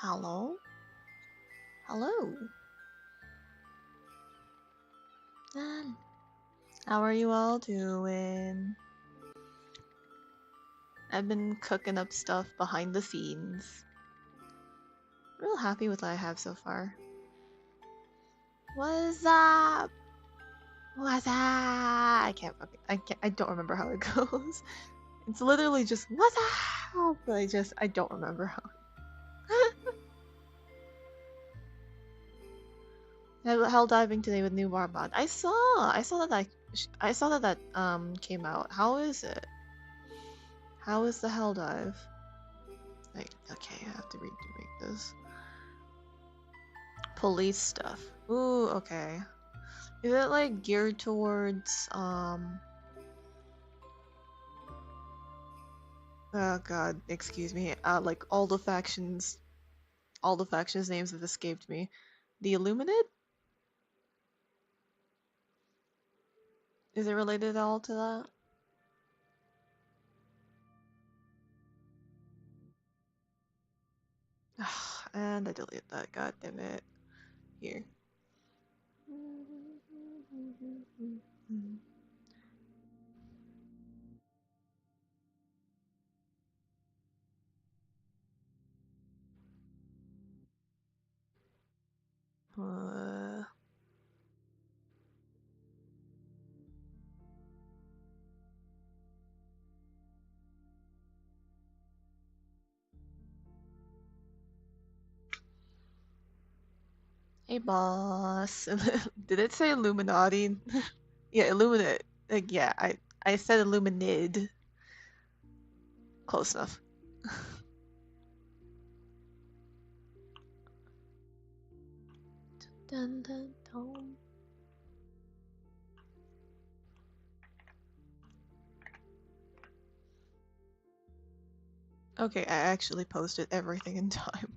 Hello? Hello? How are you all doing? I've been cooking up stuff behind the scenes. Real happy with what I have so far. What's up? What's up? I don't remember how it goes. It's literally just, what's up? But I don't remember how. Hell diving today with new Warbot. I saw that came out. How is it? How is the hell dive? Okay, I have to read this. Police stuff. Ooh, okay. Is it like geared towards oh god, excuse me. Like all the factions names have escaped me. The Illuminate? Is it related at all to that? And I deleted that, god damn it. Here. Hey boss. Did it say Illuminati? Yeah, Illuminate. Like, yeah, I said Illuminid. Close enough. Dun, dun, dun. Okay, I actually posted everything in time.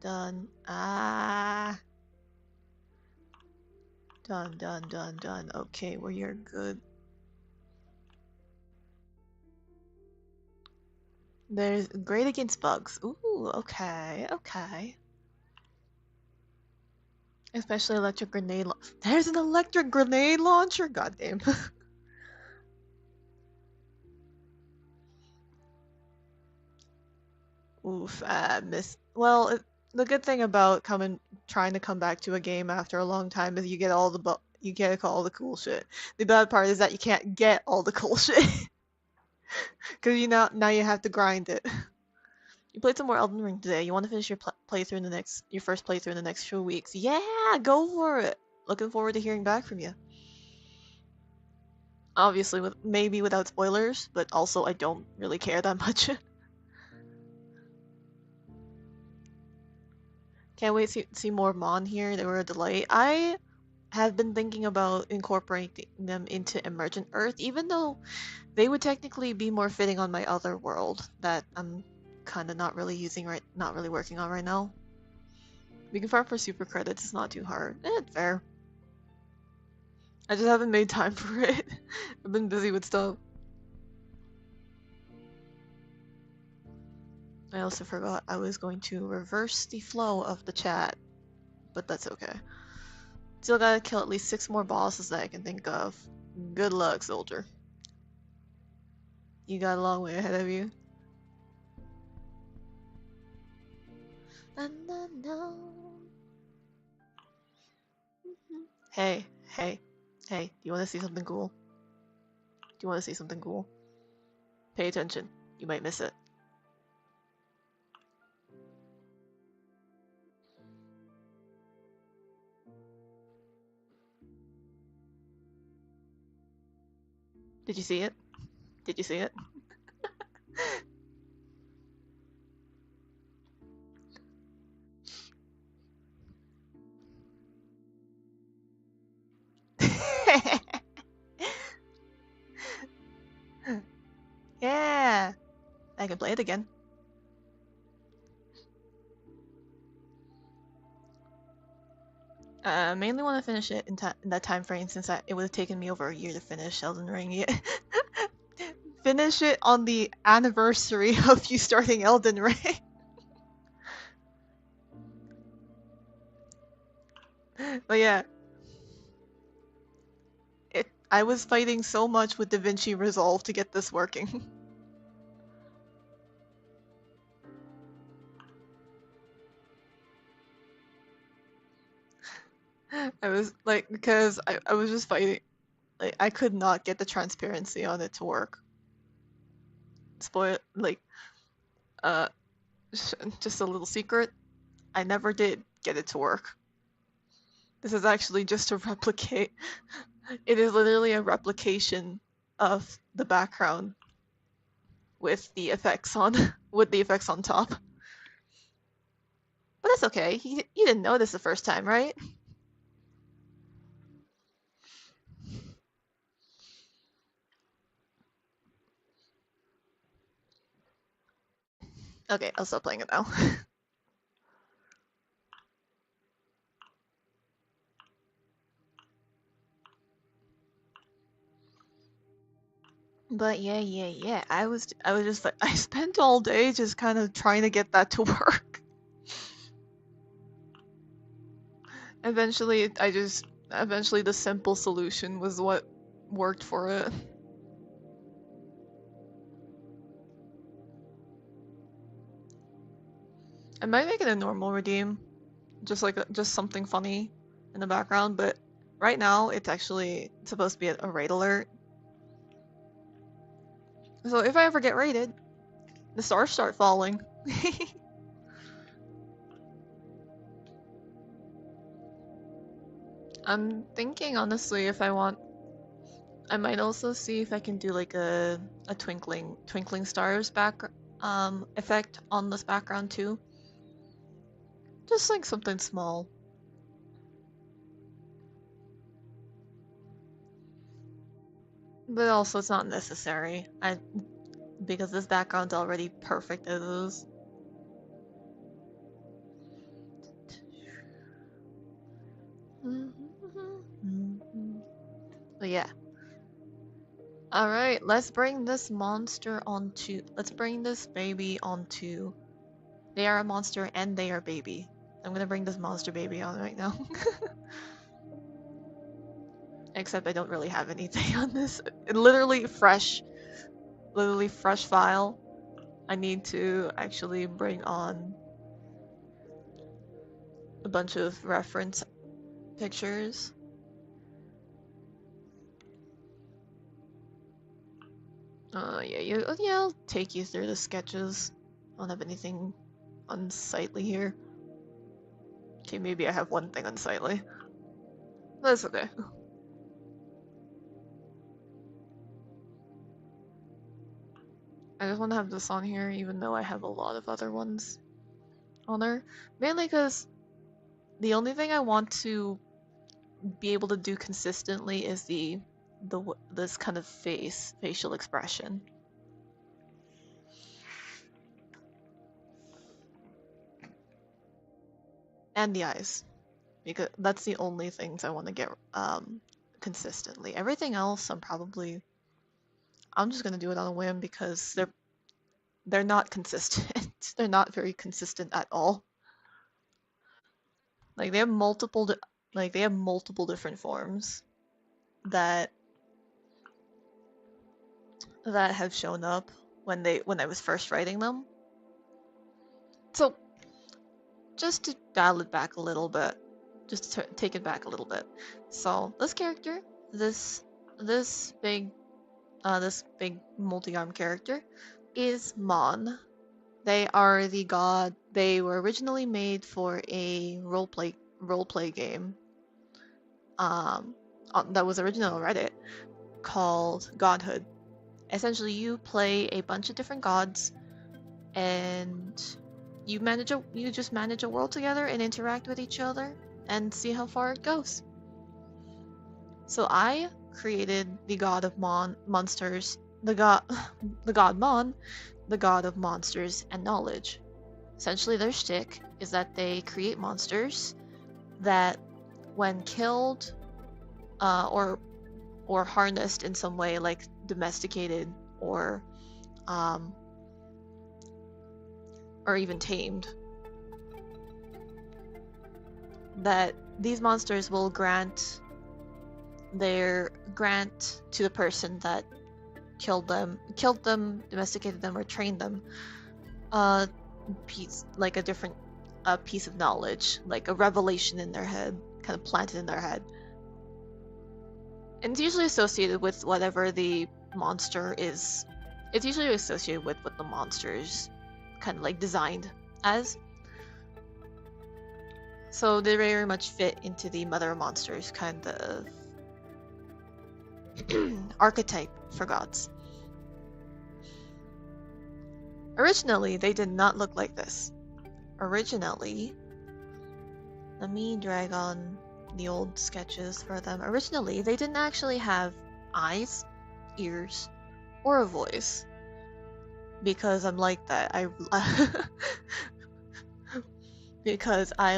Done. Ah. Done. Okay, well you're good. There's great against bugs. Ooh, okay. Especially electric grenade. There's an electric grenade launcher. Goddamn. Oof, miss. Well, the good thing about trying to come back to a game after a long time is you get all the cool shit. The bad part is that you can't get all the cool shit because now you have to grind it. You played some more Elden Ring today. You want to finish your playthrough in your first playthrough in the next few weeks? Yeah, go for it. Looking forward to hearing back from you. Obviously, maybe without spoilers, but also I don't really care that much. Can't wait to see more Mon here. They were a delight. I have been thinking about incorporating them into Emergent Earth, even though they would technically be more fitting on my other world that I'm kind of not really working on right now. We can farm for super credits. It's not too hard. It's fair. I just haven't made time for it. I've been busy with stuff. I also forgot I was going to reverse the flow of the chat, but that's okay. Still gotta kill at least 6 more bosses that I can think of. Good luck, soldier. You got a long way ahead of you. Hey, do you want to see something cool? Pay attention. You might miss it. Did you see it? Yeah! I can play it again. Mainly want to finish it in that time frame since it would have taken me over a year to finish Elden Ring. Finish it on the anniversary of you starting Elden Ring. But yeah, I was fighting so much with DaVinci Resolve to get this working. I was like, because I was just fighting. Like, I could not get the transparency on it to work. Spoil, like, uh, just a little secret. I never did get it to work. This is actually just a replicate. It is literally a replication of the background with the effects on with the effects on top. But that's okay. You didn't notice the first time, right? Okay, I'll stop playing it now. But yeah. I was just like, I spent all day just kind of trying to get that to work. Eventually, eventually the simple solution was what worked for it. I might make it a normal redeem, just like just something funny in the background. But right now, it's actually supposed to be a raid alert. So if I ever get raided, the stars start falling. I'm thinking honestly, if I want, I might also see if I can do like a twinkling stars back effect on this background too. Just like something small. But also it's not necessary. Because this background's already perfect as is. But yeah. Alright, let's bring this monster onto... Let's bring this baby onto... They are a monster and they are baby. I'm gonna bring this monster baby on right now. Except I don't really have anything on this. Literally fresh file. I need to actually bring on a bunch of reference pictures. Yeah, I'll take you through the sketches. I don't have anything unsightly here. Okay, maybe I have one thing unsightly. That's okay. I just want to have this on here, even though I have a lot of other ones on there. Mainly because the only thing I want to be able to do consistently is this kind of facial expression. And the eyes. Because that's the only things I want to get consistently. Everything else I'm just gonna do it on a whim because they're not consistent. They're not very consistent at all. Like they have multiple different forms that have shown up when I was first writing them. So just to dial it back a little bit, just to take it back a little bit. So this character, this big multi-arm character is Mon. They are the god. They were originally made for a roleplay game. That was originally on Reddit called Godhood. Essentially, you play a bunch of different gods, and you just manage a world together and interact with each other and see how far it goes. So I created the god of monsters, the god Mon, the god of monsters and knowledge. Essentially, their shtick is that they create monsters that when killed, or harnessed in some way, like domesticated or even tamed, that these monsters will grant to the person that killed them, domesticated them, or trained them, a piece, like a different piece of knowledge, like a revelation in their head, kind of planted in their head. And it's usually associated with whatever the monster is. It's usually associated with what the monster is kind of like designed as. So they very much fit into the mother monsters kind of archetype for gods. Originally, they did not look like this. Originally, let me drag on the old sketches for them. Originally, they didn't actually have eyes, ears, or a voice. Because I'm like that. Because I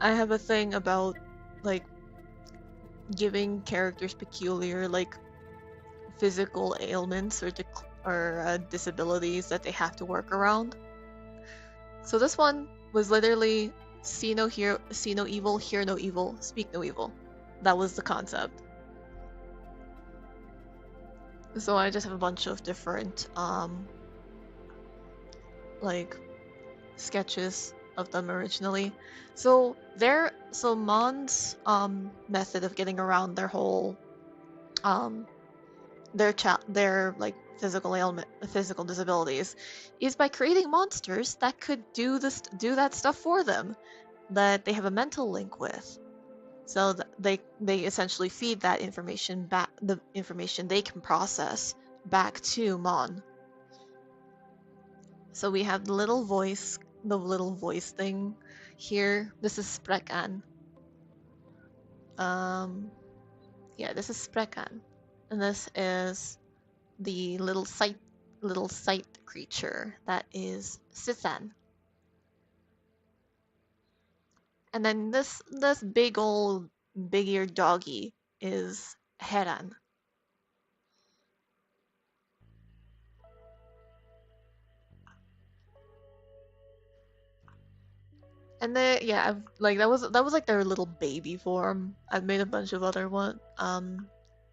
have a thing about like giving characters peculiar like physical ailments or disabilities that they have to work around. So this one was literally see no evil, hear no evil, speak no evil. That was the concept. So I just have a bunch of different like sketches of them originally. So Mon's method of getting around their whole their like physical disabilities is by creating monsters that could do that stuff for them, that they have a mental link with. So they essentially feed that information back, the information they can process back to Mon. So we have the little voice thing here. This is Sprekan. Yeah, this is Sprekan, and this is the little sight creature that is Sithan. And then this big-eared doggy is Heran. And that was like their little baby form. I've made a bunch of other ones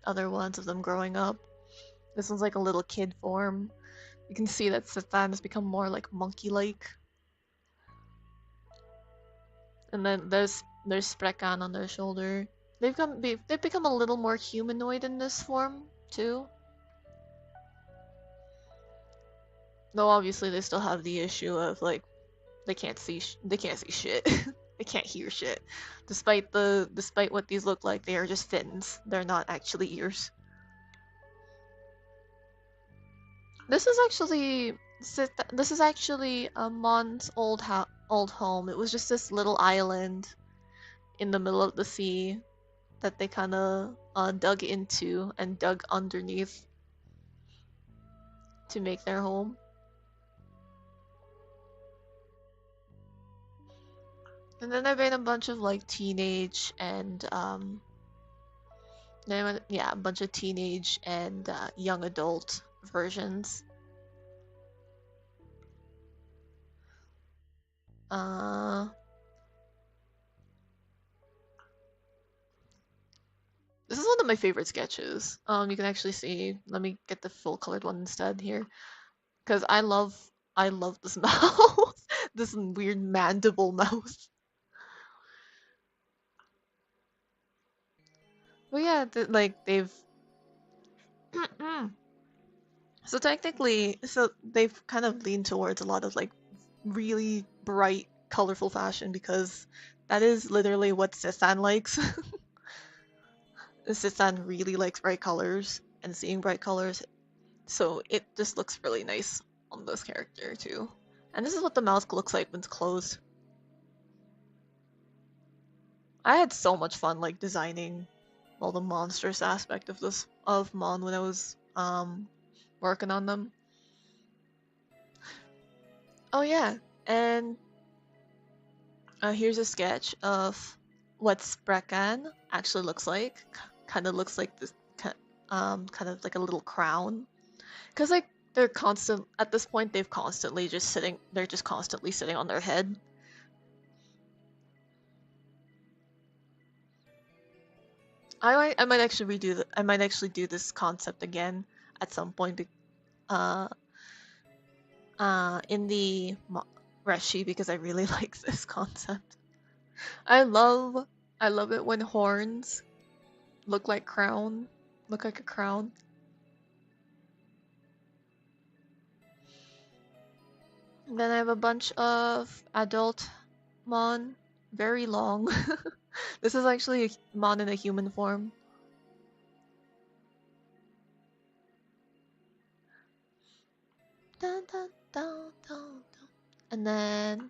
of them growing up. This one's like a little kid form. You can see that Sithan has become more like monkey-like. And then there's Sprekan on their shoulder. They've become a little more humanoid in this form too. Though obviously they still have the issue of like they can't see shit. They can't hear shit. Despite what these look like, they are just fins. They're not actually ears. This is actually Mon's old home. It was just this little island in the middle of the sea that they kind of dug into and dug underneath to make their home. And then I've made a bunch of like teenage and a bunch of teenage and young adult versions. This is one of my favorite sketches. You can actually see. Let me get the full colored one instead here, because I love this mouth, this weird mandible mouth. But yeah, they've. So technically, they've kind of leaned towards a lot of like really bright, colorful fashion because that is literally what Sithan likes. Sithan really likes bright colors and seeing bright colors, so it just looks really nice on this character too. And this is what the mouth looks like when it's closed. I had so much fun like designing all the monstrous aspect of Mon when I was working on them. Oh yeah, and Here's a sketch of what Sprekan actually looks like. Kind of looks like this, kind of like a little crown. Cause like they're constant at this point. They've constantly just sitting. They're just constantly sitting on their head. I might actually redo the, I might actually do this concept again at some point. Uh, in the Reshi because I really like this concept. I love it when horns look like a crown. And then I have a bunch of adult mon, very long. This is actually a mon in a human form. Dun, dun, dun, dun, dun. And then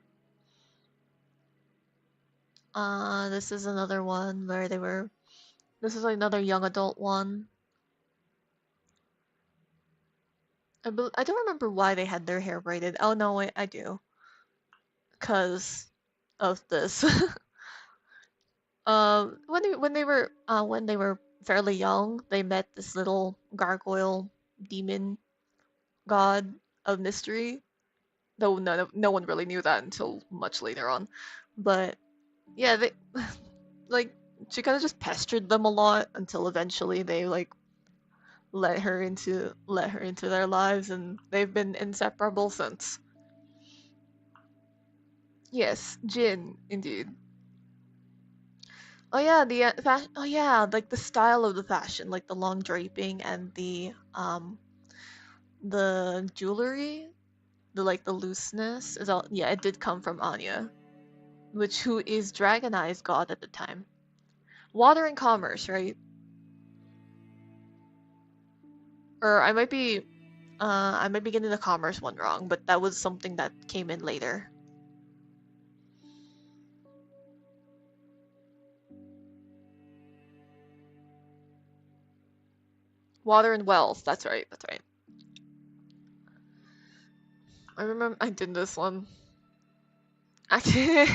this is another one where they were. This is another young adult one. I don't remember why they had their hair braided. Oh no, I do. Because of this. When they were fairly young, they met this little gargoyle demon god of mystery. Though no one really knew that until much later on. But yeah, they like she kind of just pestered them a lot until eventually they like let her into their lives, and they've been inseparable since. Yes, Jin, indeed. Oh yeah, the fashion. Oh yeah, like the style of the fashion, like the long draping and the jewelry, the looseness is all. Yeah, it did come from Anya, who is Dragonized god at the time. Water and commerce, right? Or I might be getting the commerce one wrong, but that was something that came in later. Water and wealth. That's right. That's right. I remember I did this one. Actually,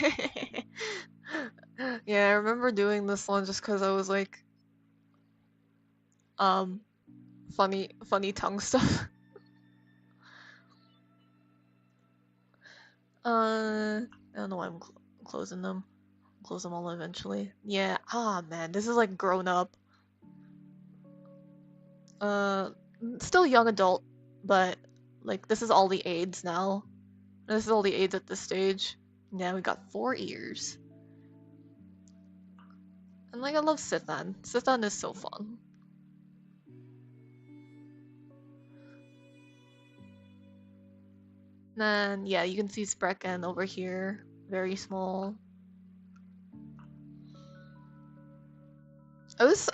yeah, I remember doing this one just because I was like, um, funny tongue stuff. I don't know why I'm closing them. Close them all eventually. Yeah. Ah, man, this is like grown up. Uh, Still young adult, but like this is all the aids now. This is all the aids at this stage. Yeah, we got 4 ears. And like I love Sithan. Sithan is so fun. And yeah, you can see Sprecken over here. Very small.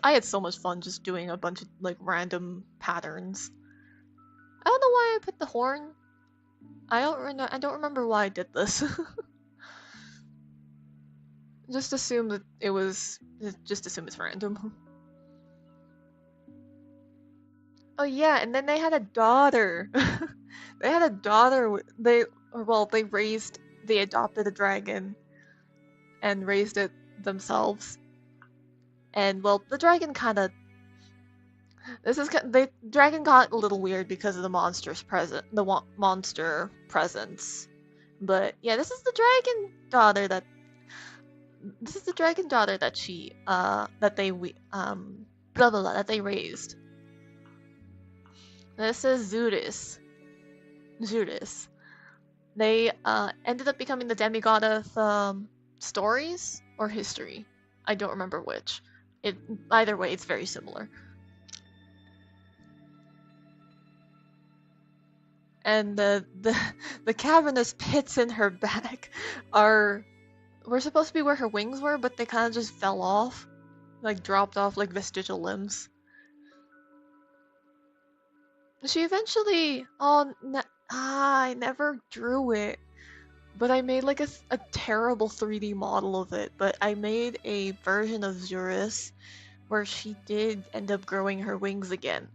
I had so much fun just doing a bunch of like random patterns. I don't know why I put the horn. I don't remember why I did this. Just assume that it was. Just assume it's random. Oh yeah, and then they had a daughter. They had a daughter. They adopted a dragon and raised it themselves. And well, the dragon kind of. The dragon got a little weird because of the monster presence. But yeah, this is the dragon daughter that she that they blah blah blah that they raised. This is Zudis. They ended up becoming the demigod of stories or history. I don't remember which. Either way, it's very similar. And the cavernous pits in her back were supposed to be where her wings were, but they kind of just fell off, like dropped off like vestigial limbs. She eventually, I never drew it, but I made like a terrible 3D model of it. But I made a version of Zurus where she did end up growing her wings again,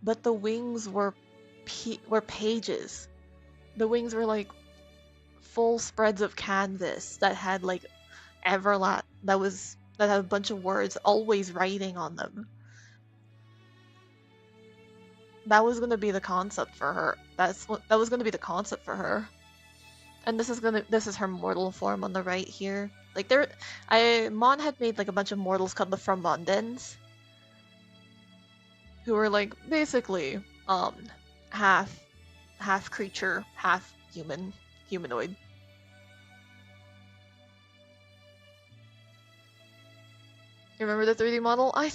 but the wings were pages. The wings were like full spreads of canvas that had like that had a bunch of words always writing on them. That was gonna be the concept for her. That was gonna be the concept for her. And this is her mortal form on the right here. Like Mon had made like a bunch of mortals called from Mondens, who were like basically half creature, half humanoid. You remember the 3D model? I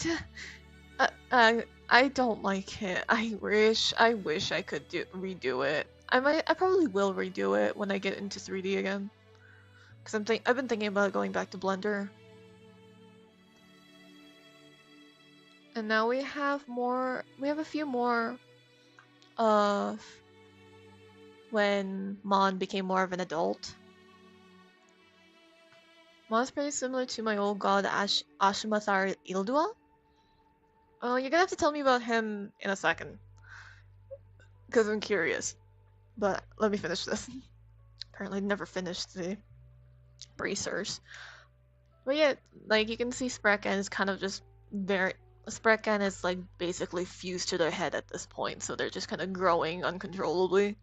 don't like it. I wish I could redo it. I probably will redo it when I get into 3D again. Cause I've been thinking about going back to Blender. And now we have a few more of when Mon became more of an adult. Mon's pretty similar to my old god Ashimathar Ildua. Oh, you're gonna have to tell me about him in a second. Because I'm curious. But let me finish this. Apparently never finished the bracers. But yeah, like you can see Sprecken is kind of just Sprecken is like basically fused to their head at this point, so they're just kind of growing uncontrollably.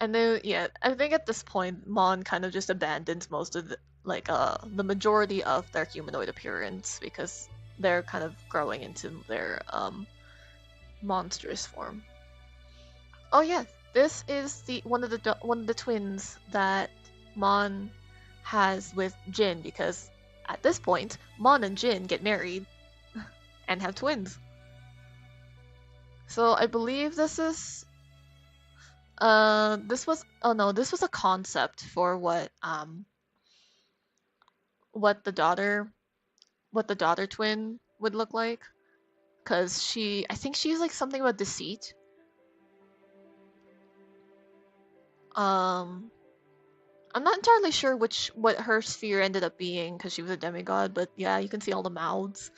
And then, yeah, I think at this point, Mon kind of just abandons most of the majority of their humanoid appearance because they're kind of growing into their monstrous form. Oh yeah, this is one of the twins that Mon has with Jin, because at this point, Mon and Jin get married and have twins. So I believe this was a concept for what the daughter twin would look like, because I think she's like something about deceit. I'm not entirely sure what her sphere ended up being, because she was a demigod, but yeah, you can see all the mouths.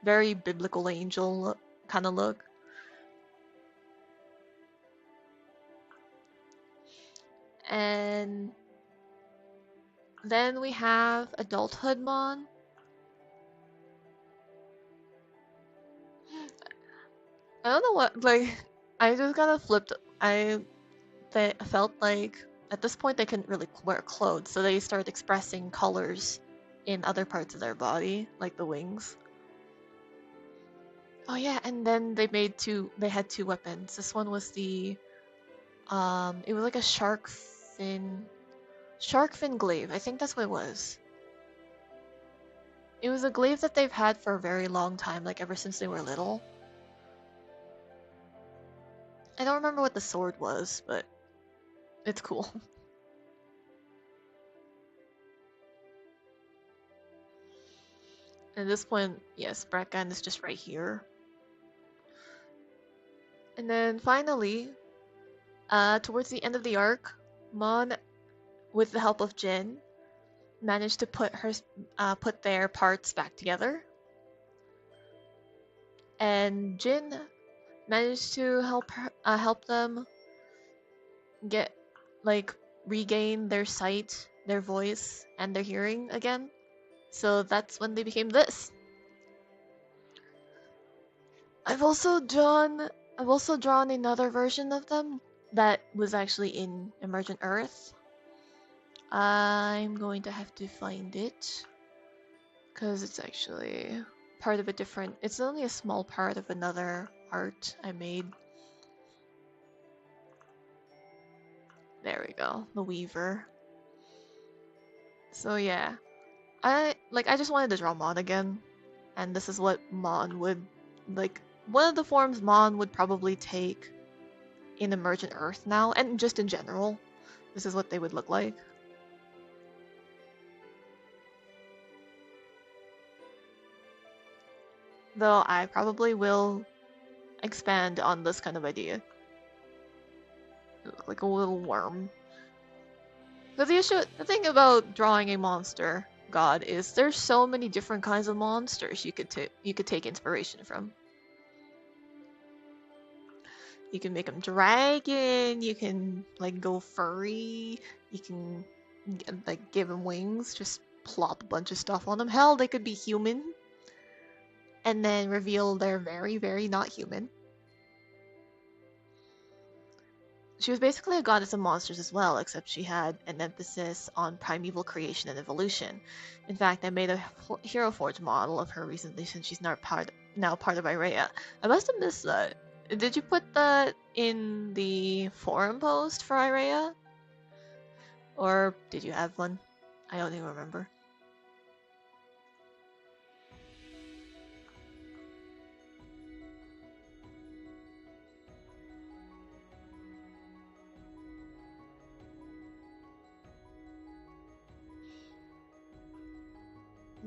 Very biblical angel kind of look. And then we have adulthood Mon. I don't know what, like, I just kind of flipped. They felt like at this point they couldn't really wear clothes, so they started expressing colors in other parts of their body, like the wings. Oh yeah, and then they had two weapons. This one was it was like a shark fin glaive. I think that's what it was. It was a glaive that they've had for a very long time, like ever since they were little. I don't remember what the sword was, but it's cool. At this point, yes, Bracken is just right here. And then finally, towards the end of the arc, Mon, with the help of Jin, managed to put their parts back together. And Jin managed to help them regain their sight, their voice, and their hearing again. So that's when they became this. I've also drawn another version of them that was actually in Emergent Earth. I'm going to have to find it because it's actually part of a different. It's only a small part of another art I made. There we go, the Weaver. So yeah, I just wanted to draw Mon again, and this is what Mon would like. One of the forms Mon would probably take in Emergent Earth now, and just in general. This is what they would look like. Though I probably will expand on this kind of idea. Like a little worm. But the thing about drawing a monster god is there's so many different kinds of monsters you could take inspiration from. You can make them dragon. You can like go furry. You can like give them wings. Just plop a bunch of stuff on them. Hell, they could be human, and then reveal they're very, very not human. She was basically a goddess of monsters as well, except she had an emphasis on primeval creation and evolution. In fact, I made a Hero Forge model of her recently since she's now part of Irea. I must have missed that. Did you put that in the forum post for Irea? Or did you have one? I don't even remember.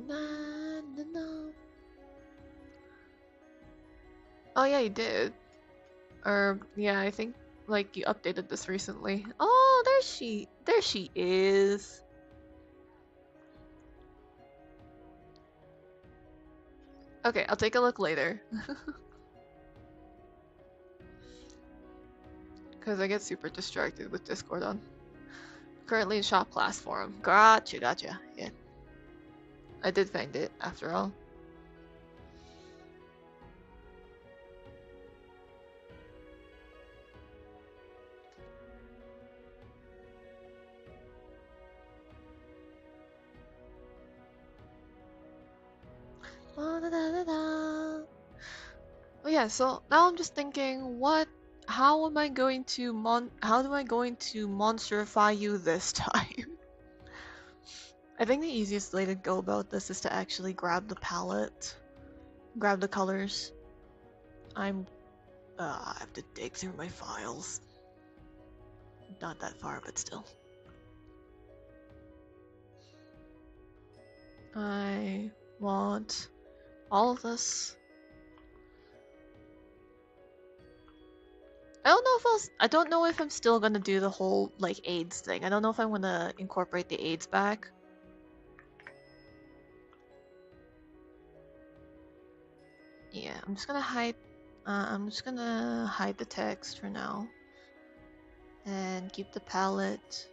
Na, na, na. Oh yeah, you did. Or yeah, I think like you updated this recently. Oh, there she is. Okay, I'll take a look later. Because I get super distracted with Discord on. Currently in shop class forum. Gotcha. Yeah. I did find it, after all. Oh yeah, so now I'm just thinking, how am I going to monsterify you this time? I think the easiest way to go about this is to actually grab the palette, grab the colors. I have to dig through my files. Not that far, but still. I want all of this. I don't know if I'm still gonna do the whole like AIDS thing. I don't know if I'm gonna incorporate the AIDS back. Yeah, I'm just gonna hide the text for now. And keep the palette.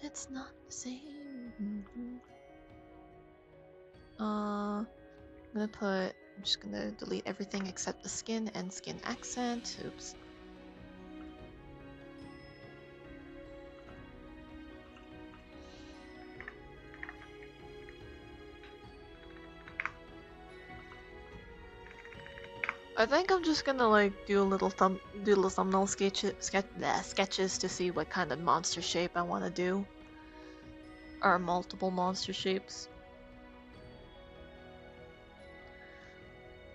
It's not the same. I'm just gonna delete everything except the skin and skin accent. Oops. I think I'm just gonna like do a little thumbnail sketches to see what kind of monster shape I want to do, or multiple monster shapes.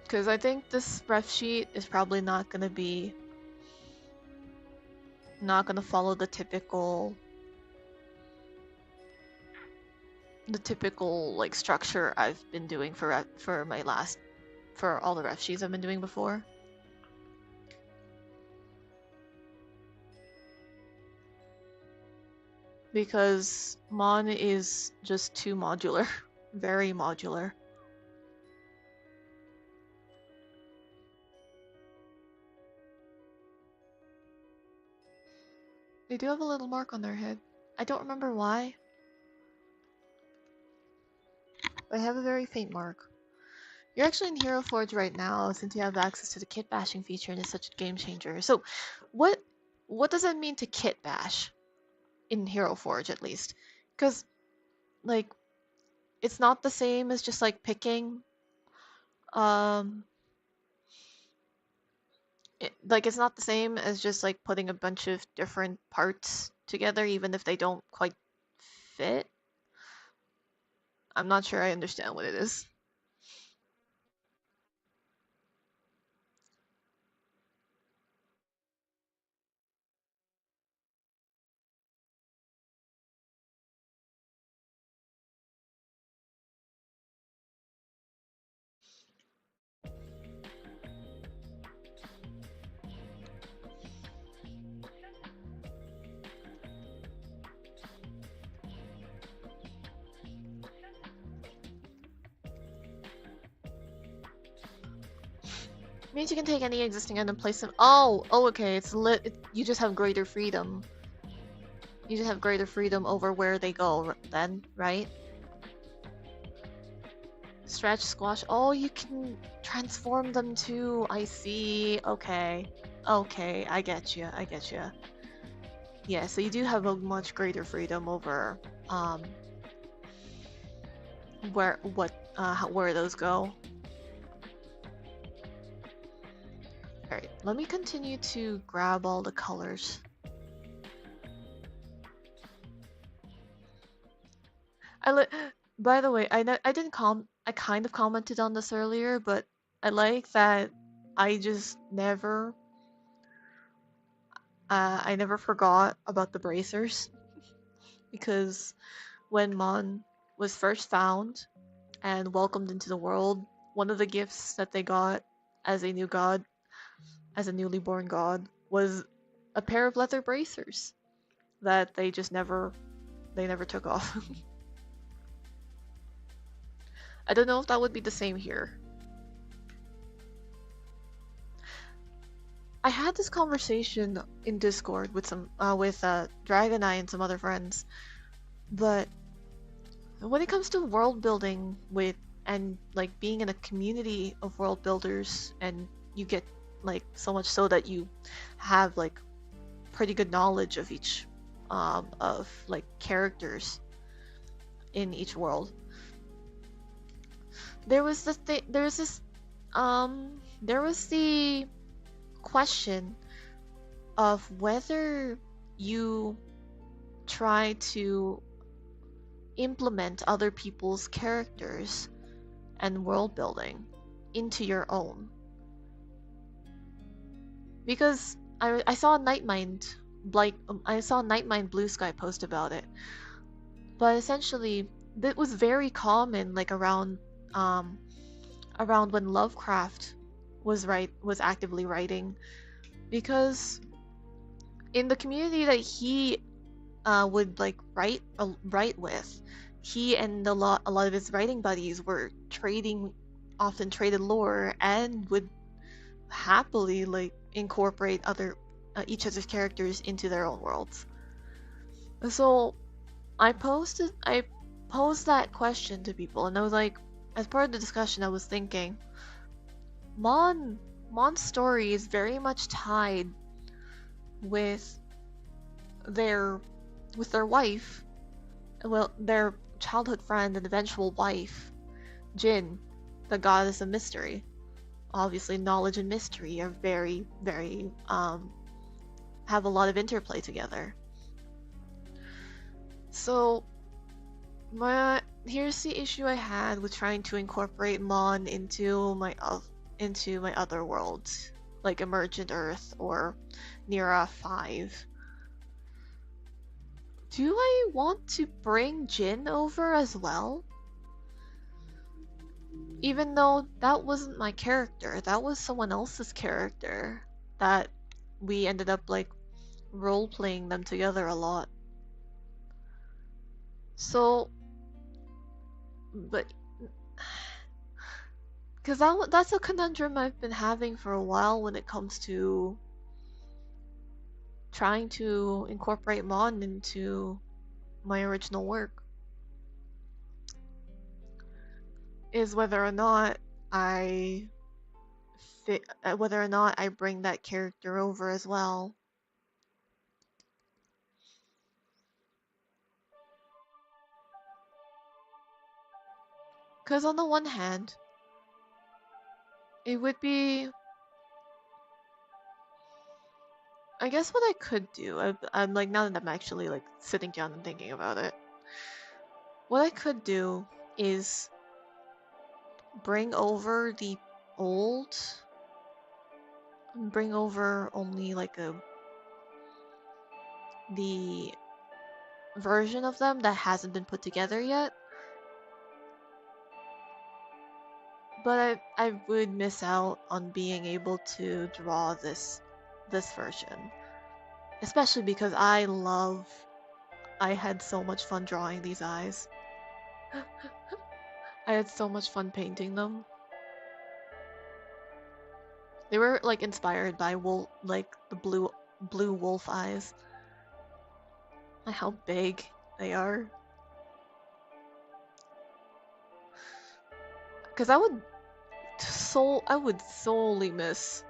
Because I think this ref sheet is probably not gonna follow the typical like structure I've been doing for all the ref sheets I've been doing before. Because Mon is just too modular. Very modular. They do have a little mark on their head. I don't remember why. But I have a very faint mark. You're actually in Hero Forge right now since you have access to the kit bashing feature and it's such a game changer. So what does that mean to kit bash? In Hero Forge at least. Because like it's not the same as just like picking it's not the same as just like putting a bunch of different parts together even if they don't quite fit. I'm not sure I understand what it is. Means you can take any existing item and place them. Oh, okay. It's lit. You just have greater freedom. You just have greater freedom over where they go. Then, right? Stretch, squash. Oh, you can transform them too. I see. Okay. Okay, I get you. I get you. Yeah, so you do have a much greater freedom over where those go. Alright, let me continue to grab all the colors. By the way, I kind of commented on this earlier, but I like that I just never I never forgot about the bracers, because when Mon was first found and welcomed into the world, one of the gifts that they got as a new god, as a newly born god, was a pair of leather bracers that they never took off. I don't know if that would be the same here. I had this conversation in Discord with Dragoneye and some other friends, but when it comes to world building and like being in a community of world builders, and you get like so much so that you have like pretty good knowledge of each of like characters in each world. There was the question of whether you try to implement other people's characters and world building into your own. Because I saw Nightmind Blue Sky post about it. But essentially that was very common like around when Lovecraft was actively writing, because in the community that he would like write with, he and a lot of his writing buddies were often traded lore, and would happily like incorporate each other's characters into their own worlds. So I posed that question to people, and I was like, as part of the discussion, I was thinking, Mon's story is very much tied with their wife, well, their childhood friend and eventual wife, Jin, the goddess of mystery. Obviously, knowledge and mystery are very, very have a lot of interplay together. So here's the issue I had with trying to incorporate Mon into my other worlds, like Emergent Earth or Nira 5. Do I want to bring Jin over as well? Even though that wasn't my character, that was someone else's character that we ended up like role-playing them together a lot. So, but because that's a conundrum I've been having for a while when it comes to trying to incorporate Mon into my original work, is whether or not I bring that character over as well. Because on the one hand, it would be, I guess what I could do, I'm like, now that I'm actually like sitting down and thinking about it, what I could do is bring over only like the version of them that hasn't been put together yet. But I would miss out on being able to draw this version. Especially because I had so much fun drawing these eyes. I had so much fun painting them. They were like inspired by like the blue wolf eyes. Like how big they are. Because I would solely miss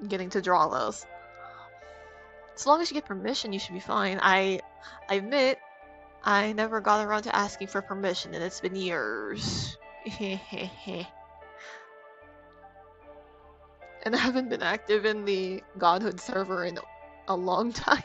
getting to draw those. As long as you get permission, you should be fine. I admit, I never got around to asking for permission, and it's been years. And I haven't been active in the Godhood server in a long time.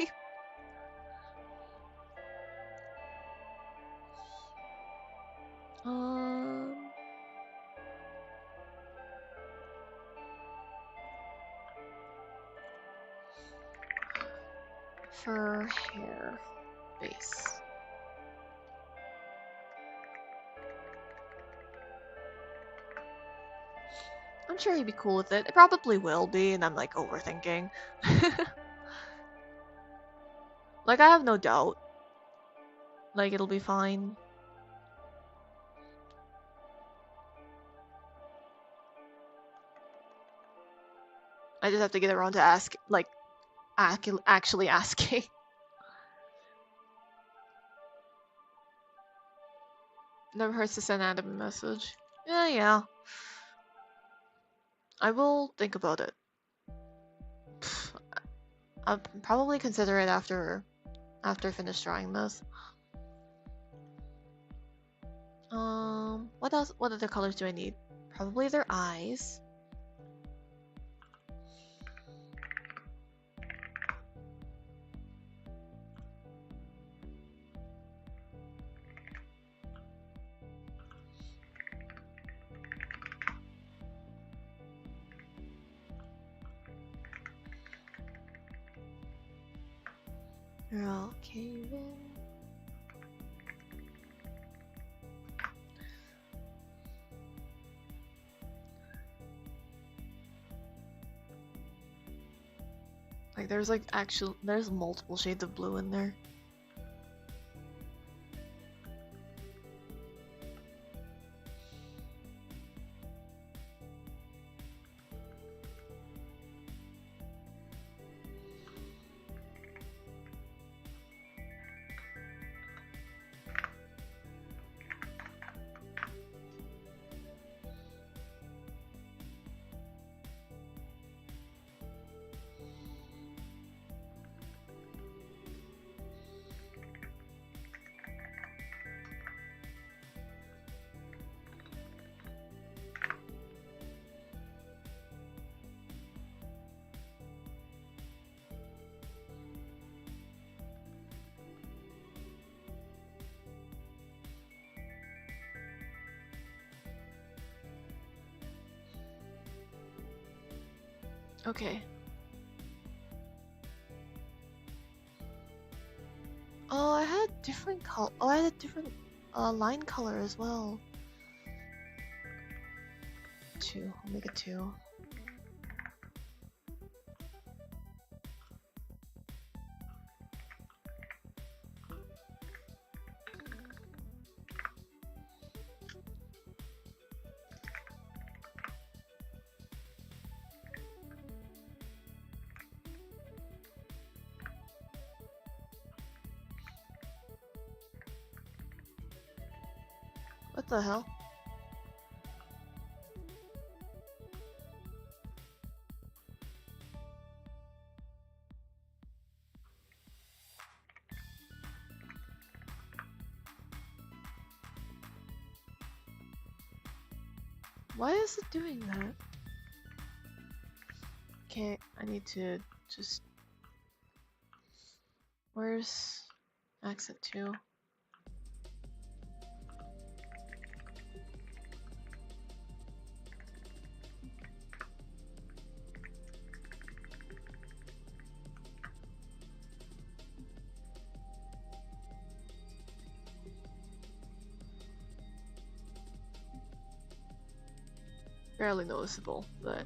For hair base. I'm sure he'd be cool with it. It probably will be, and I'm like overthinking. Like, I have no doubt. Like, it'll be fine. I just have to get around to actually asking. Never hurts to send Adam a message. Yeah. I will think about it. I'll probably consider it after I finish drawing this. What else? What other colors do I need? Probably their eyes. They're all cave in. Like there's multiple shades of blue in there. Okay. Oh, I had different color. Oh, I had a different line color as well. 2. I'll make it 2. What the hell? Why is it doing that? Okay, I need to just... Where's accent 2? Barely noticeable, but...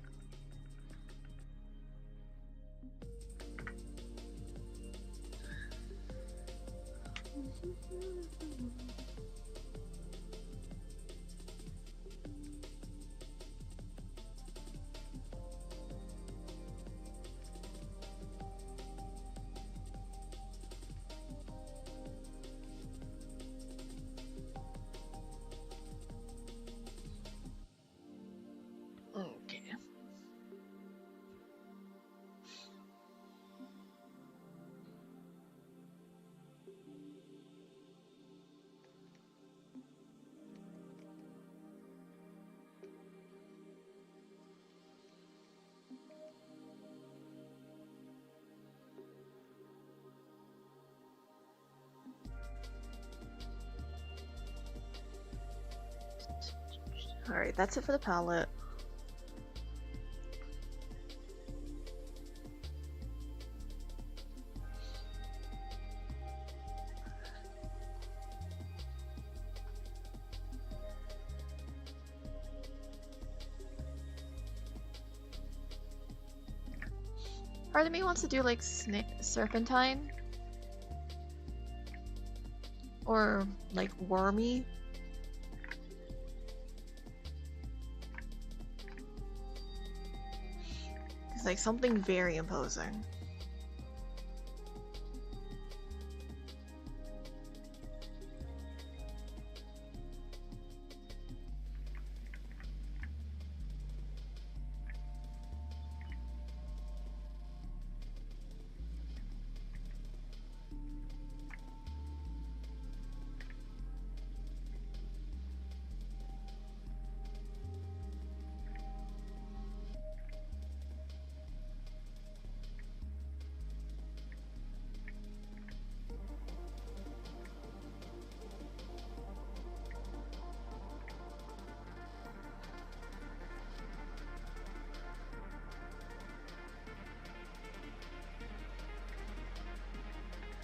Alright, that's it for the palette. Part of me wants to do like serpentine or like wormy. It's like something very imposing.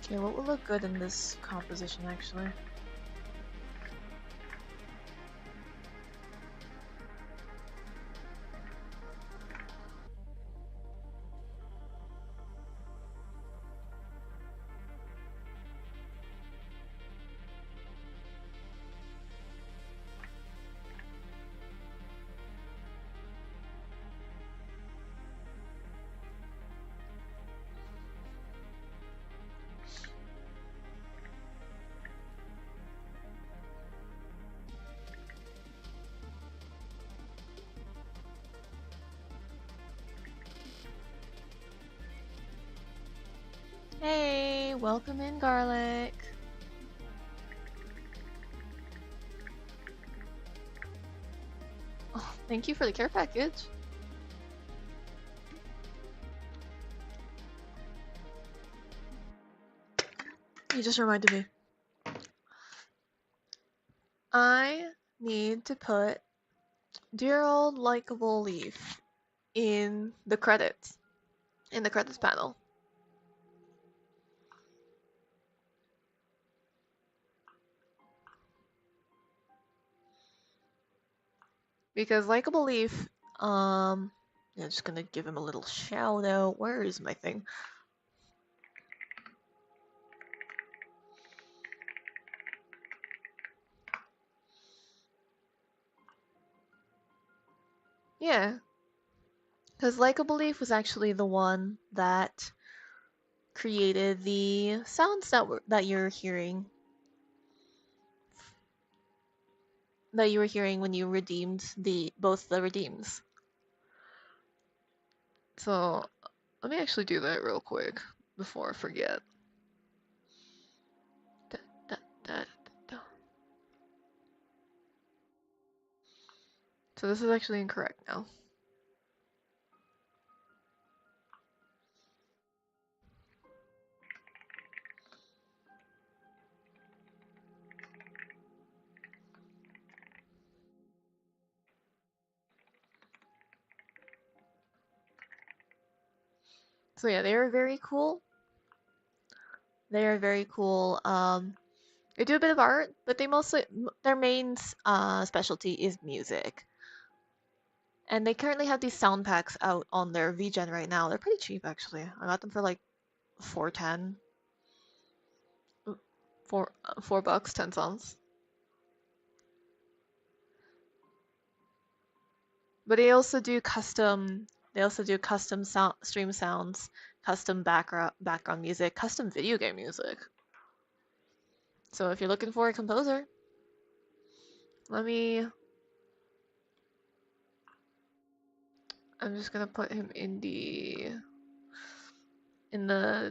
Okay, what would look good in this composition actually? Hey, welcome in, Garlic. Oh, thank you for the care package. You just reminded me. I need to put Dear Old Likeable Leaf in the credits panel. Because Likeable Leaf, I'm just gonna give him a little shout out. Where is my thing? Yeah, because Likeable Leaf was actually the one that created the sounds that you're hearing. That you were hearing when you redeemed both the redeems. So let me actually do that real quick before I forget. Da, da, da, da. So this is actually incorrect now. So yeah, they are very cool. They are very cool. They do a bit of art, but their main specialty is music. And they currently have these sound packs out on their VGen right now. They're pretty cheap actually. I got them for like $4.10. $4, 10 cents. But they also do custom stream sounds, custom background music, custom video game music. So if you're looking for a composer, I'm just gonna put him in the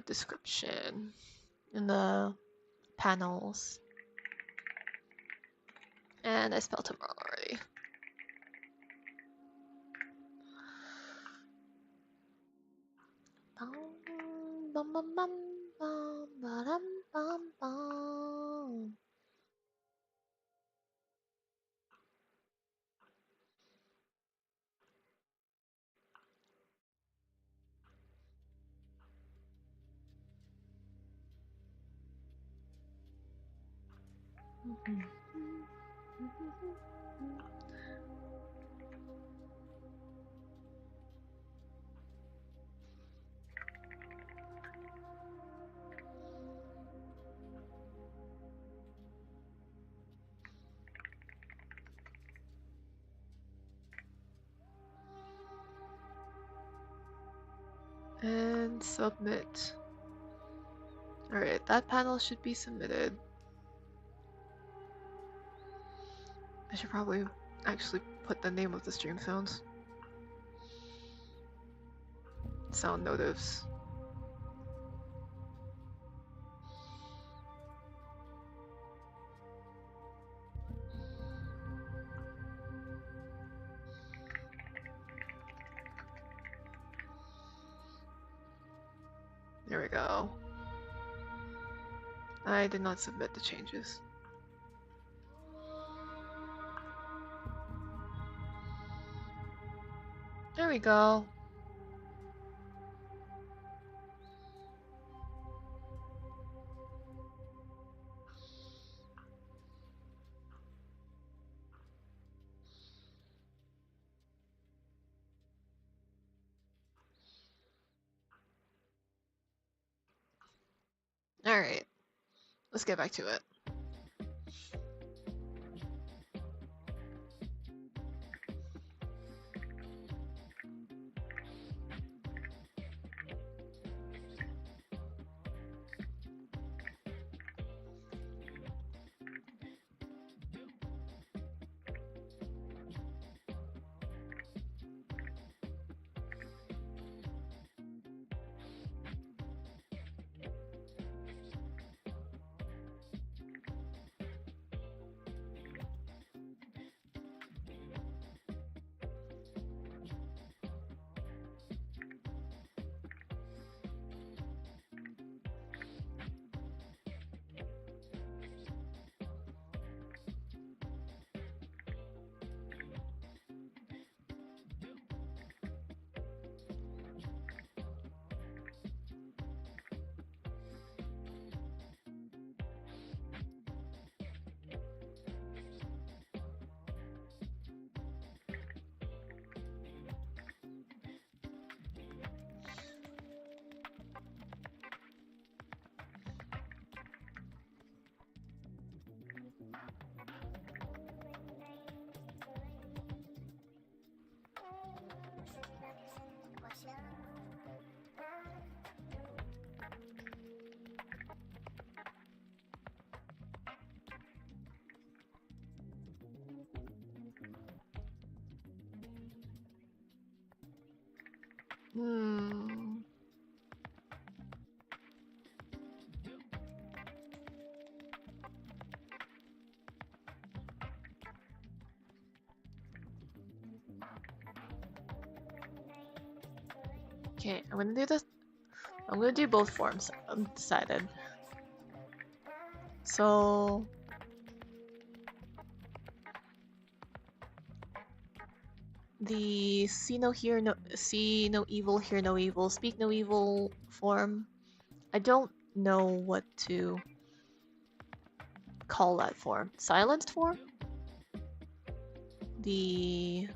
description, in the panels. And I spelled him wrong already. Bum, bum, bum, bum, ba-dum, bum, bum. And submit. Alright, that panel should be submitted. I should probably actually put the name of the stream sounds. Sound notives. There we go. I did not submit the changes. There we go. Alright, let's get back to it. Okay, I'm gonna do this. I'm gonna do both forms. I'm decided. So the see no evil, hear no evil, speak no evil form. I don't know what to call that form. Silenced form? The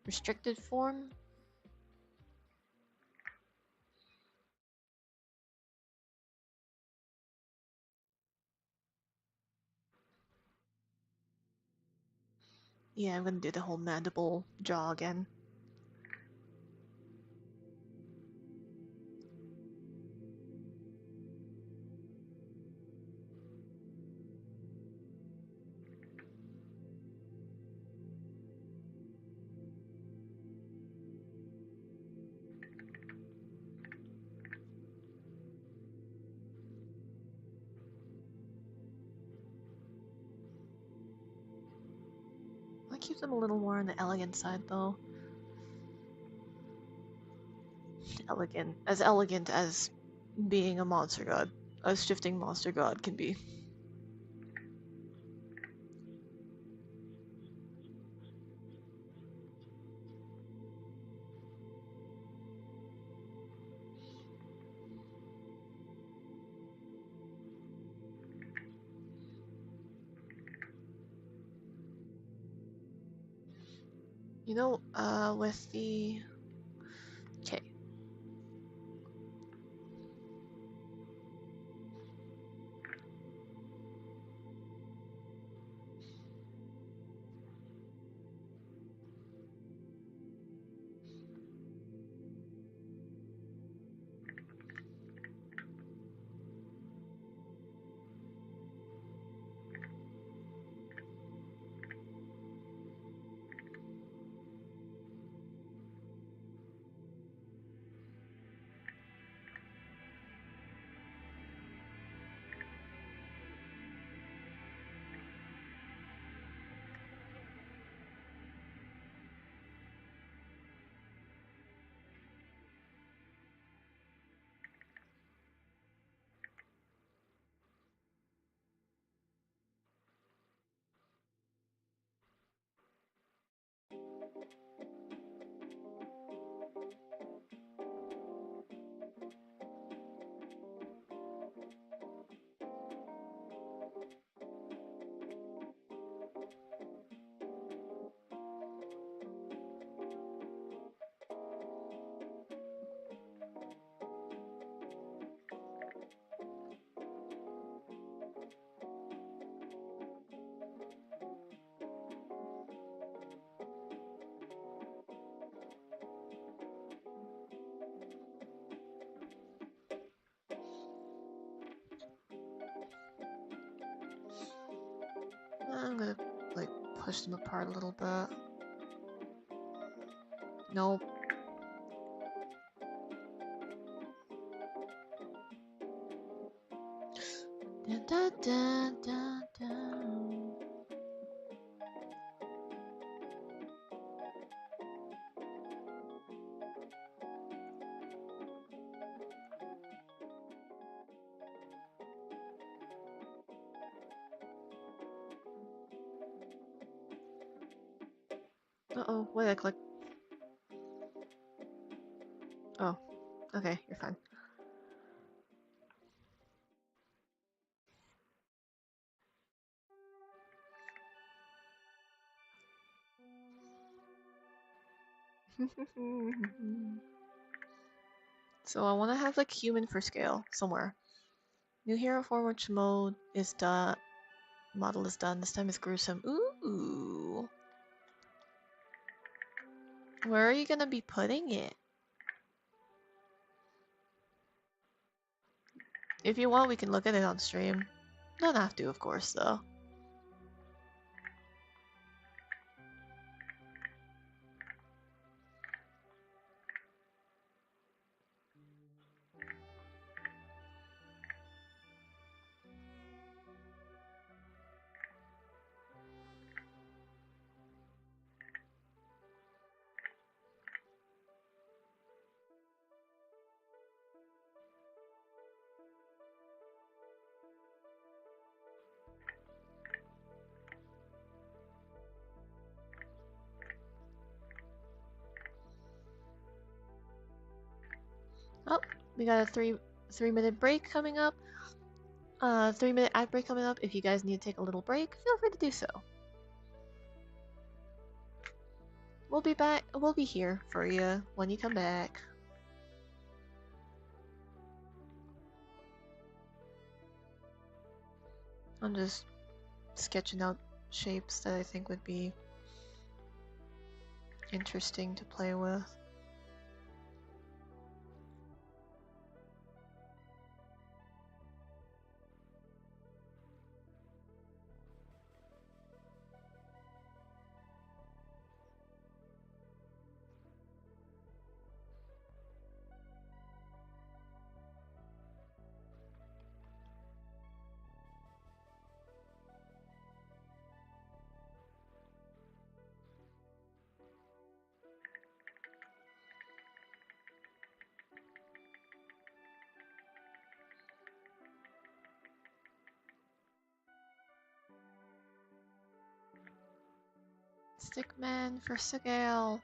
restricted form? Yeah, I'm gonna do the whole mandible jaw again. I keep them a little more on the elegant side, though. Elegant as being a monster god, a shifting monster god can be. You know, with the... Okay. I'm gonna, like, push them apart a little bit. Nope. Dun, dun, dun, dun, dun. Uh-oh, what did I click? Oh, okay, you're fine. So I want to have like human for scale somewhere. New hero form which mode is done. Model is done. This time it's gruesome. Ooh. Where are you gonna be putting it? If you want, we can look at it on stream. Don't have to, of course, though. Oh, we got a three-minute break coming up. 3-minute ad break coming up. If you guys need to take a little break, feel free to do so. We'll be back. We'll be here for you when you come back. I'm just sketching out shapes that I think would be interesting to play with. Stickman for scale.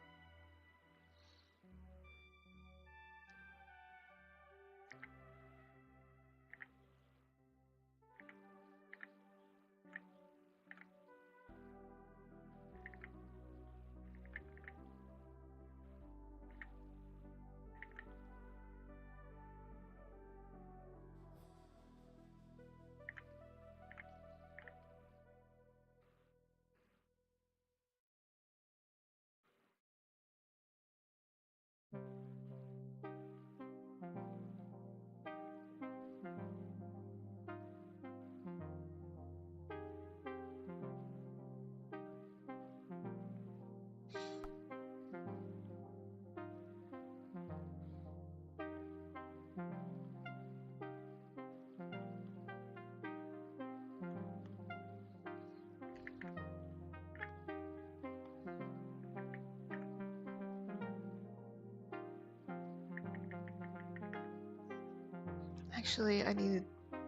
Actually, I need to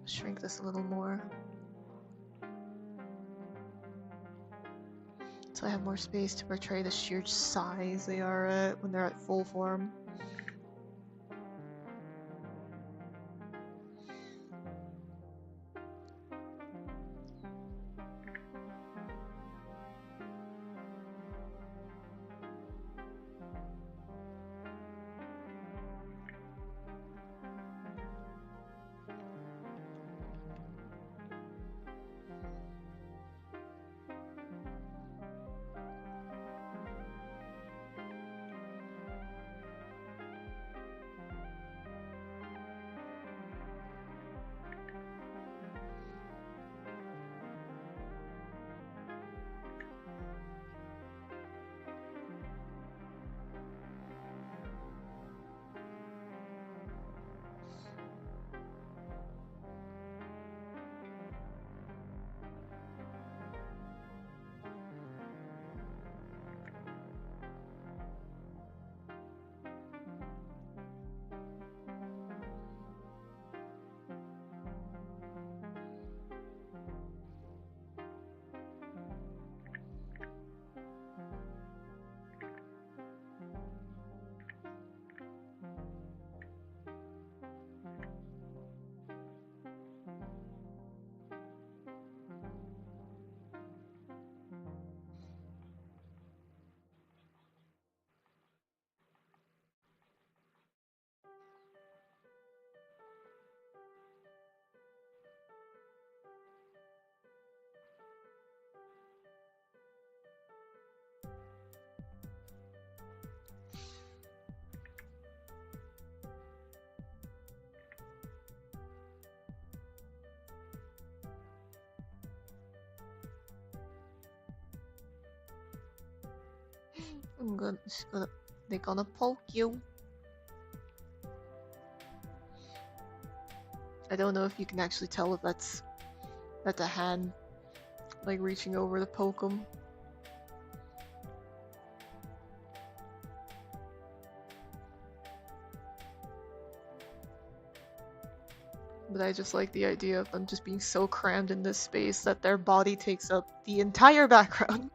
shrink this a little more. So I have more space to portray the sheer size they are at when they're at full form. They're gonna poke you. I don't know if you can actually tell if that's a hand, like reaching over to poke them. But I just like the idea of them just being so crammed in this space that their body takes up the entire background.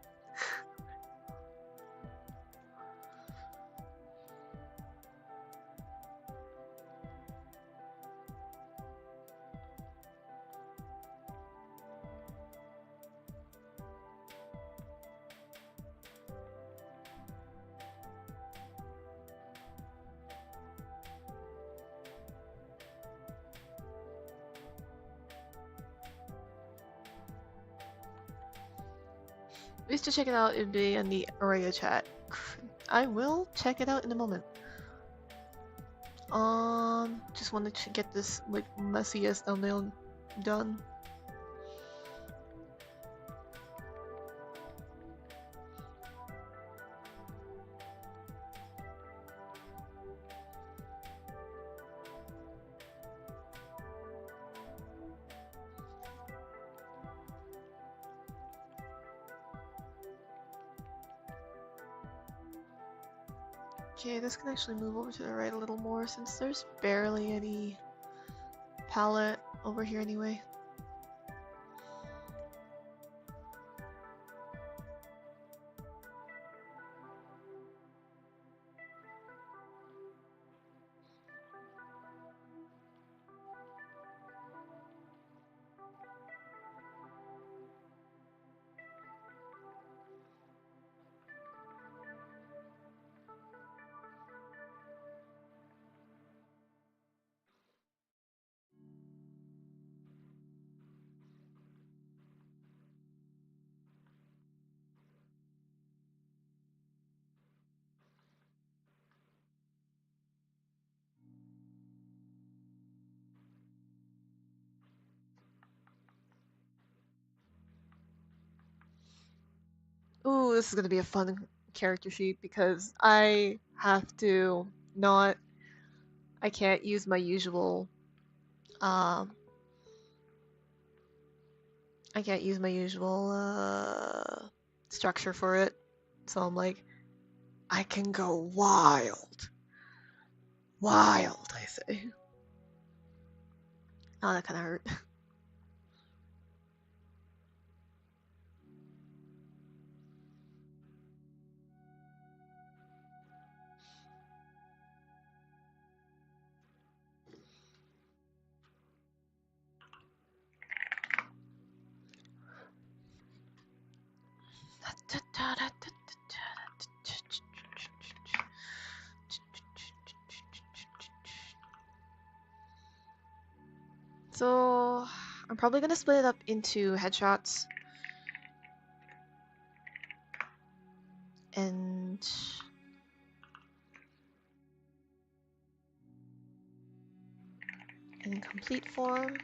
Please to check it out, it'll be in the Araya chat. I will check it out in a moment. Just wanted to get this like messiest thumbnail done. Okay, this can actually move over to the right a little more since there's barely any palette over here anyway. Ooh, this is gonna be a fun character sheet because I have to not. I can't use my usual. Um, I can't use my usual structure for it, so I'm like, I can go wild. Wild, I say. Oh, that kind of hurt. So, I'm probably gonna split it up into headshots and incomplete form.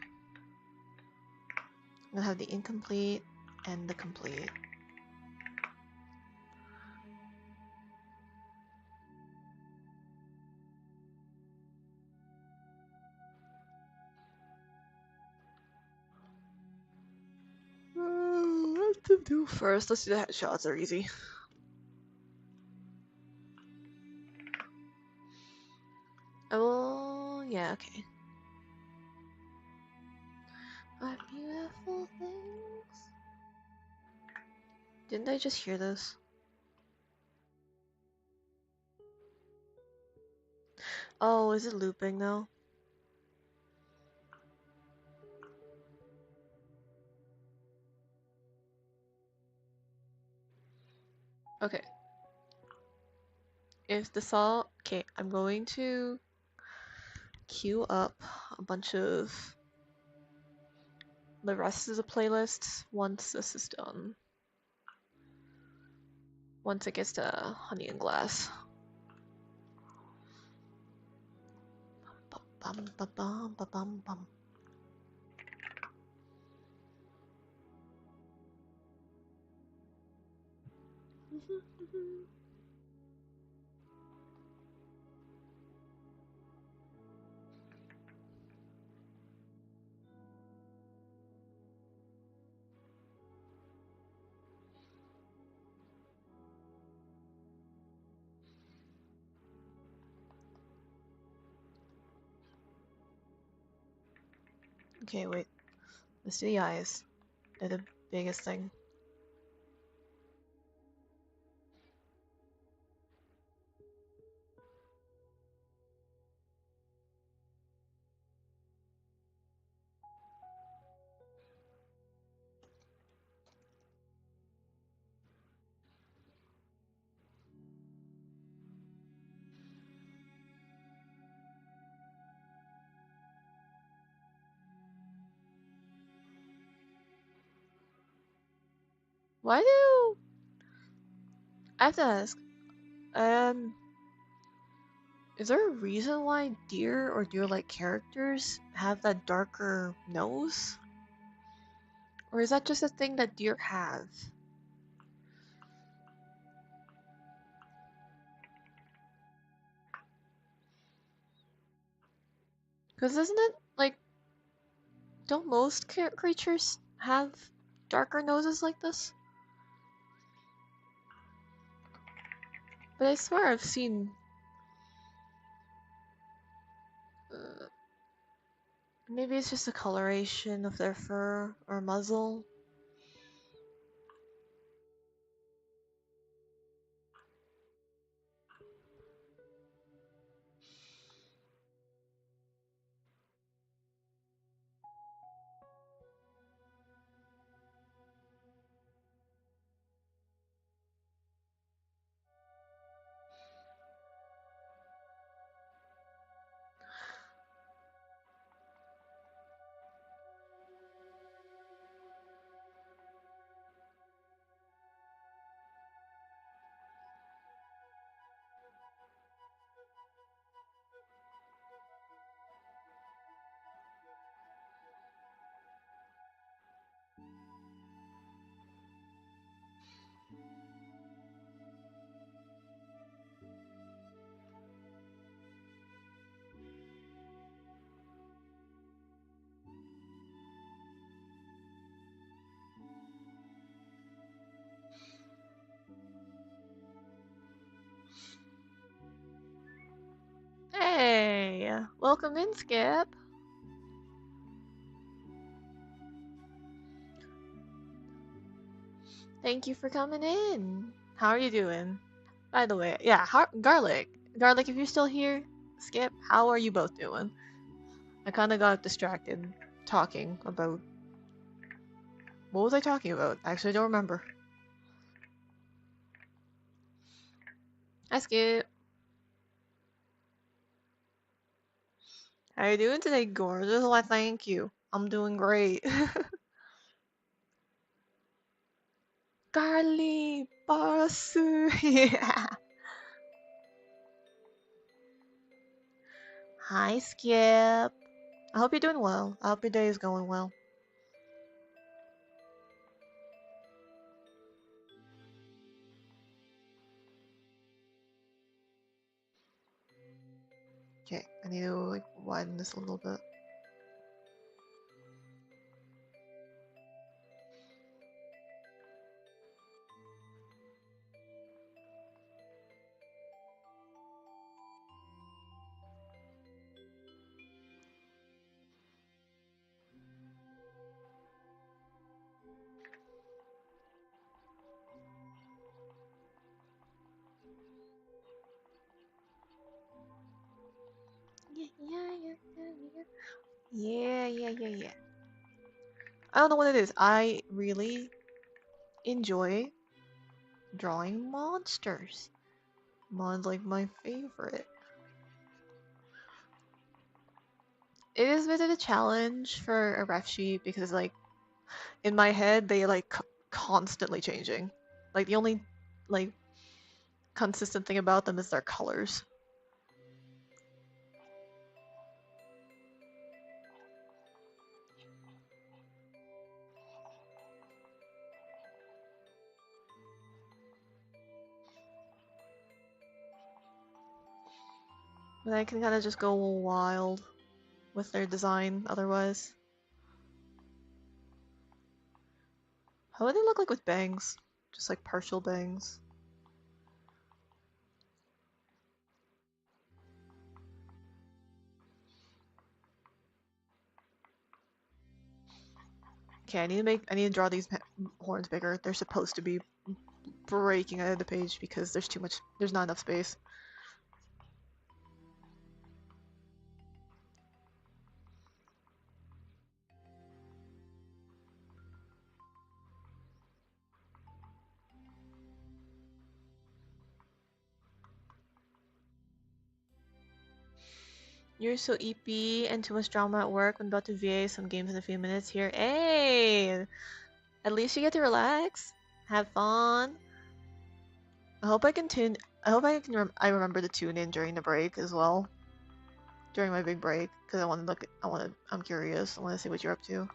I'm gonna have the incomplete and the complete. What to do first? Let's do the headshots, they're easy. Oh, yeah, okay. 5 beautiful things. Didn't I just hear this? Oh, is it looping now? Okay. If the song... Okay, I'm going to queue up a bunch of the rest of the playlists once this is done. Once it gets to Honey and Glass. Bum, bum, bum, bum, bum, bum. Okay, wait. Let's do the eyes. They're the biggest thing. Why do... I have to ask. Is there a reason why deer or deer-like characters have that darker nose? Or is that just a thing that deer have? Because isn't it, like, don't most creatures have darker noses like this? But I swear I've seen... maybe it's just the coloration of their fur or muzzle. Hey! Welcome in, Skip! Thank you for coming in. How are you doing? By the way, yeah, Garlic. Garlic, if you're still here, Skip, how are you both doing? I kind of got distracted talking about... What was I talking about? I actually don't remember. Hi, Skip. How are you doing today, gorgeous? Why, thank you. I'm doing great. Garlic, boss. Yeah. Hi, Skip. I hope you're doing well. I hope your day is going well. Okay, I need to like widen this a little bit. Yeah. I don't know what it is. I really enjoy drawing monsters. Mon's like my favorite. It is a bit of a challenge for a ref sheet because like in my head they like constantly changing. Like the only like consistent thing about them is their colors. But I can kind of just go wild with their design otherwise. How would they look like with bangs? Just like partial bangs. Okay, I need to draw these horns bigger. They're supposed to be breaking out of the page because there's not enough space. You're so EP and too much drama at work. I'm about to VA some games in a few minutes here. Hey! At least you get to relax. Have fun. I hope I can I remember to tune in during the break as well. During my big break. Because I'm curious. I want to see what you're up to.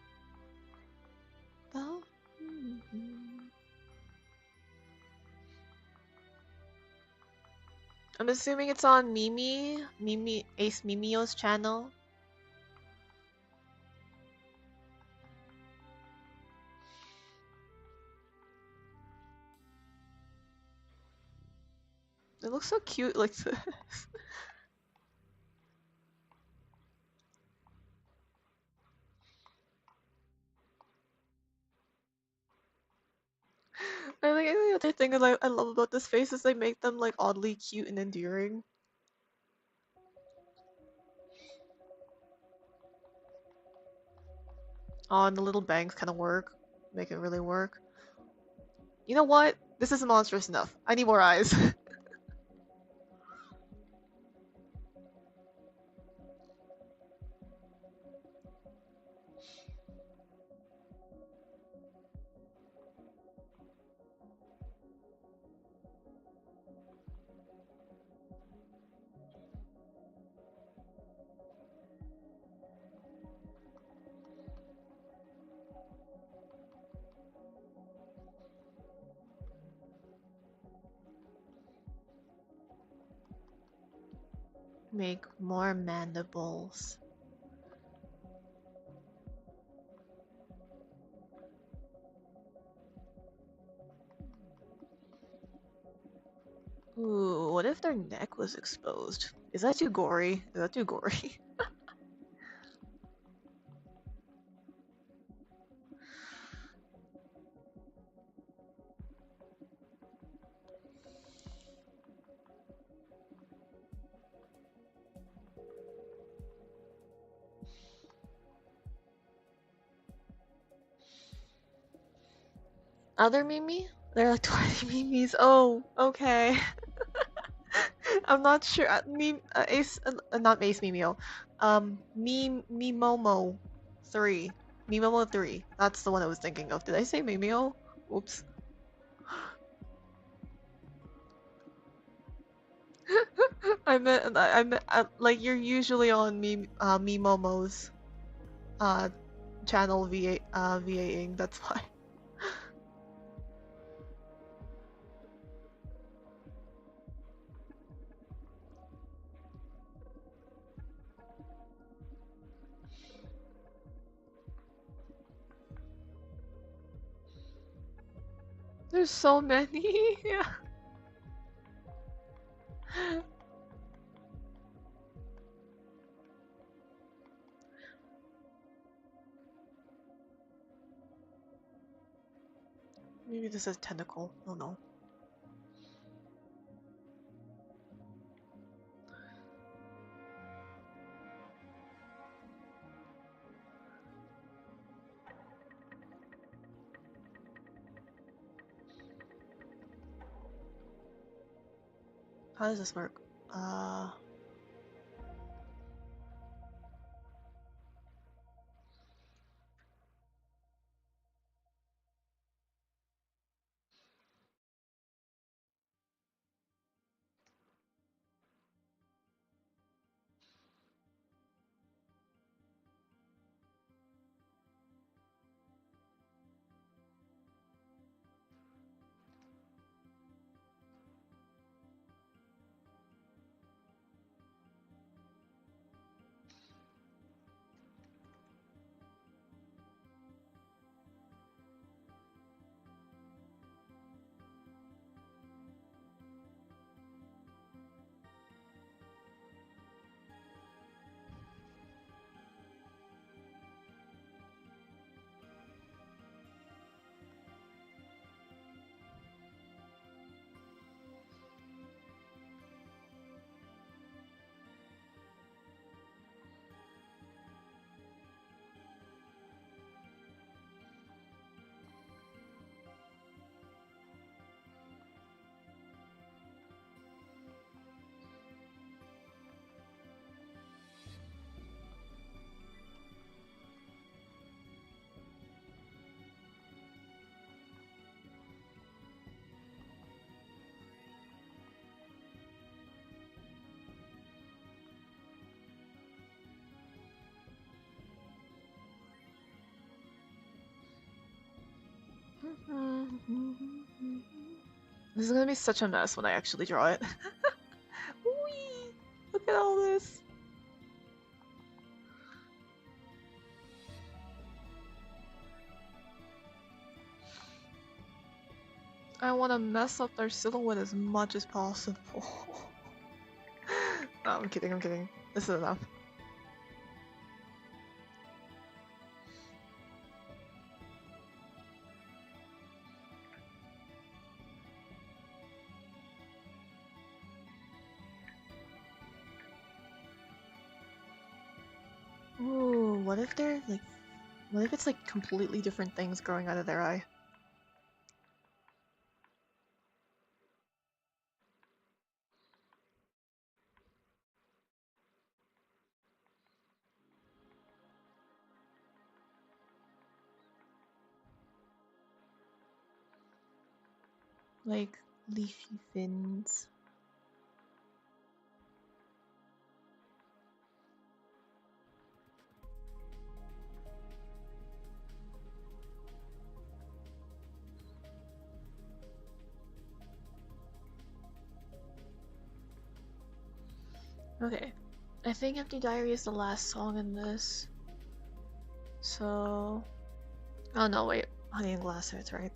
Oh. I'm assuming it's on Ace Mimio's channel. It looks so cute like this. I think the other thing I love about this face is they make them like oddly cute and endearing. Oh, and the little bangs kind of work. Make it really work. You know what? This isn't monstrous enough. I need more eyes. Make more mandibles. Ooh, what if their neck was exposed? Is that too gory? Is that too gory? Other Mimi? There are like 20 Mimis. Oh, okay. I'm not sure. Ace, not Ace Mimio. Mimomo 3. Mimomo 3. That's the one I was thinking of. Did I say Mimio? Oops. I meant, like, you're usually on Mimomo's channel VAing, that's why. There's so many. Yeah. Maybe this is tentacle. Oh no. How does this work? This is gonna be such a mess when I actually draw it. Whee! Look at all this. I want to mess up their silhouette as much as possible. No, I'm kidding, I'm kidding. This is enough. Ooh, what if they're like, what if it's like completely different things growing out of their eye? Like leafy fins. Okay, I think Empty Diary is the last song in this. So, oh no, wait, Honey and Glass Hearts, right?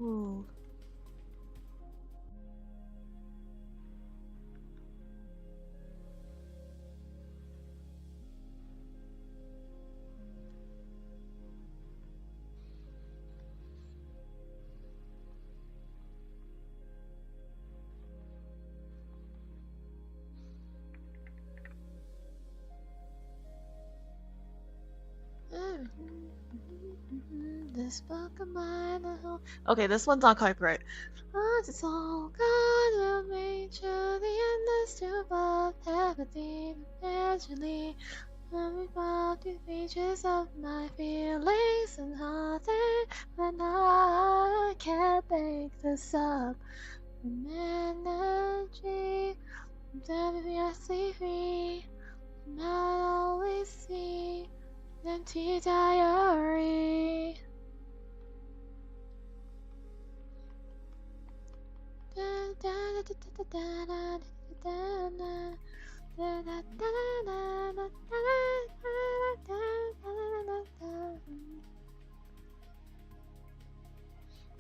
Ooh. This book of mine. Okay, this one's not copyright. It's all God will make sure the endless to both empathy eventually. Let me pop the pages of my feelings and heartache when I can't make this up. An energy, WSC free. I always see an empty diary.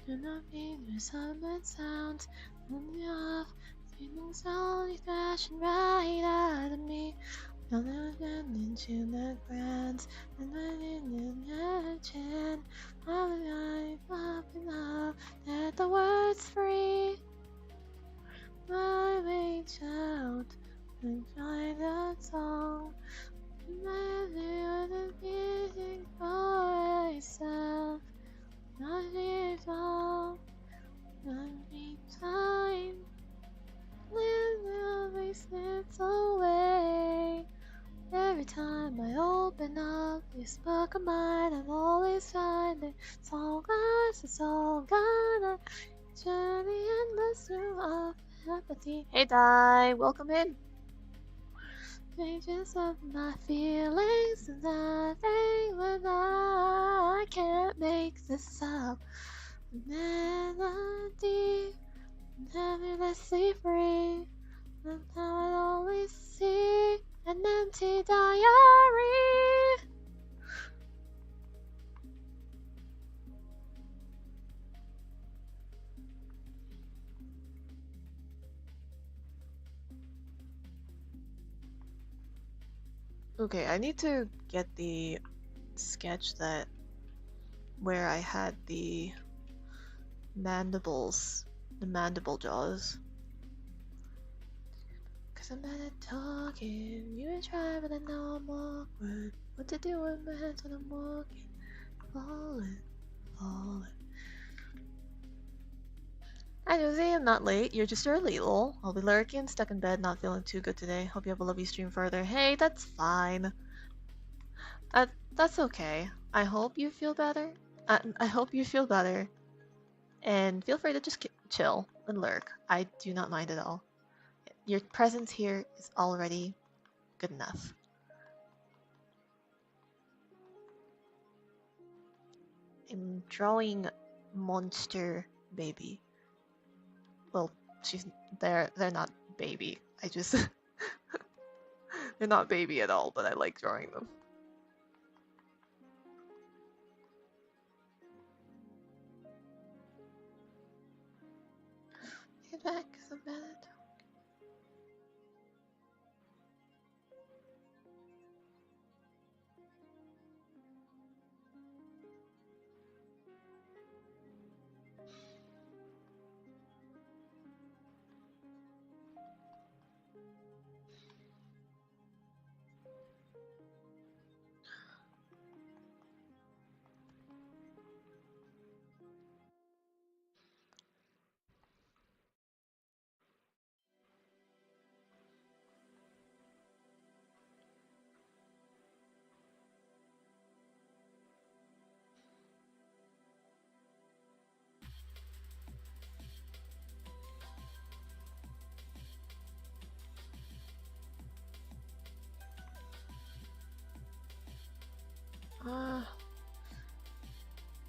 Do not be the silent sounds only off. Things only flashing right out of me. I'll never into the grounds and I didn't have a chance. I'm popping up that the words free. I reach out and find a song. Never the music for myself. Not live long, not be time. Never slips away. Every time I open up this book of mine, I'm always finding it's all glass, it's all gonna turn the endless through of empathy. Hey Di, welcome in. Pages of my feelings and nothing when I can't make this up. Melody, neverthelessly free. And now I always see an empty diary. Okay, I need to get the sketch that where I had the mandibles, the mandible jaws. Cause I'm bad at talking, you try but I know I'm awkward. What to do with my hands when I'm walking, falling. Hi Josie, I'm not late, you're just early, lol. I'll be lurking, stuck in bed, not feeling too good today. Hope you have a lovely stream further. Hey, that's fine. That's okay. I hope you feel better. I hope you feel better. And feel free to just chill and lurk. I do not mind at all. Your presence here is already good enough. I'm drawing monster baby. Well, they're not baby. I just they're not baby at all, but I like drawing them. Get back, so bad.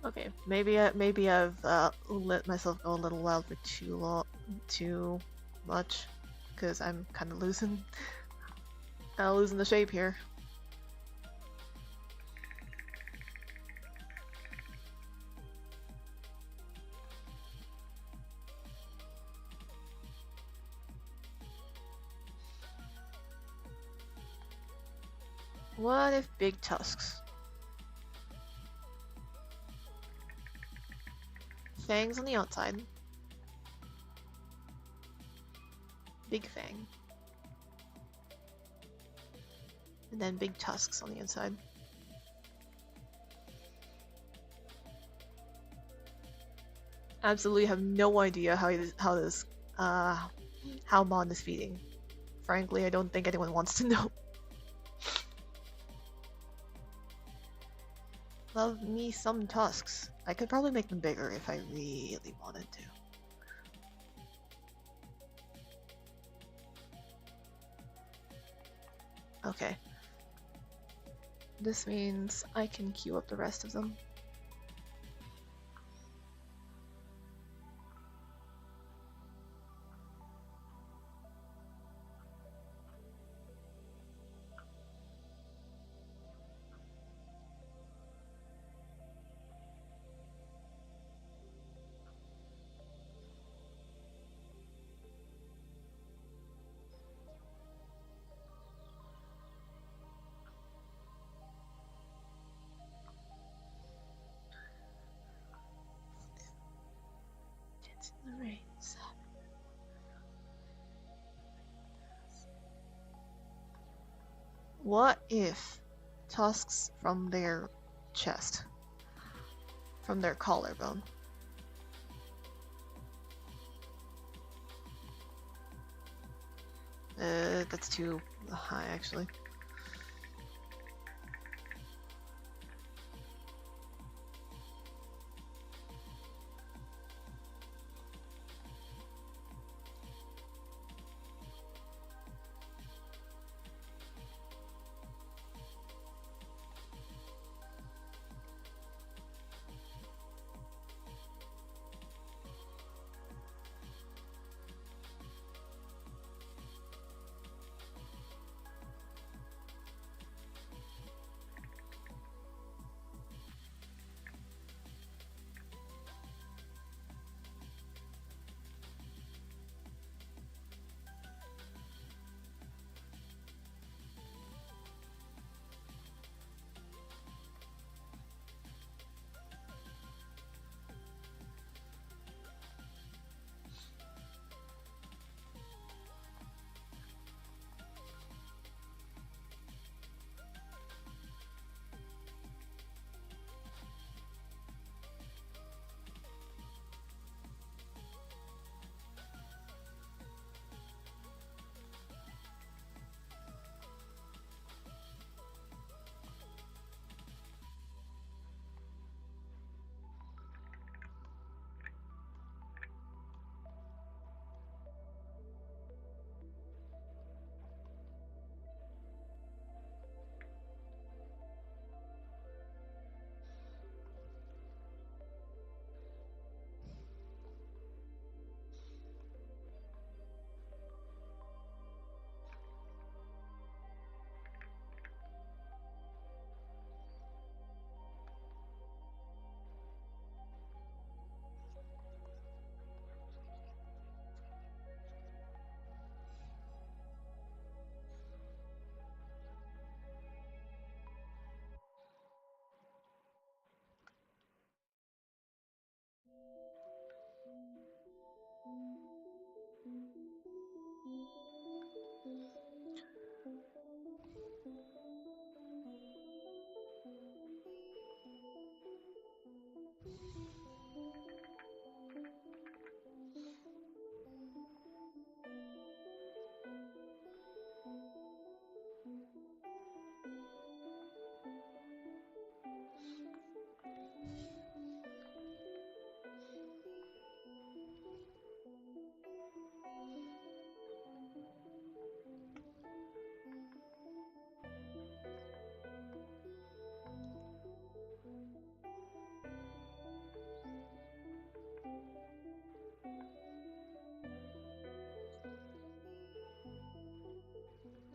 Okay, maybe I've let myself go a little wild for too much, because I'm kind of losing the shape here. What if big tusks? Fangs on the outside. Big fang. And then big tusks on the inside. Absolutely have no idea how Mon is feeding. Frankly, I don't think anyone wants to know. Love me some tusks. I could probably make them bigger if I really wanted to. Okay. This means I can queue up the rest of them. It's in the rain. What if tusks from their chest, from their collarbone? That's too high actually.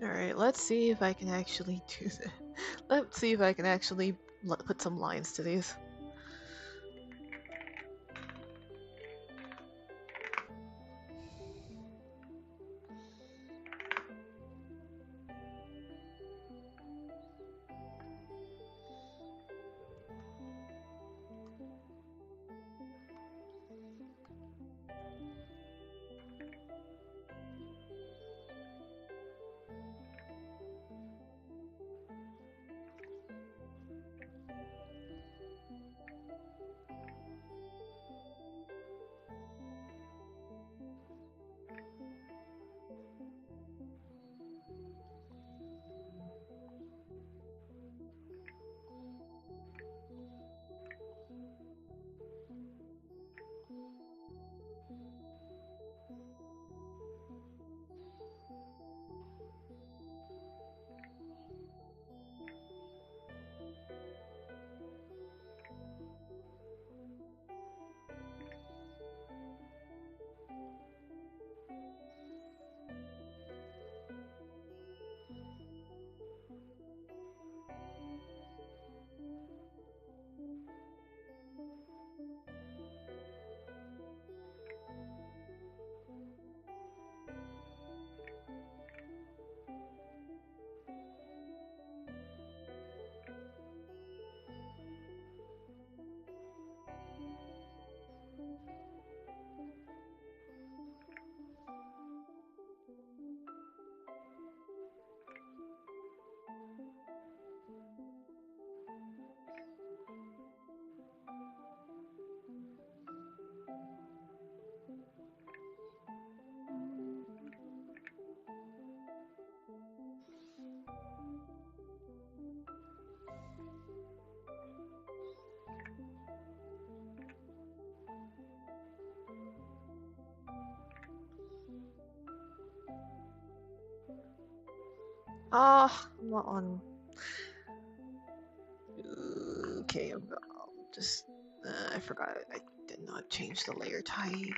Alright, let's see if I can actually do this. Let's see if I can actually put some lines to these. I'm not on. Okay, just. I forgot. I did not change the layer type.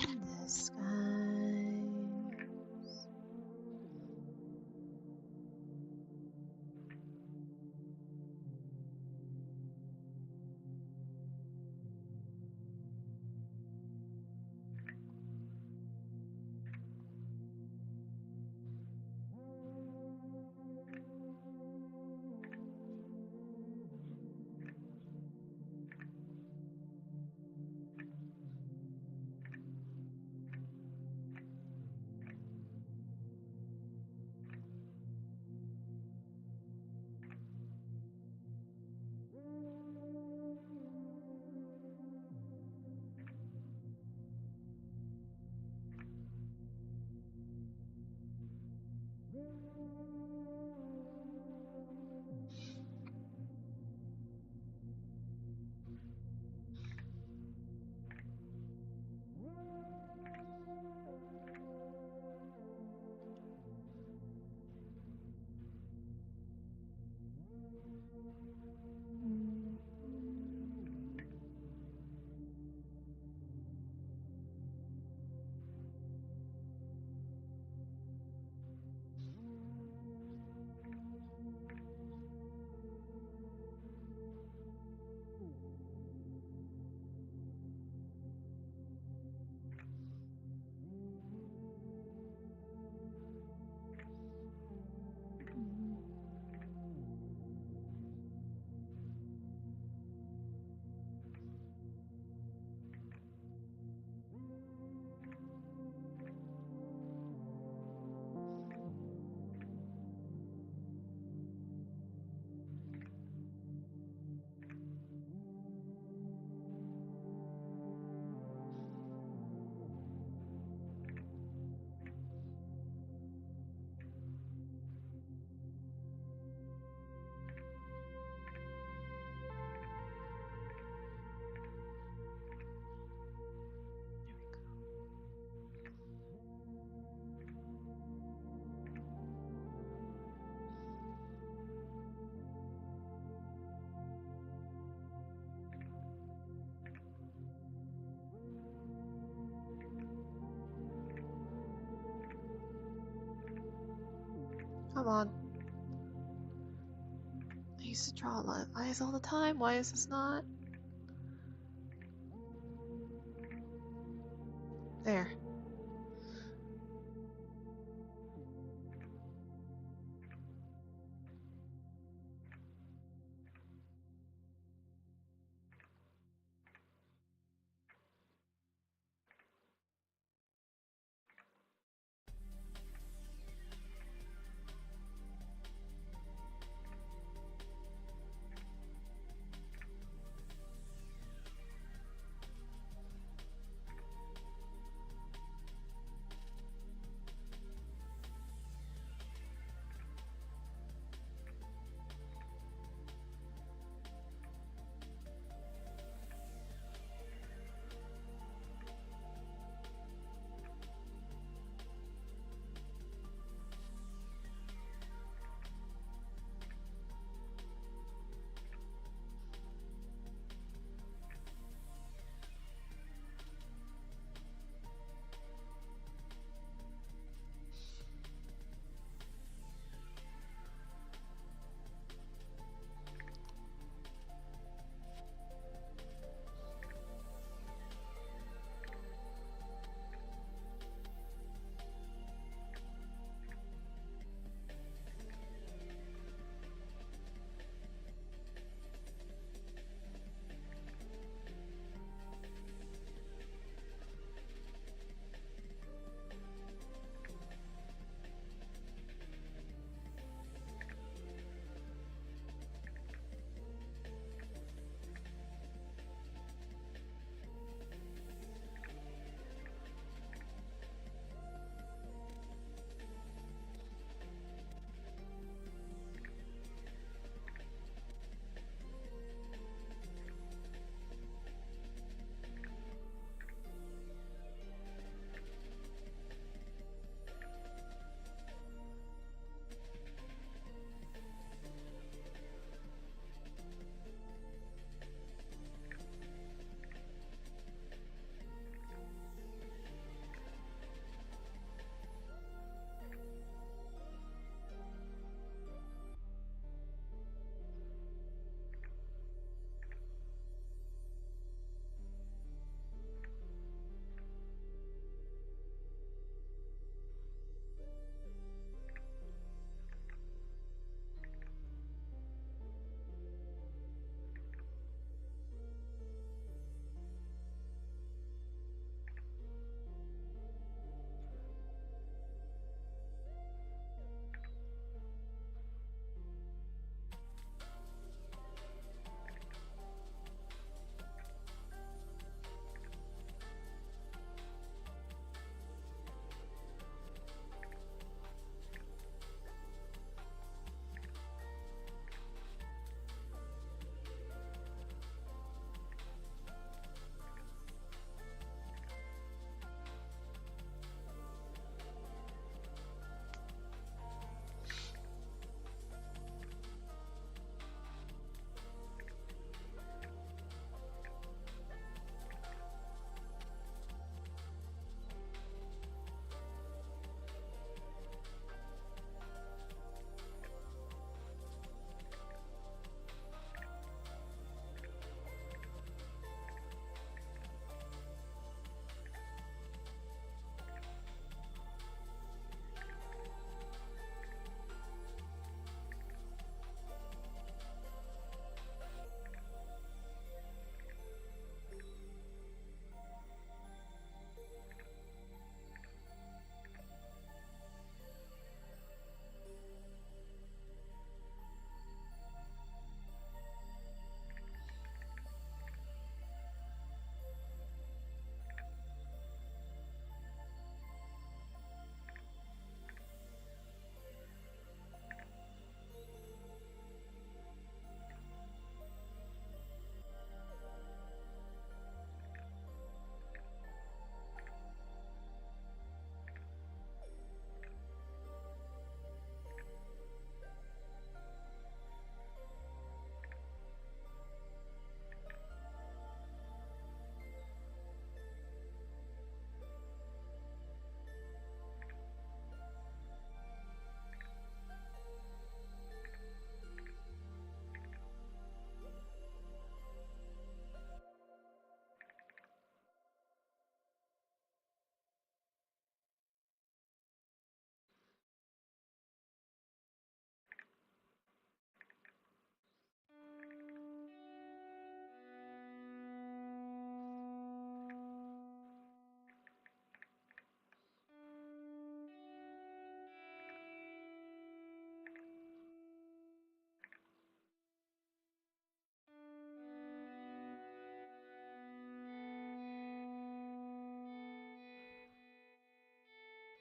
In the skies. Come on. I used to draw eyes all the time. Why is this not? There.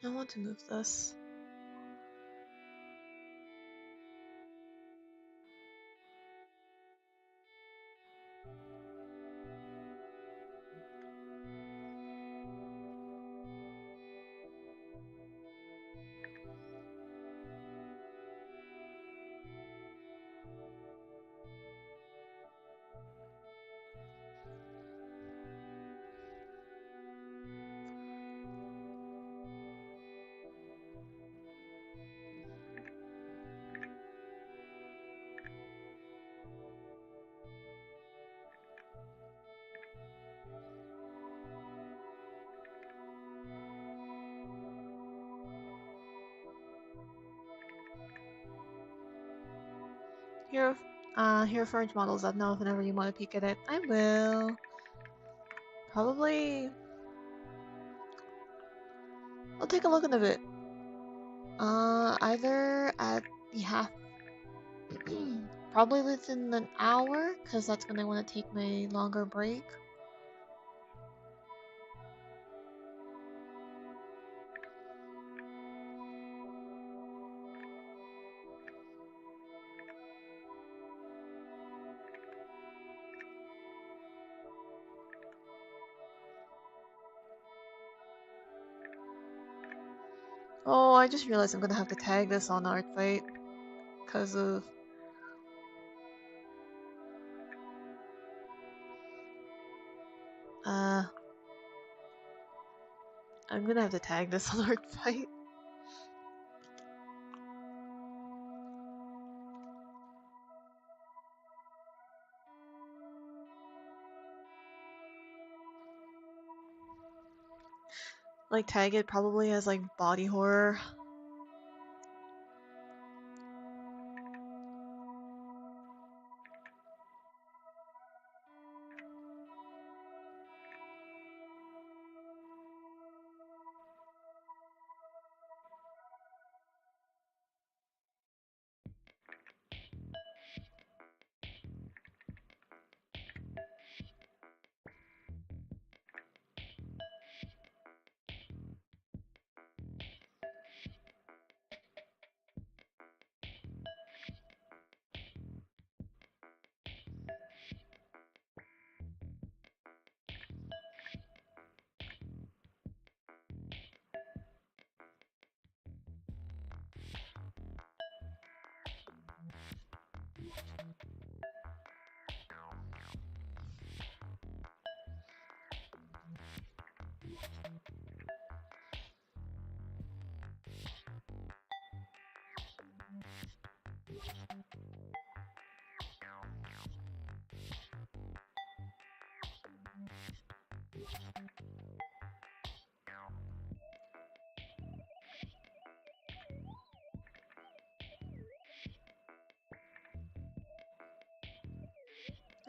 I want to move this. Here for models. Let know whenever you want to peek at it. I will. Probably. I'll take a look in a bit. Either at the half. Probably within an hour, because that's when I want to take my longer break. Oh, I just realized I'm gonna have to tag this on art fight because of I'm gonna have to tag this on art fight. Like tag it probably as like body horror.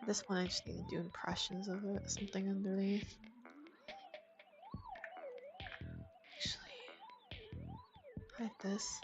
At this point I just need to do impressions of it, something underneath. Actually, hide this.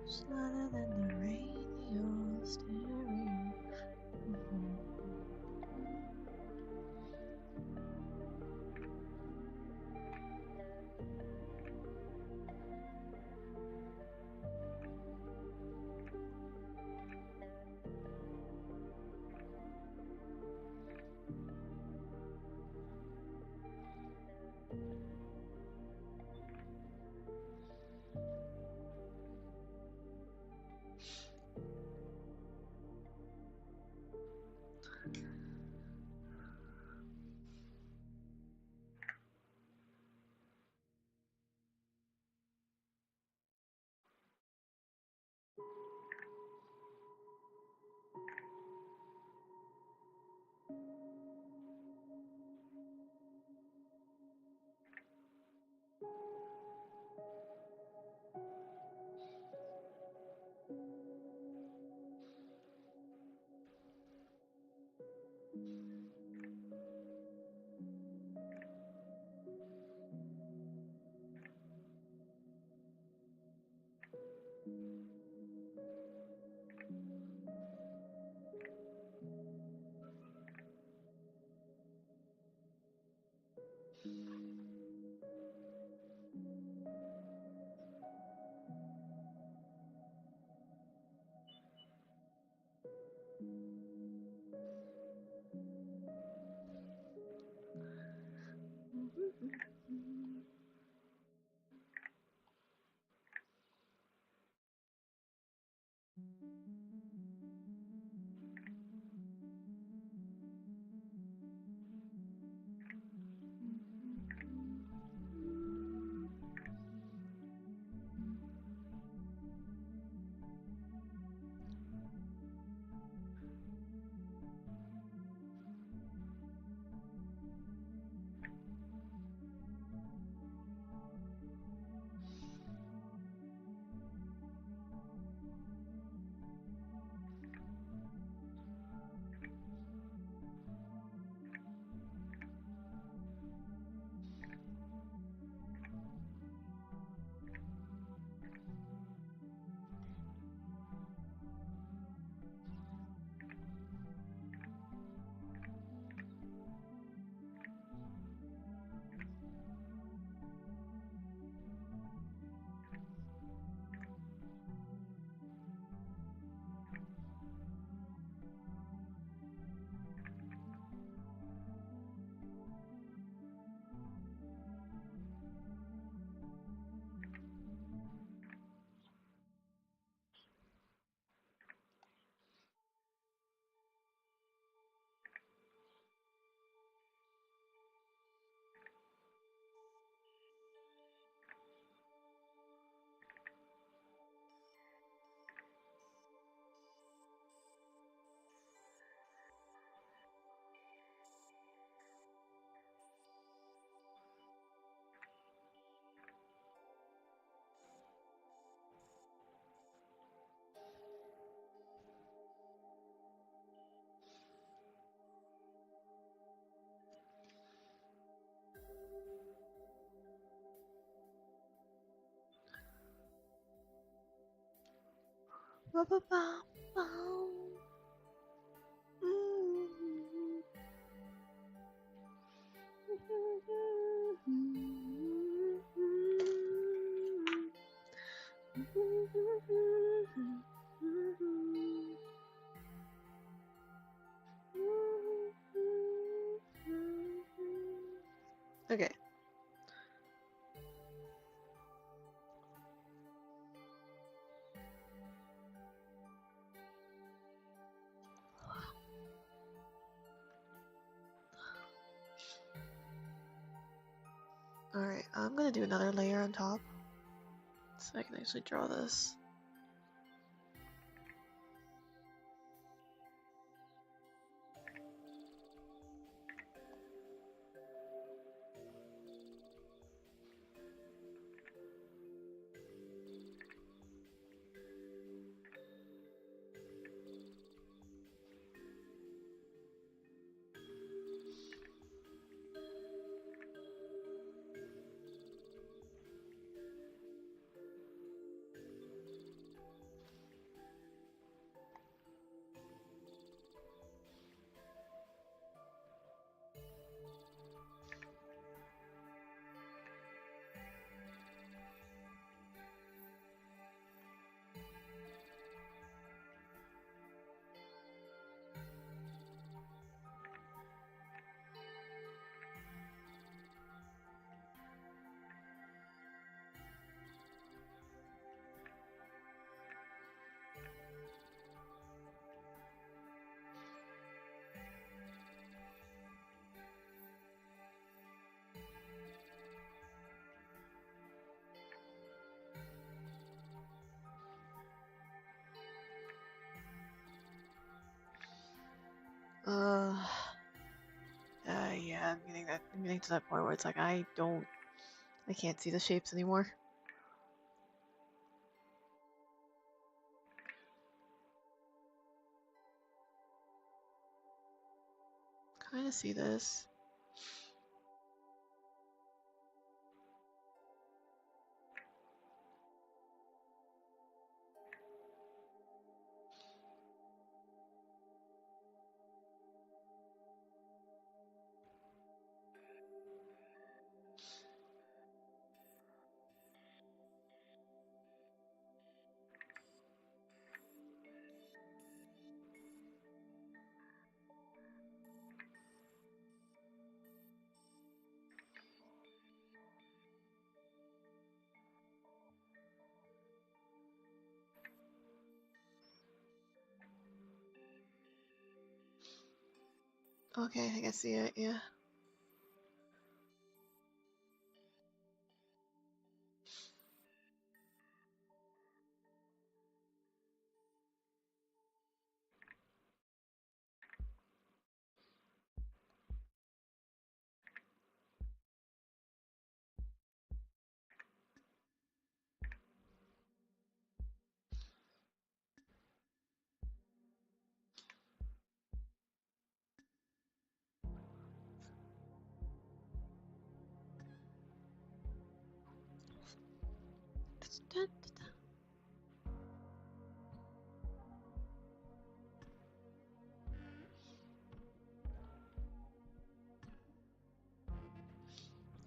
It's louder than the radio stereo. Okay. Alright, I'm gonna do another layer on top so I can actually draw this. Yeah, I'm getting to that point where it's like I can't see the shapes anymore. Kind of see this. Okay, I can see it, yeah.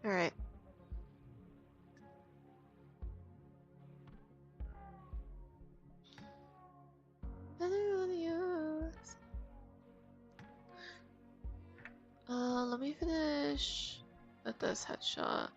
Alright. Let me finish with this headshot.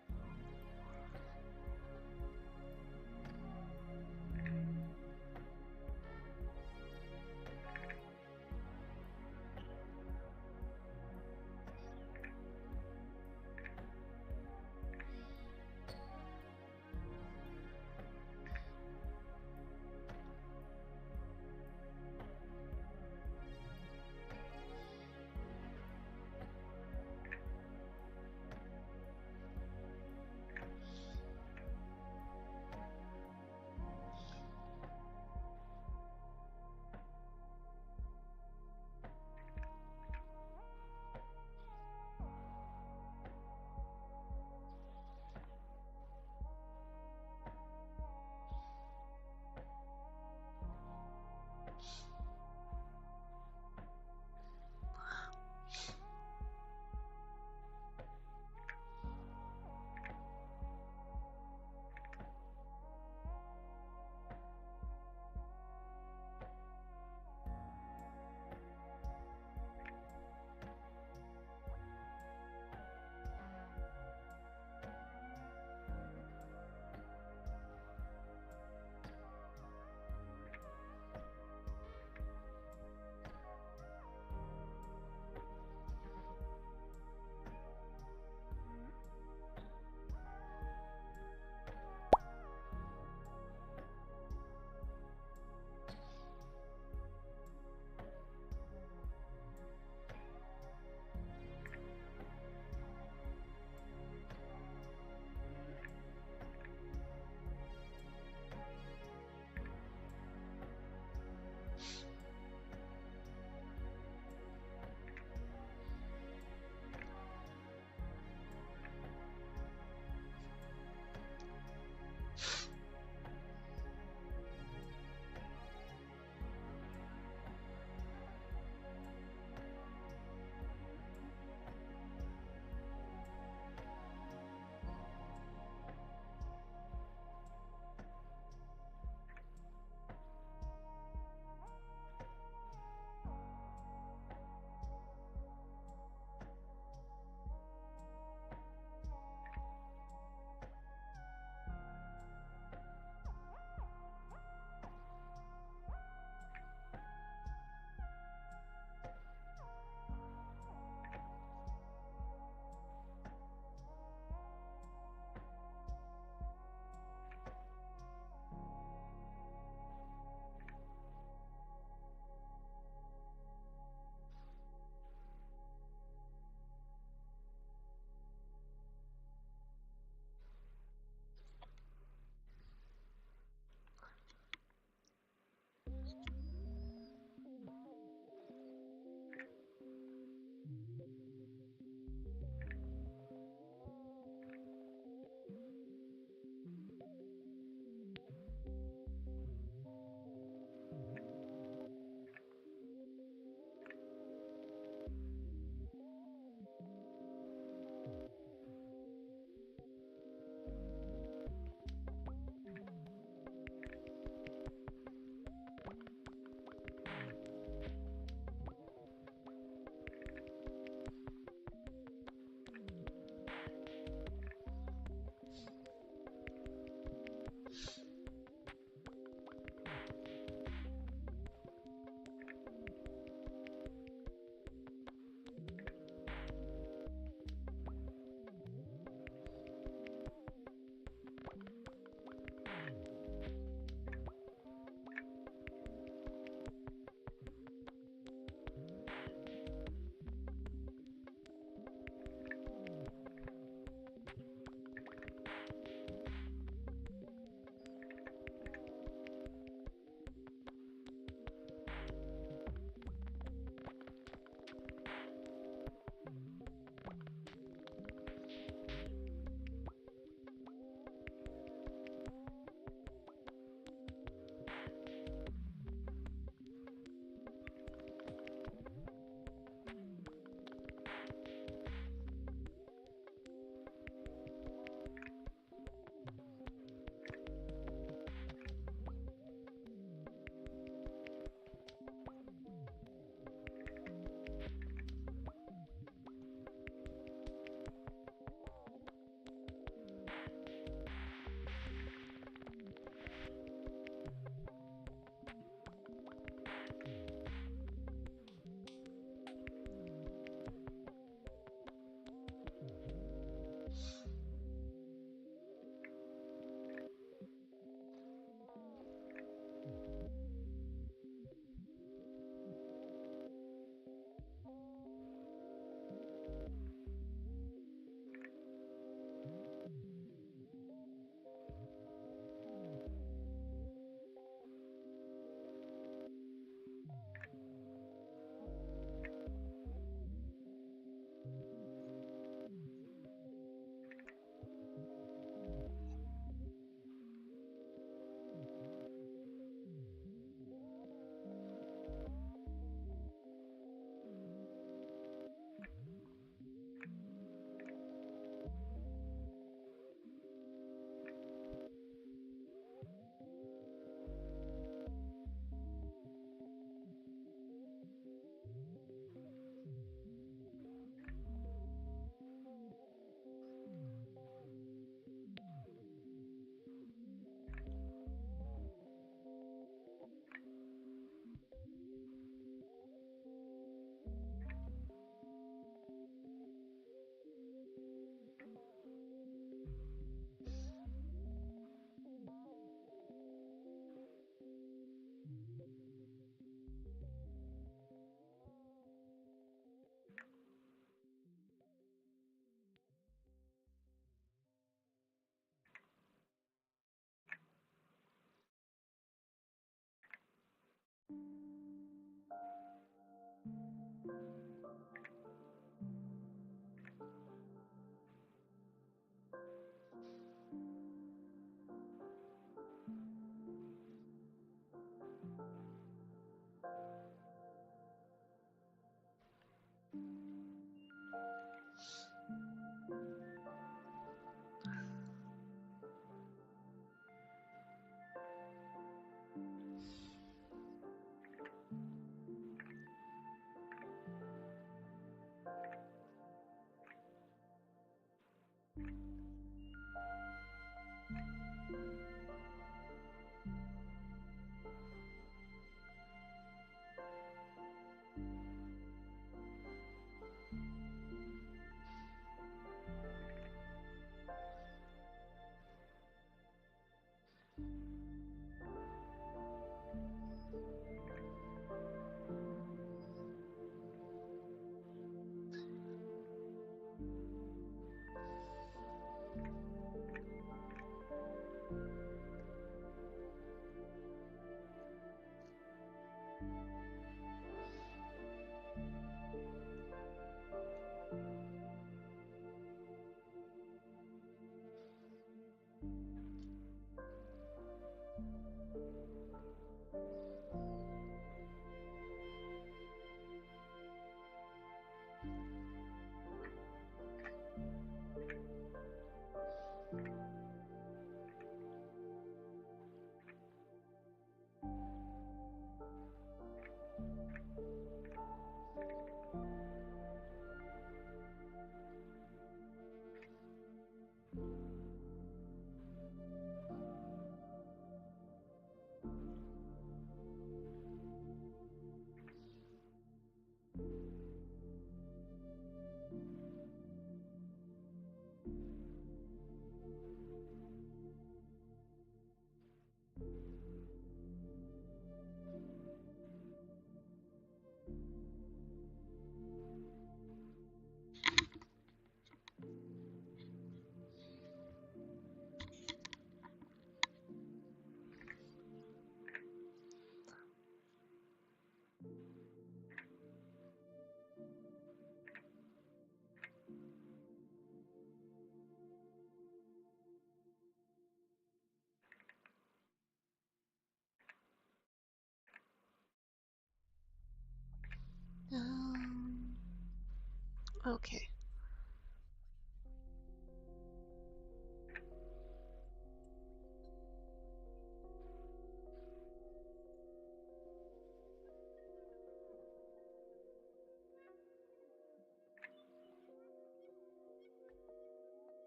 Okay.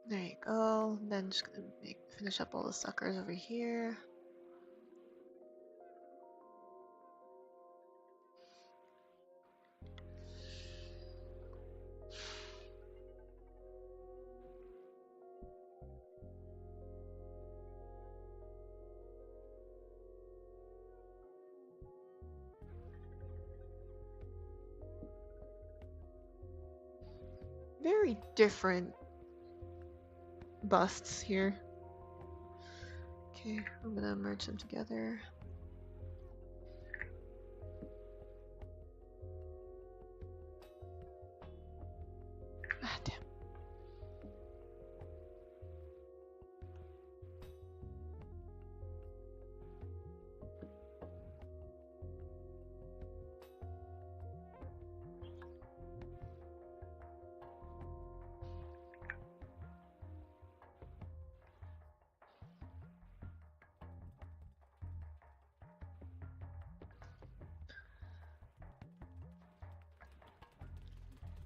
There you go. Then just gonna finish up all the suckers over here. Very different busts here. Okay, I'm gonna merge them together. Ah, damn.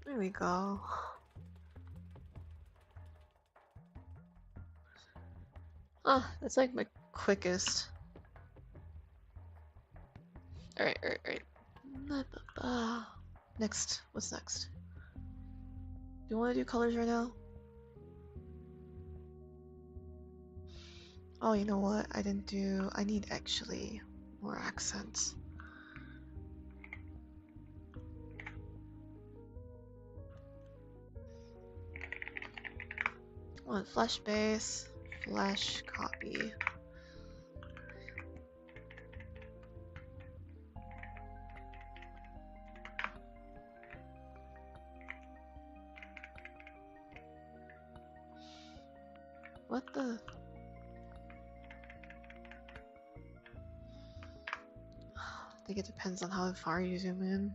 There we go. Ah, that's like my quickest. Alright, alright, alright. Next. What's next? Do you want to do colors right now? Oh, you know what? I didn't do. I need actually more accents. I want flesh base, flesh copy. What the? I think it depends on how far you zoom in.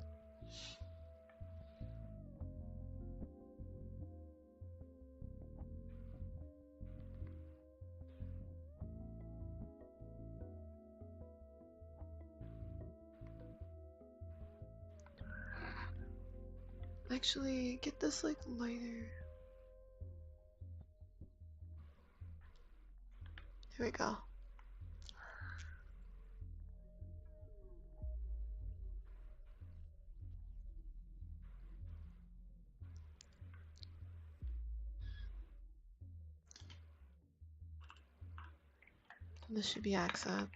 Actually, get this like lighter. Here we go. This should be accent,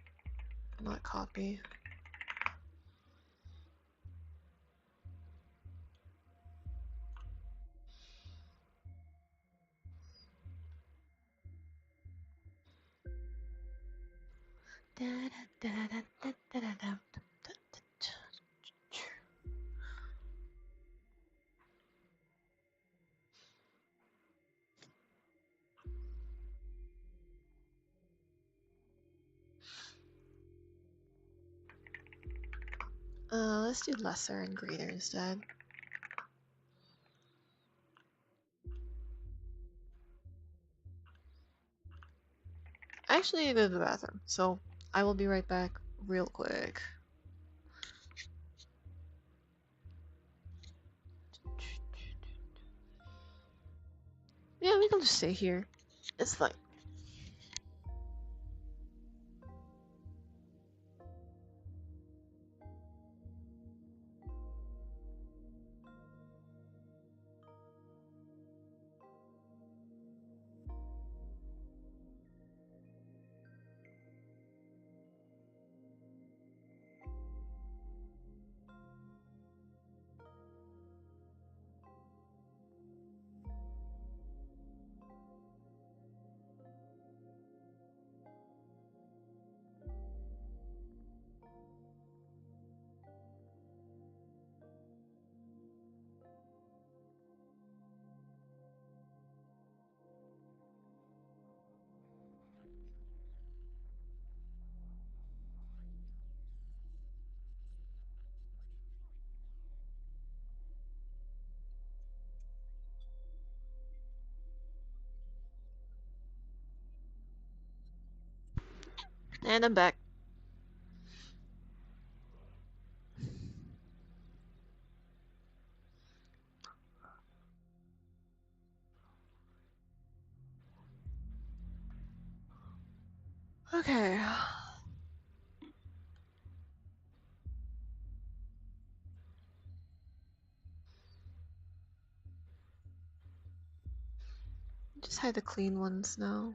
not copy. Let's do lesser and greater instead. I actually need to go to the bathroom, so I will be right back real quick. Yeah, we can just stay here. It's fine. And I'm back. Okay. Just hide the clean ones now.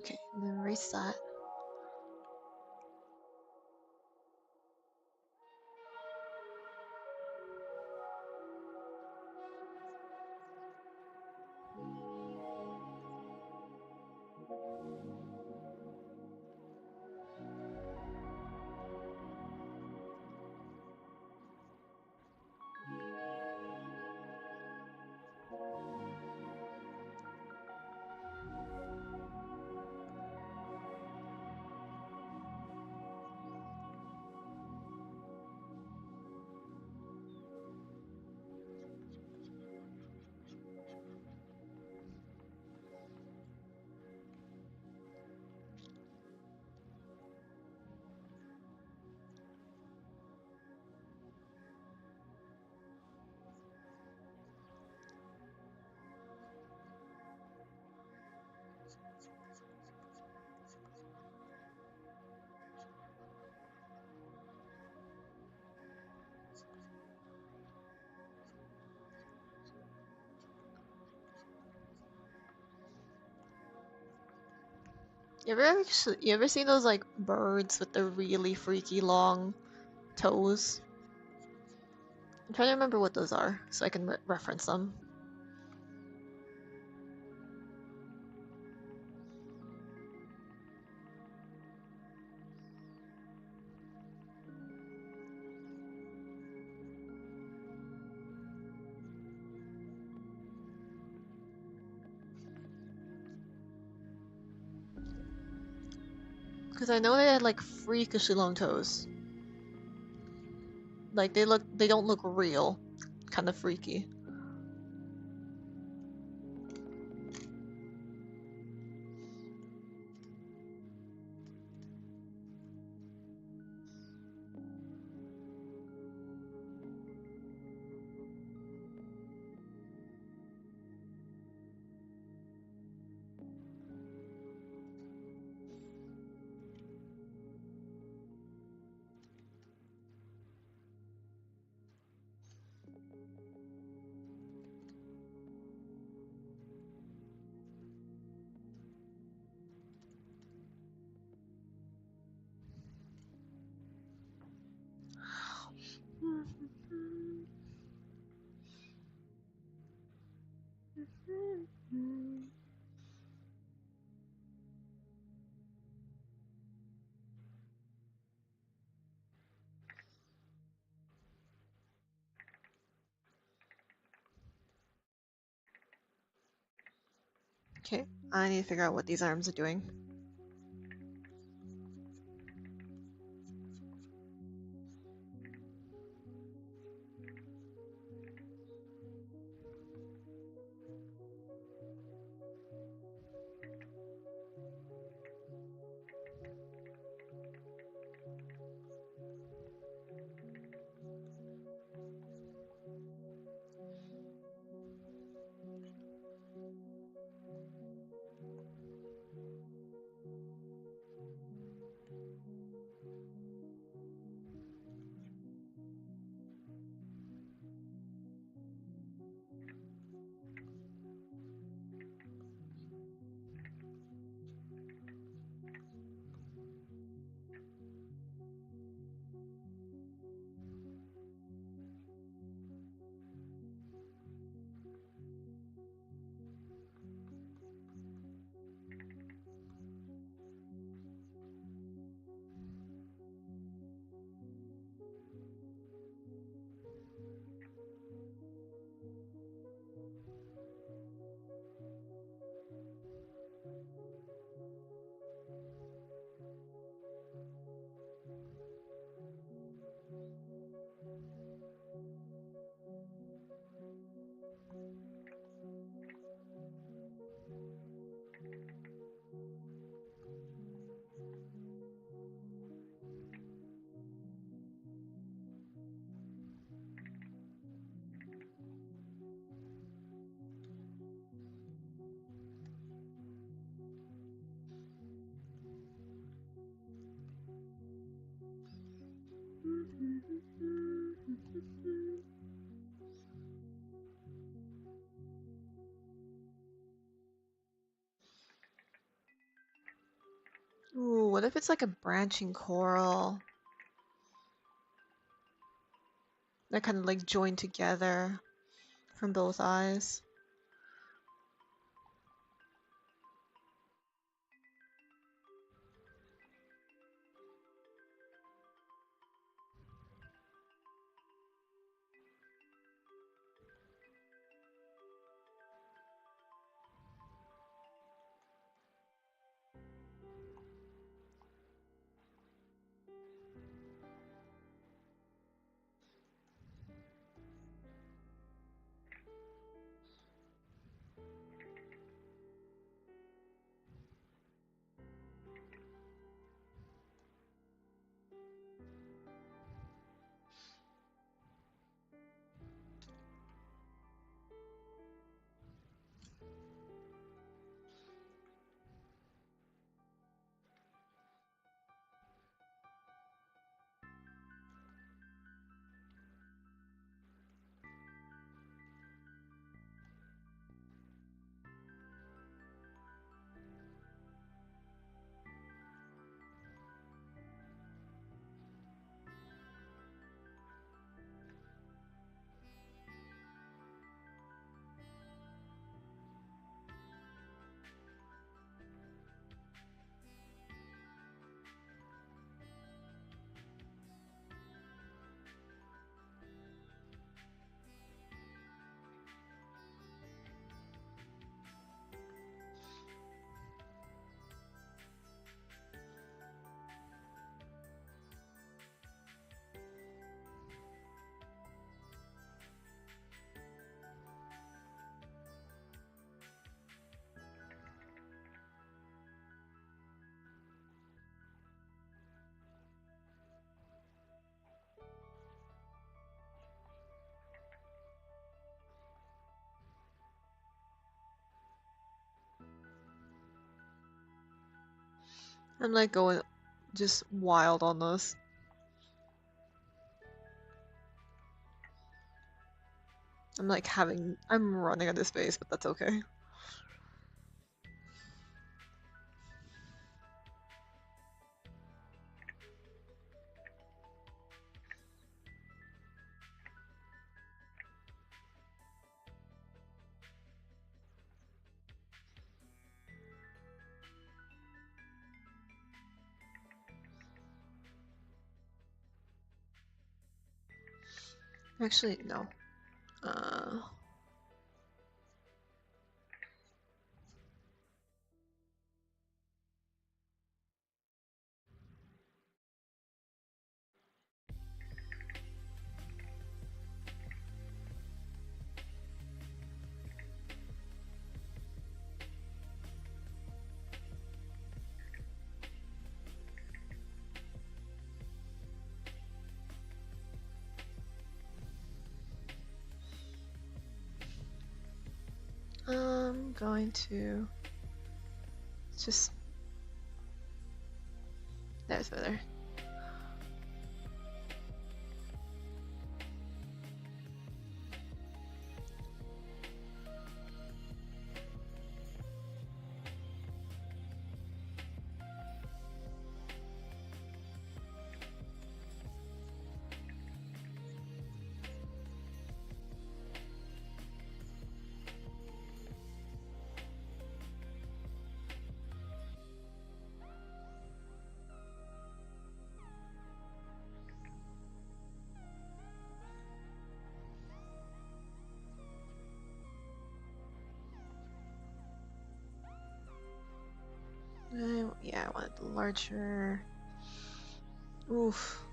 Okay, and then erase that. You ever seen those like birds with the really freaky long toes? I'm trying to remember what those are so I can reference them. Because I know they had like freakishly long toes. Like they don't look real. Kind of freaky. Okay, I need to figure out what these arms are doing. what if it's like a branching coral that kind of like joined together from both eyes? I'm like going just wild on this. I'm running out of space, but that's okay. Actually, no. I'm going to just... That's better. Yeah, I want it larger. Oof.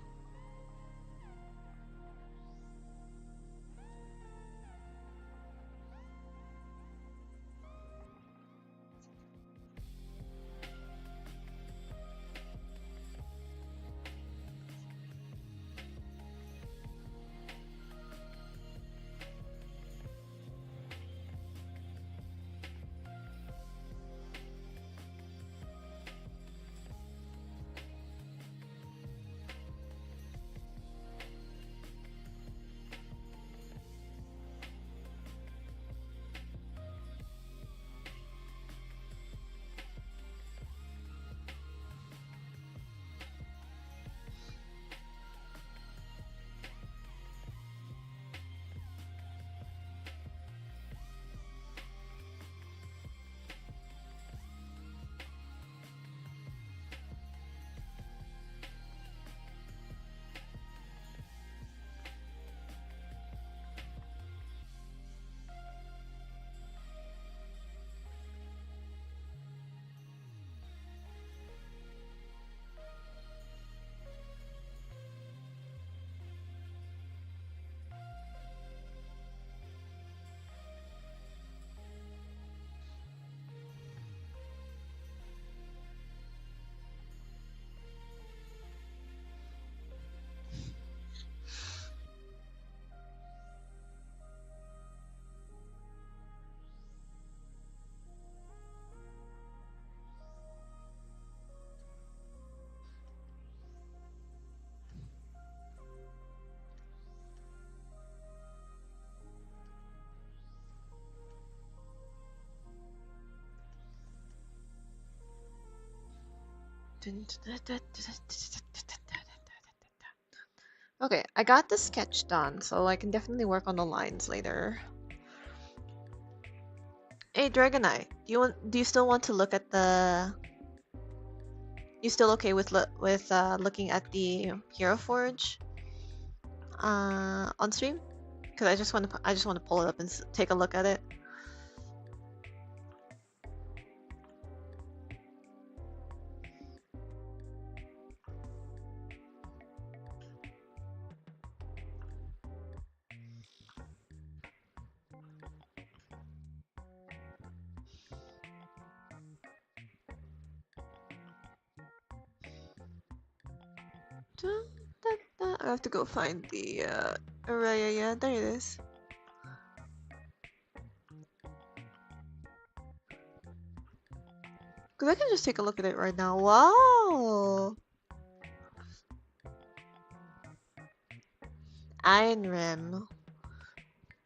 Okay, I got the sketch done, so I can definitely work on the lines later. Hey, Dragonite, do you still want to look at the? You still okay with looking at the Hero Forge on stream? Because I just want to pull it up and take a look at it. I have to go find the array. Yeah, there it is. Because I can just take a look at it right now. Wow! Einrim.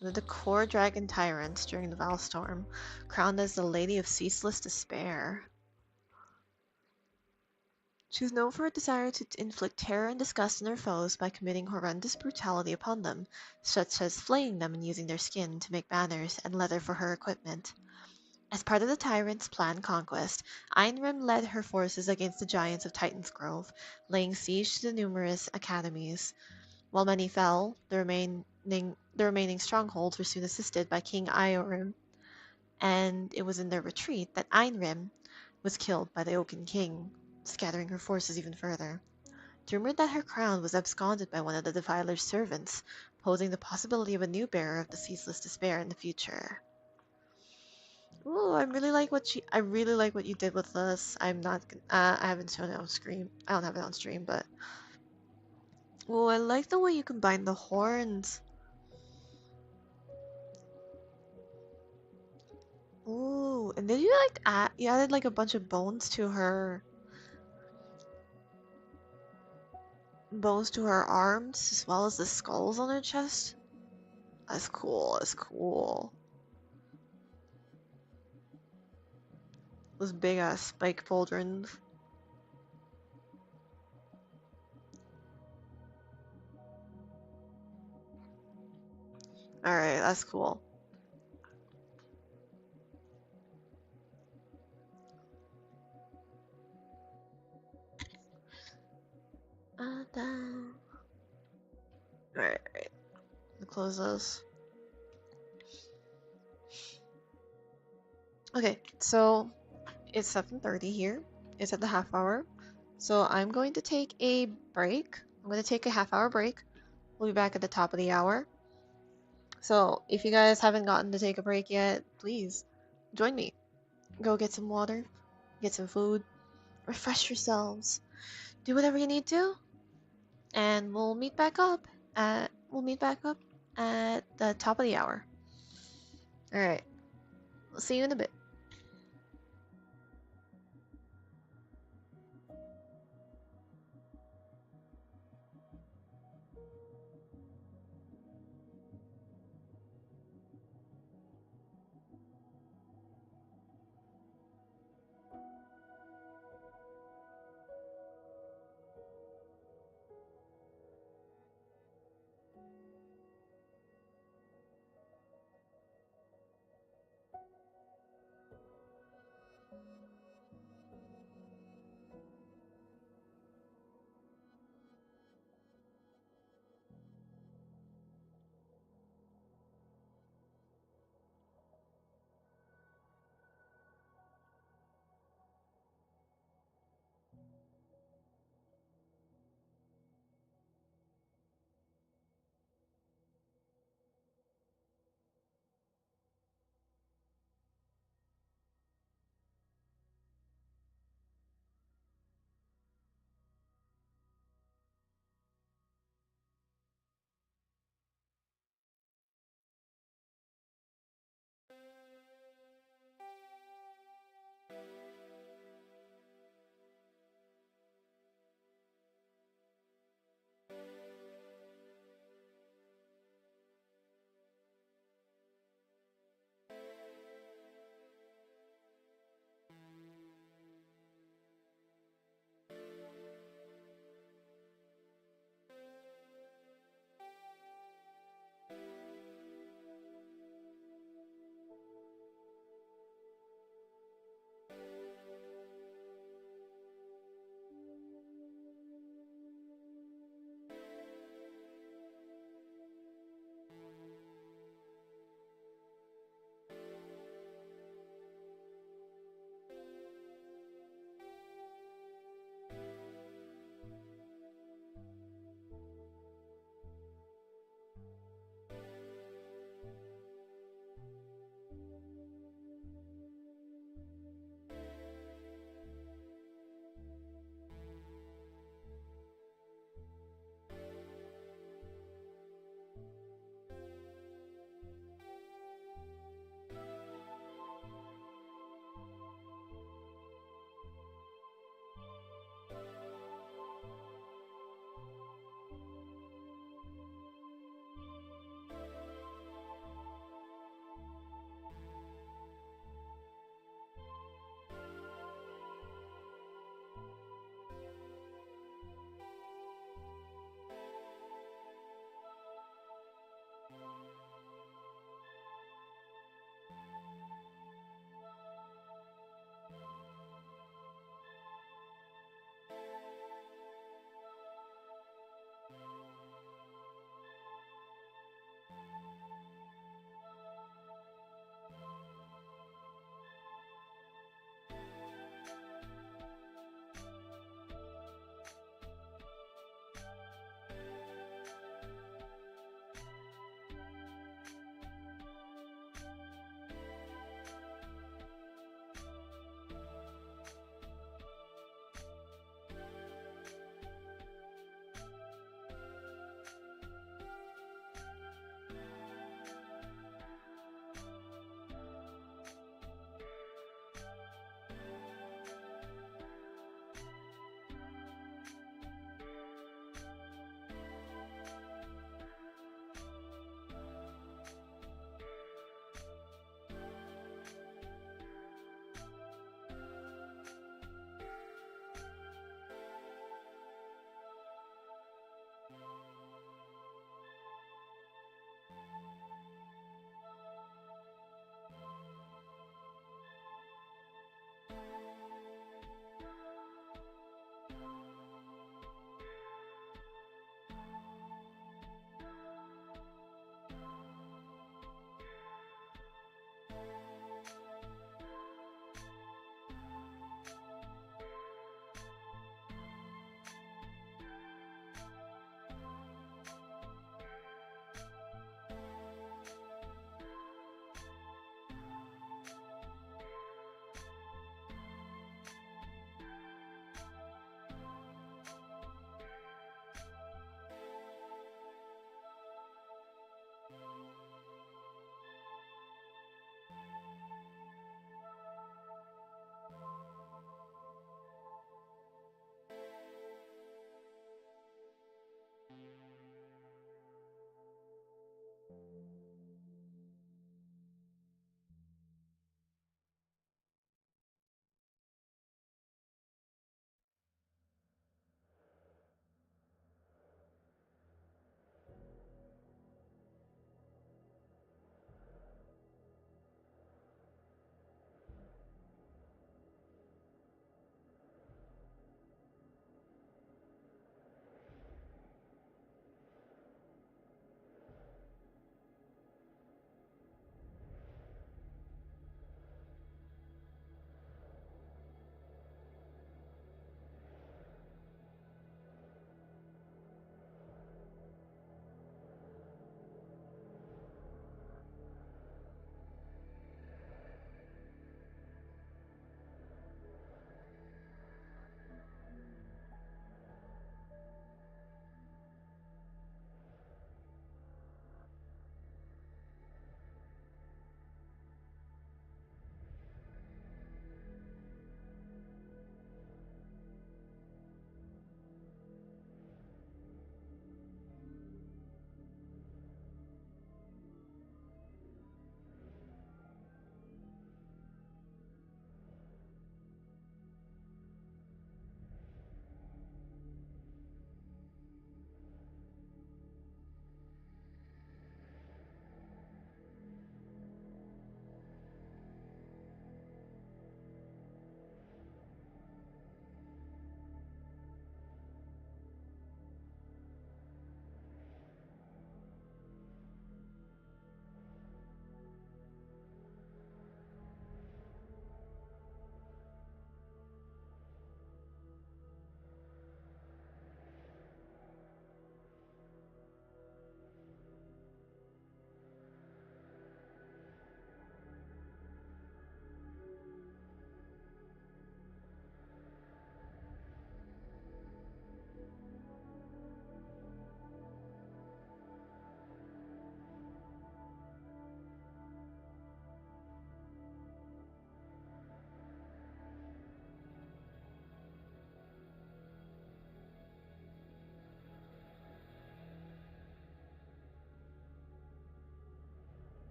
The core dragon tyrants during the Valstorm, crowned as the Lady of Ceaseless Despair. She was known for her desire to inflict terror and disgust on her foes by committing horrendous brutality upon them, such as flaying them and using their skin to make banners and leather for her equipment. As part of the tyrant's planned conquest, Einrim led her forces against the giants of Titan's Grove, laying siege to the numerous academies. While many fell, the remaining strongholds were soon assisted by King Iorim, and it was in their retreat that Einrim was killed by the Oaken King, scattering her forces even further. It's rumored that her crown was absconded by one of the Defiler's servants, posing the possibility of a new bearer of the Ceaseless Despair in the future. Ooh, I really like what you did with this. I'm not. I haven't shown it on stream. I don't have it on stream, but. Ooh, I like the way you combine the horns. Ooh, and then you added like a bunch of bones to her arms, as well as the skulls on her chest. That's cool. That's cool. Those big ass spike pauldrons. Alright, that's cool. Alright, close those. Okay, so it's 7:30 here. It's at the half hour. So I'm going to take a break. I'm going to take a half-hour break. We'll be back at the top of the hour. So if you guys haven't gotten to take a break yet, please join me. Go get some water, get some food, refresh yourselves, do whatever you need to, and we'll meet back up at the top of the hour. All right. We'll see you in a bit.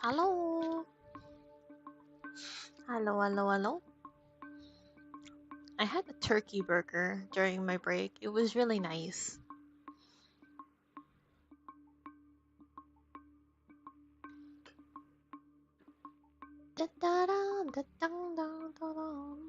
Hello. Hello, hello, hello. I had a turkey burger during my break. It was really nice. Da-da-dum, da-dum-dum-dum-dum.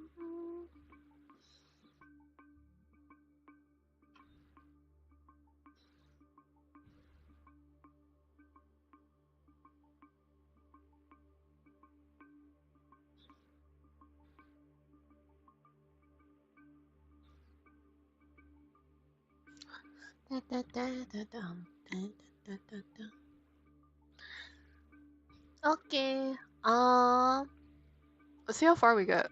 Da-da-da-da-dum, da-da-da-da-dum. Okay. Let's see how far we get.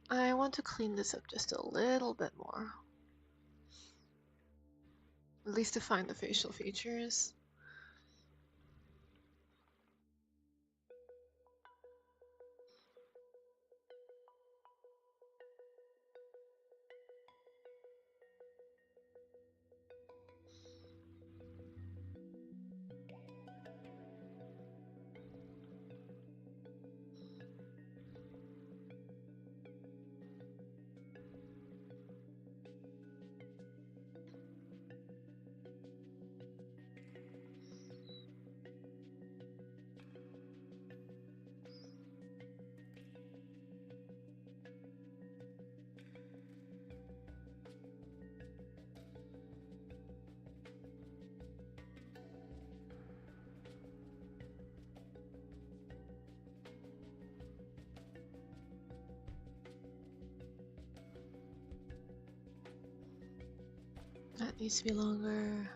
I want to clean this up just a little bit more. At least to find the facial features. That needs to be longer.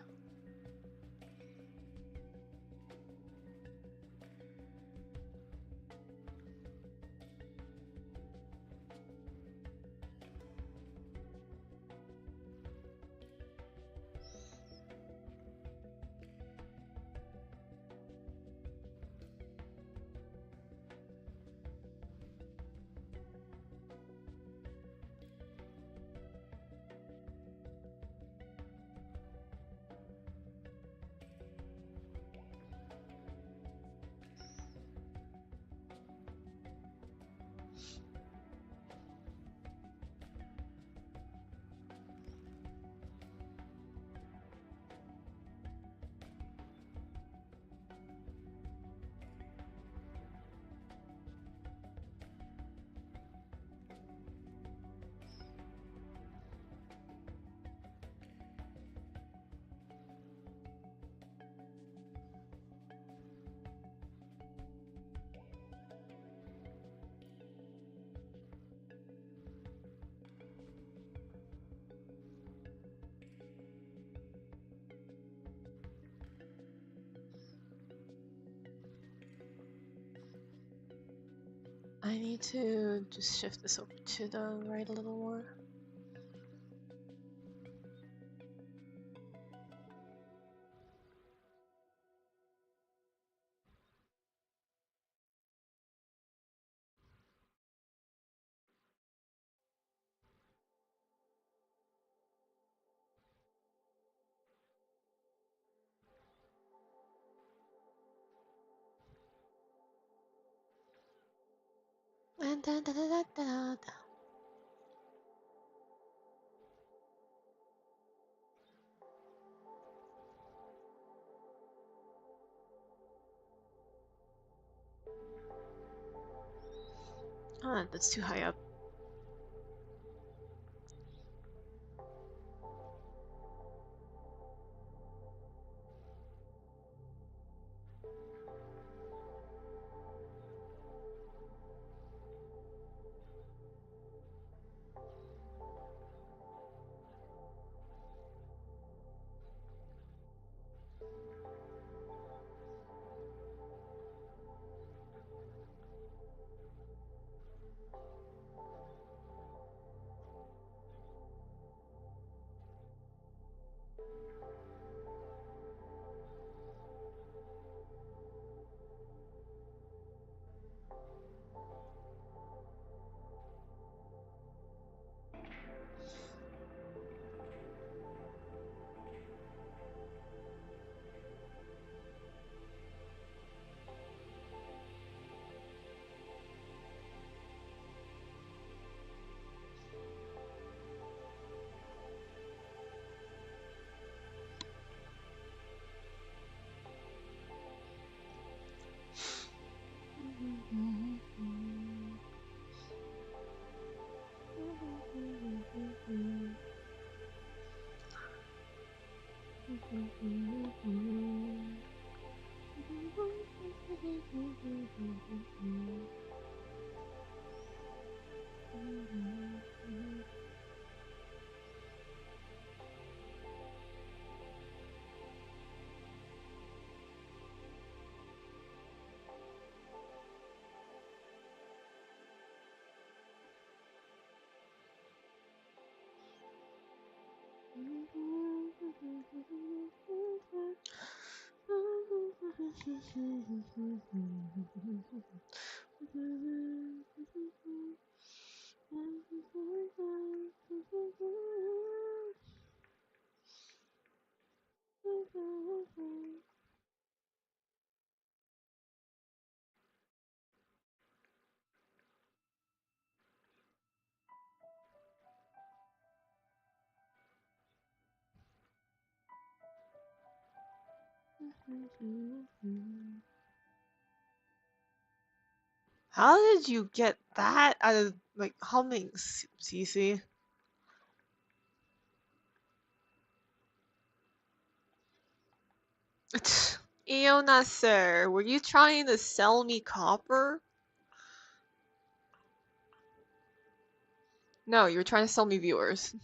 I need to just shift this over to the right a little more. And da da da da da da. Ah, that's too high up. How did you get that out of like humming, Cece? Iona, sir, were you trying to sell me copper? No, you were trying to sell me viewers.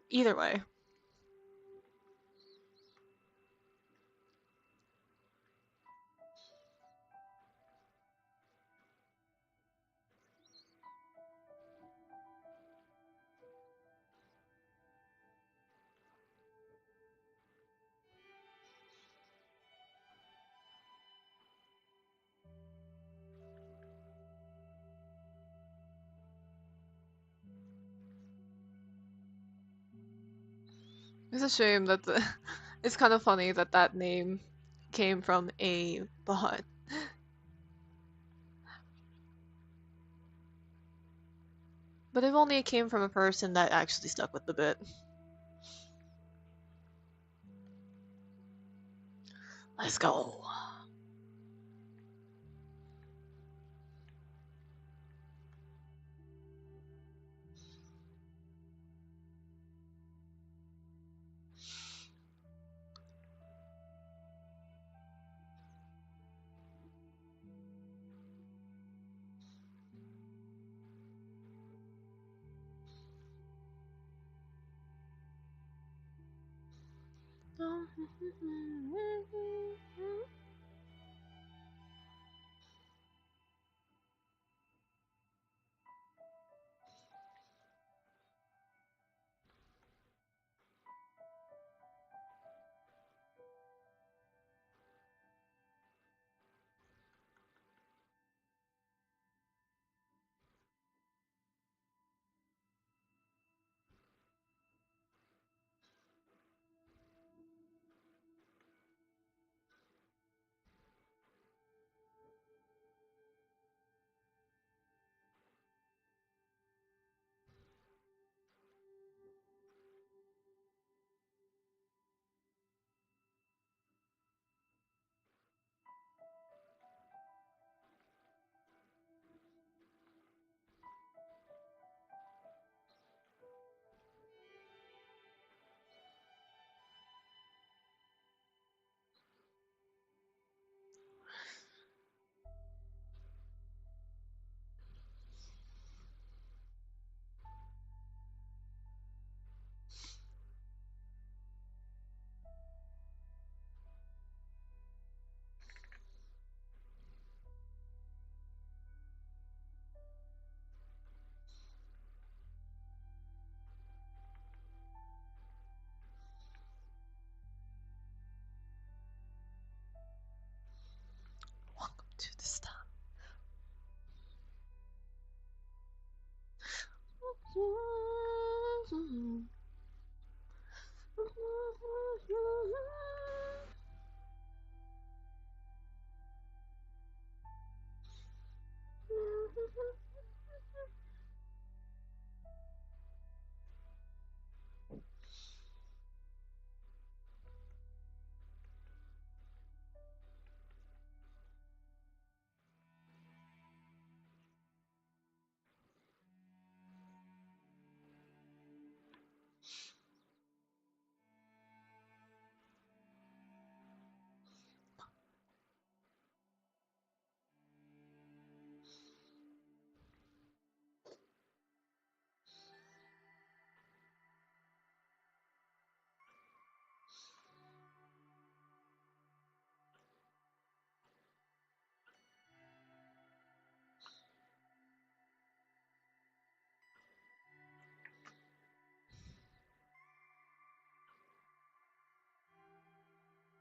Either way. It's a shame that it's kind of funny that that name came from a bot. But if only it came from a person that actually stuck with the bit. Let's go. Welcome to the stop.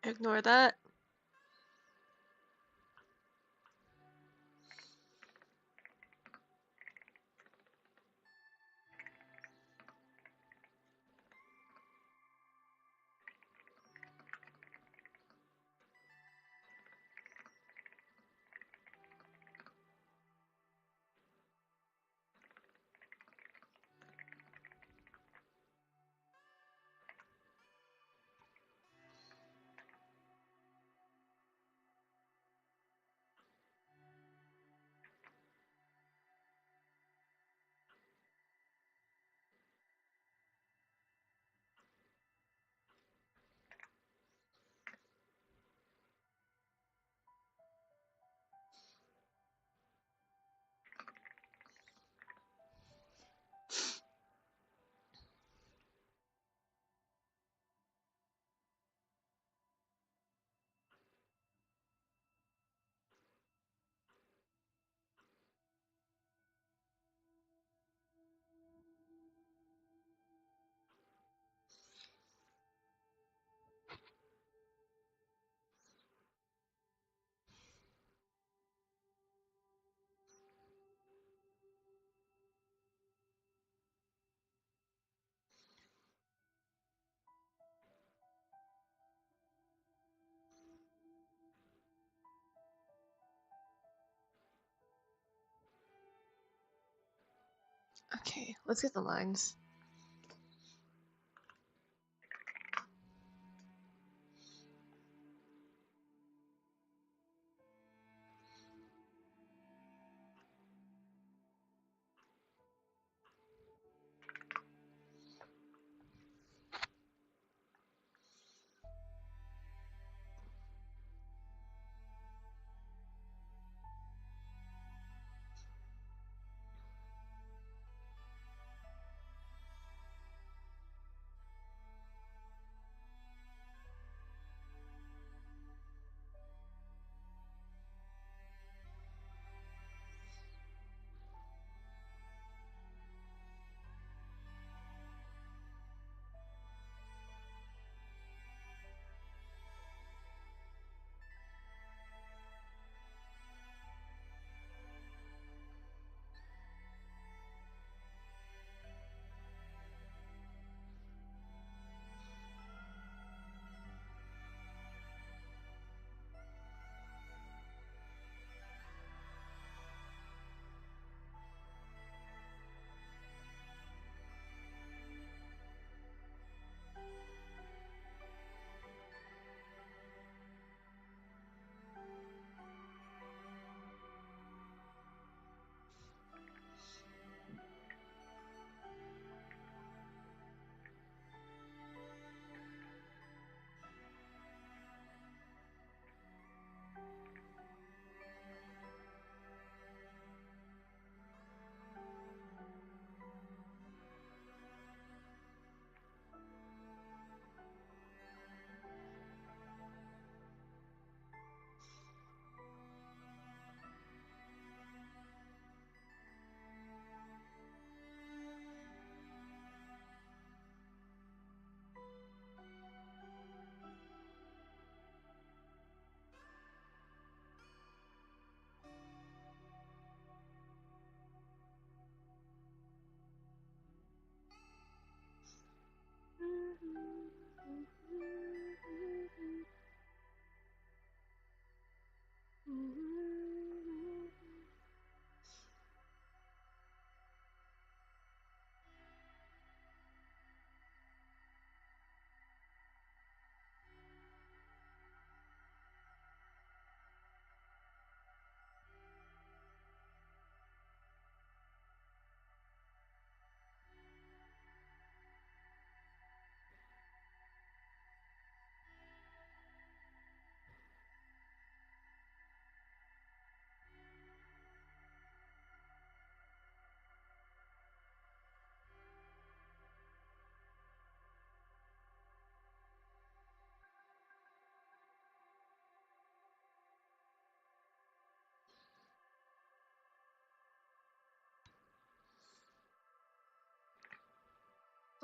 Ignore that. Let's get the lines.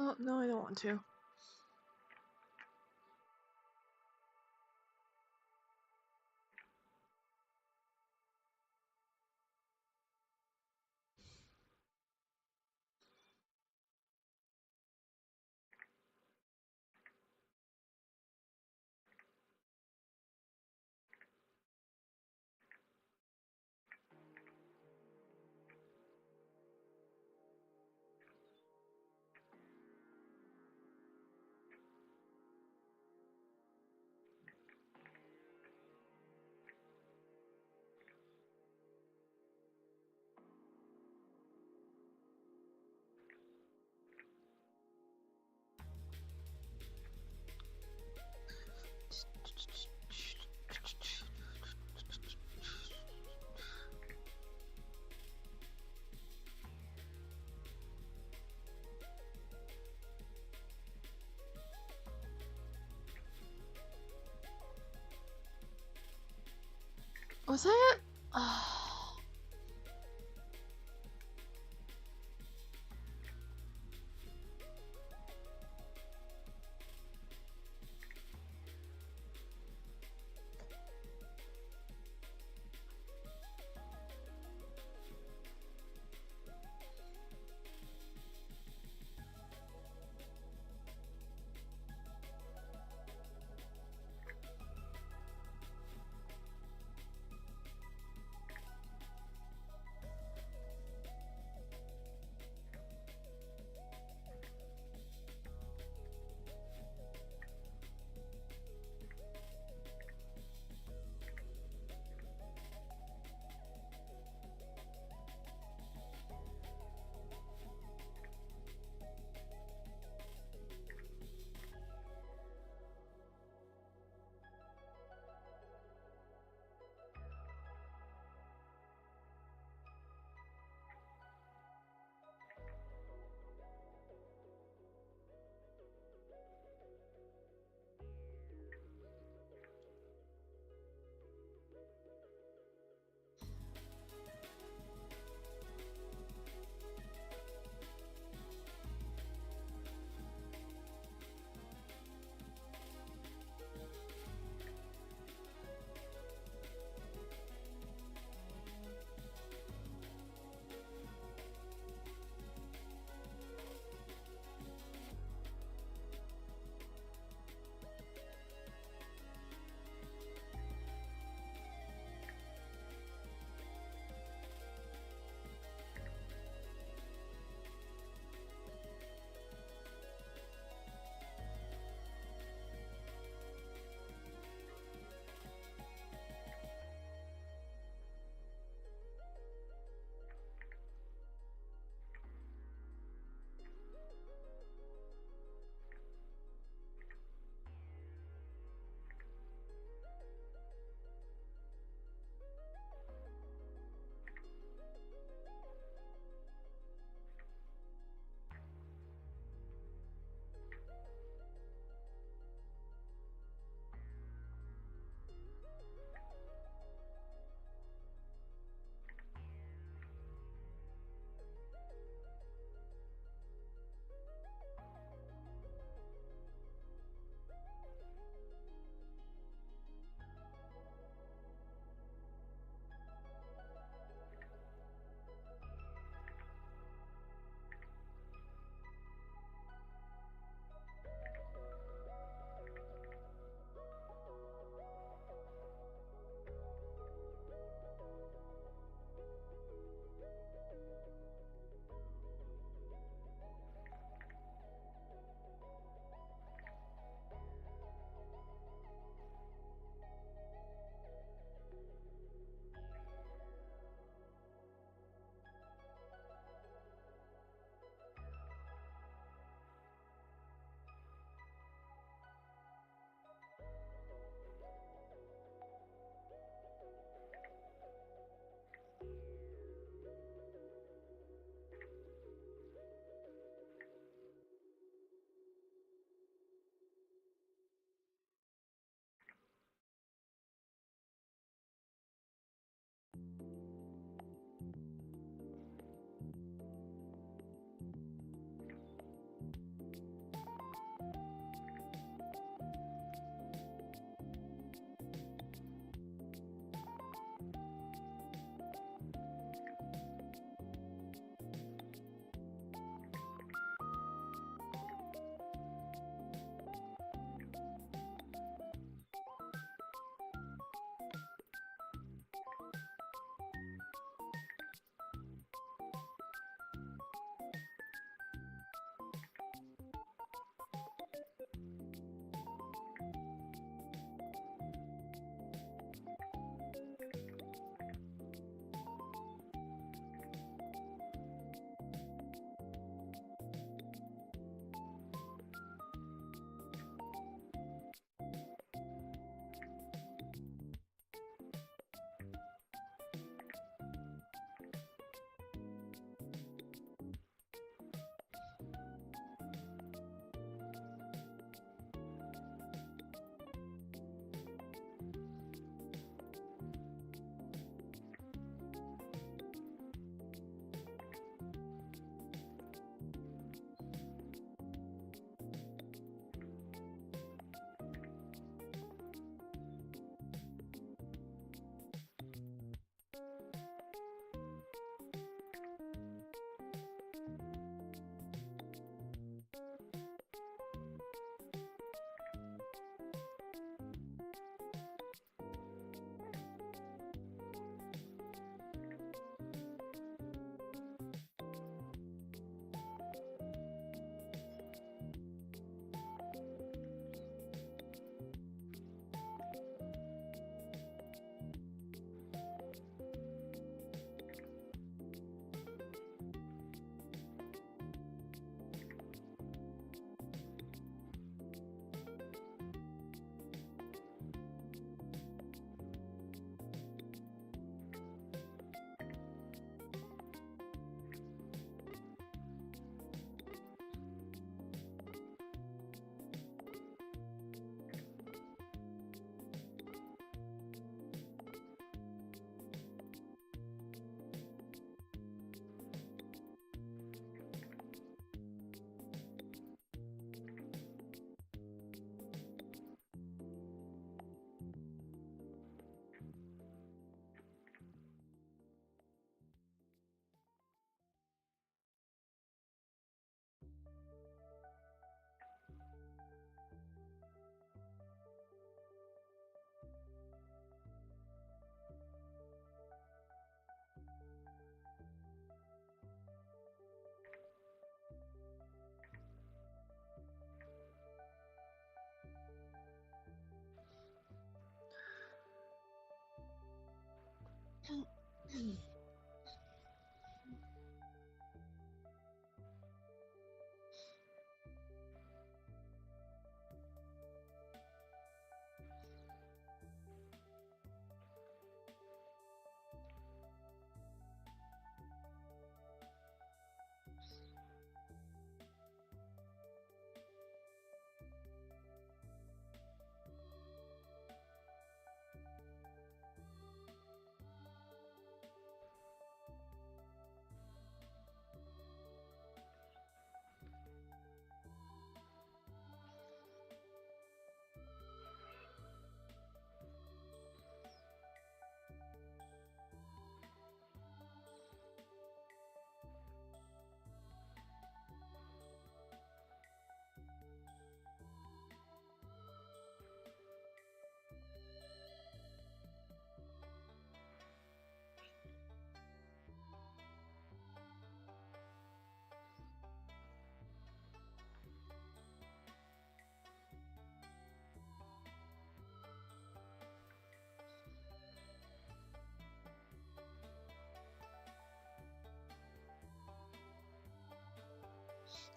Oh, no, I don't want to. Was that?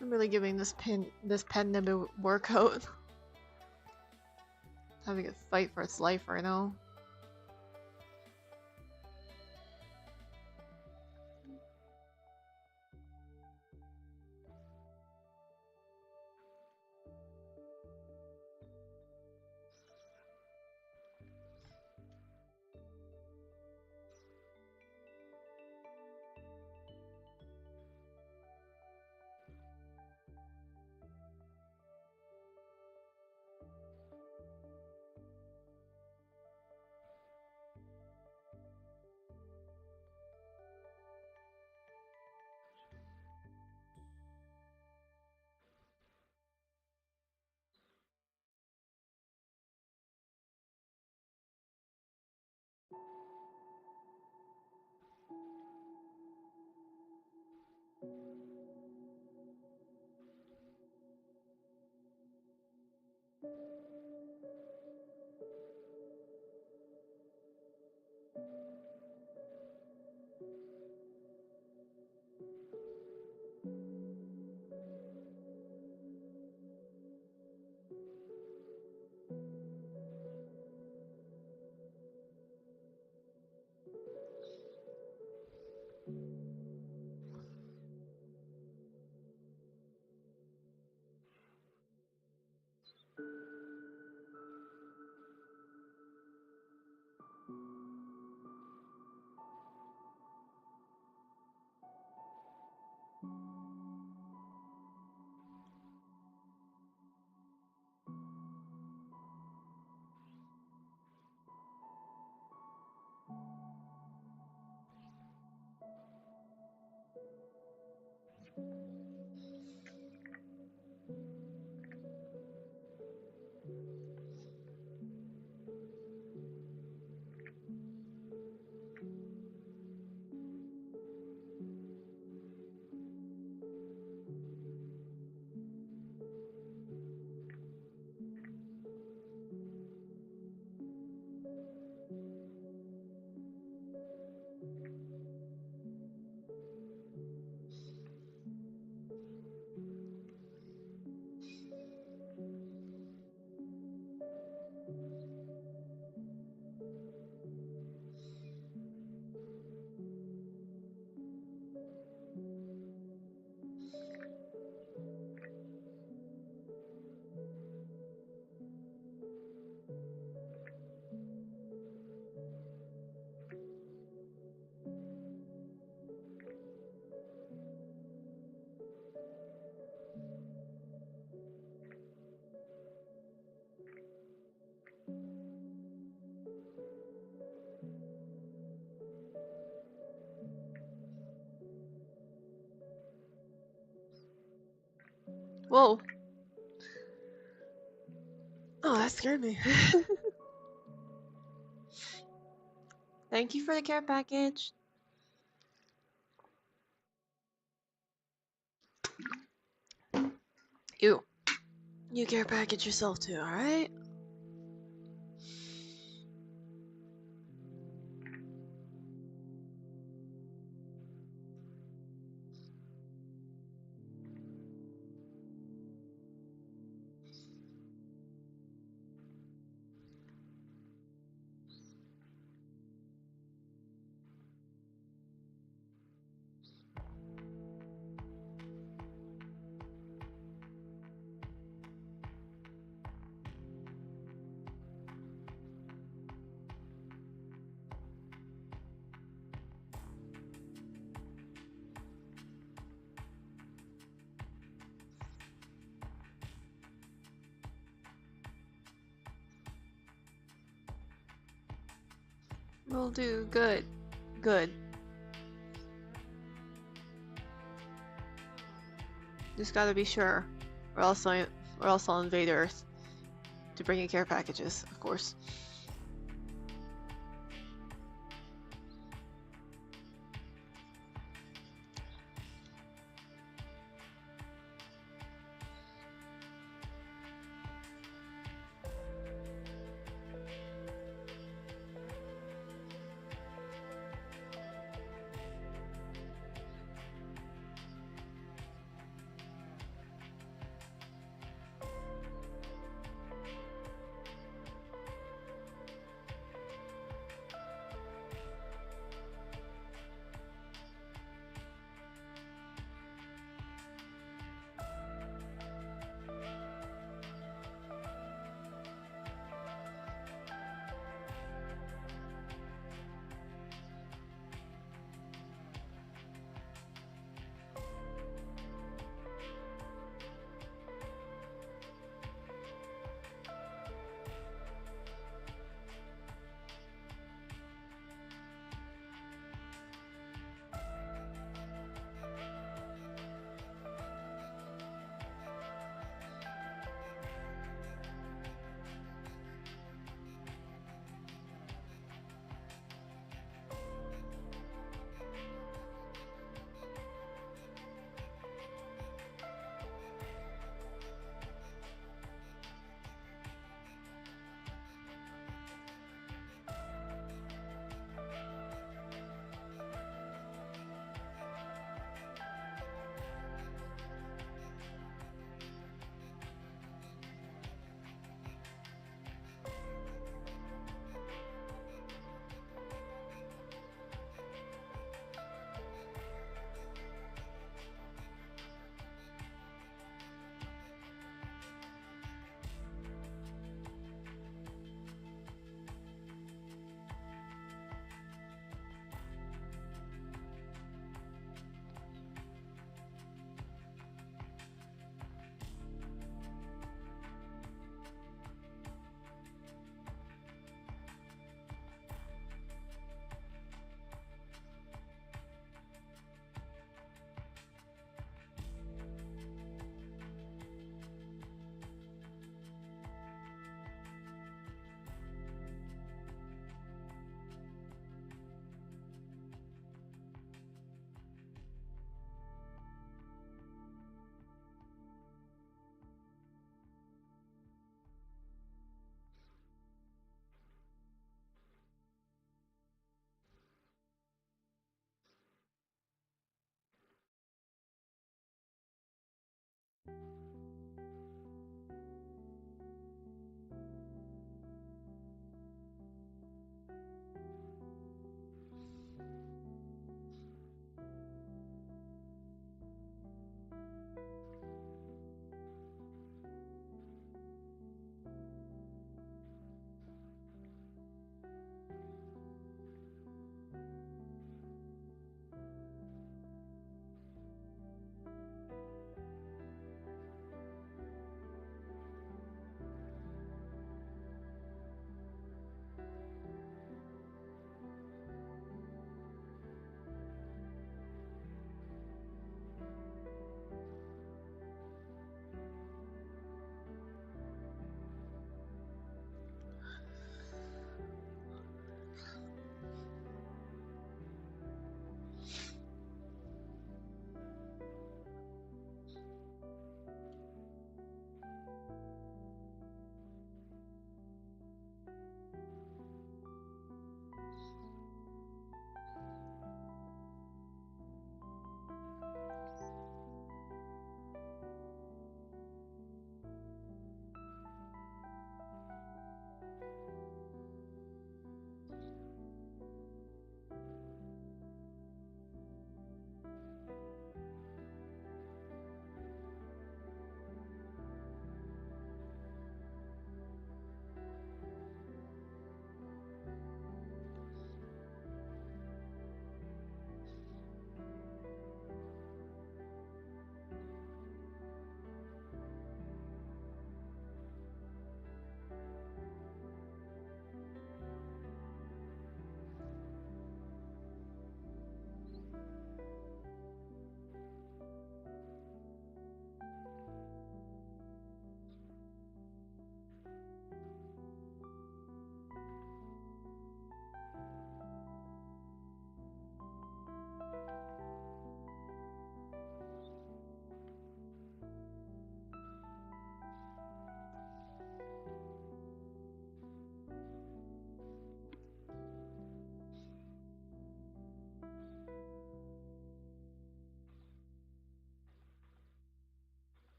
I'm really giving this pandemic workout. Having a fight for its life right now. Whoa. Oh, that scared me. Thank you for the care package. You care package yourself too, alright? Will do. Good. Good. Just gotta be sure. Or else I'll invade Earth. To bring you care packages, of course.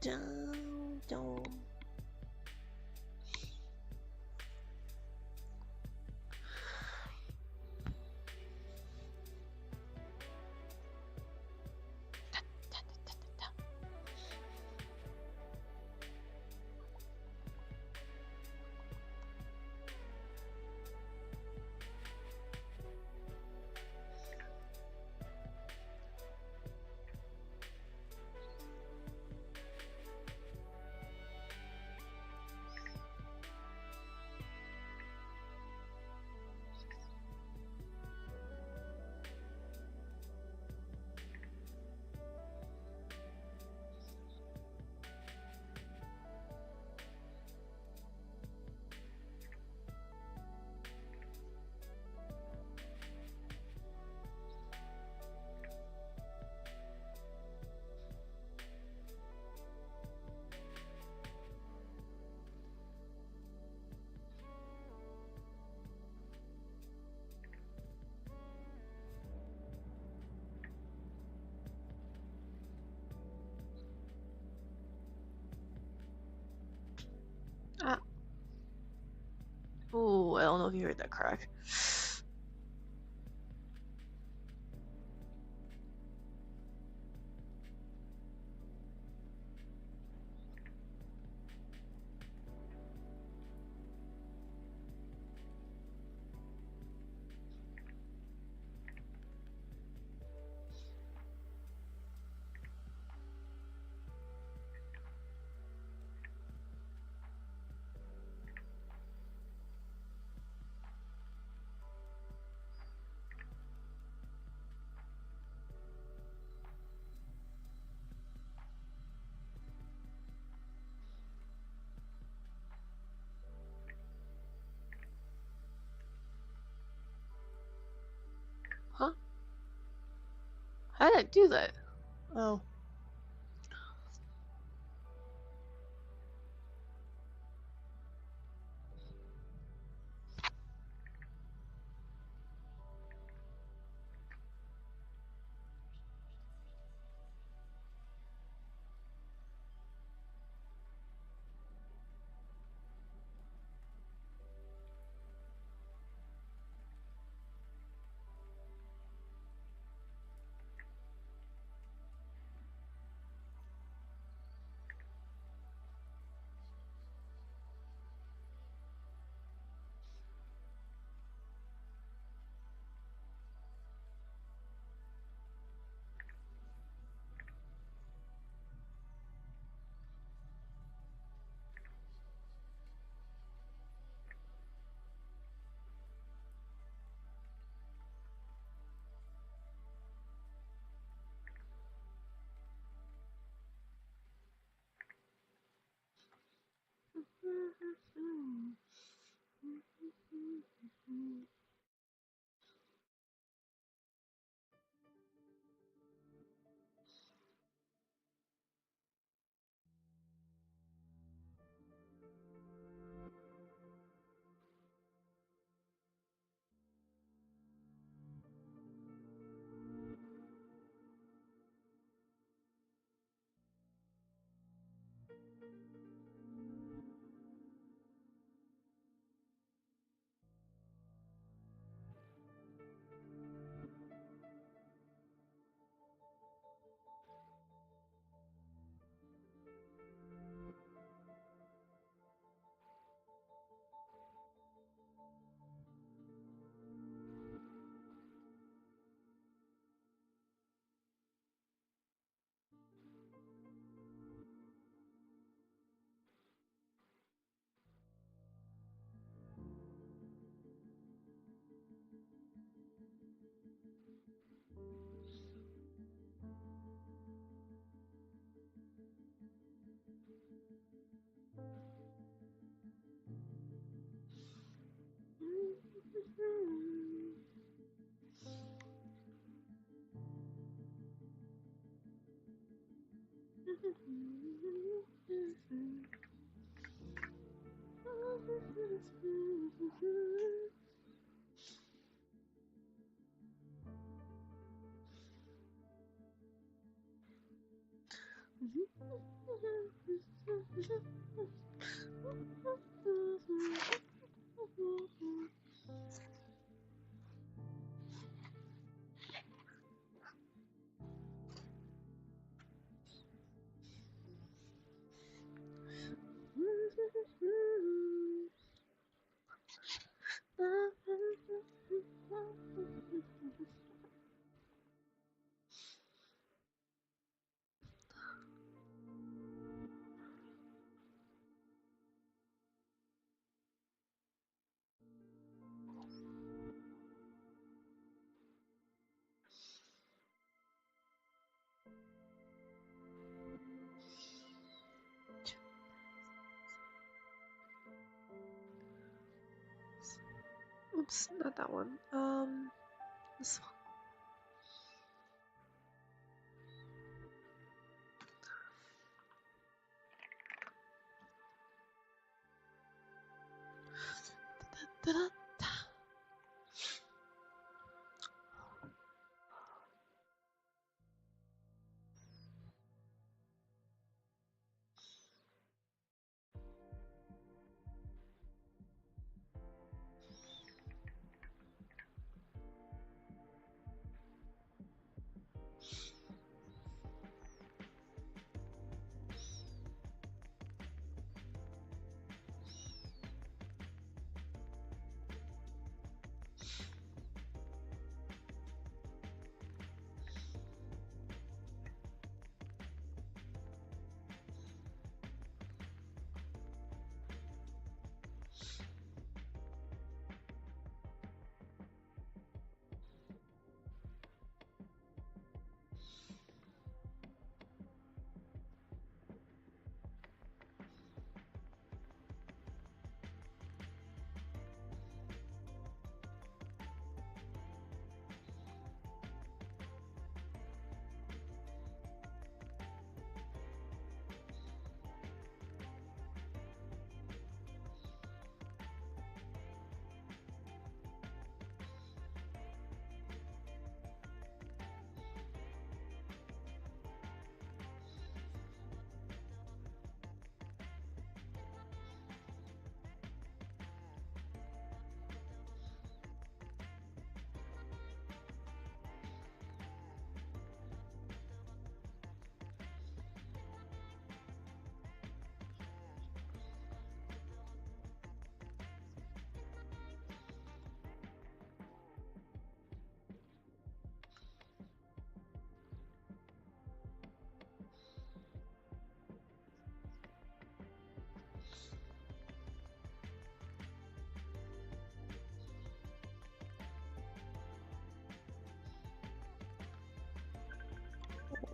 Don't. Ah. Ooh, I don't know if you heard that crack. Huh? How did I do that? Oh. Oops, not that one. This one.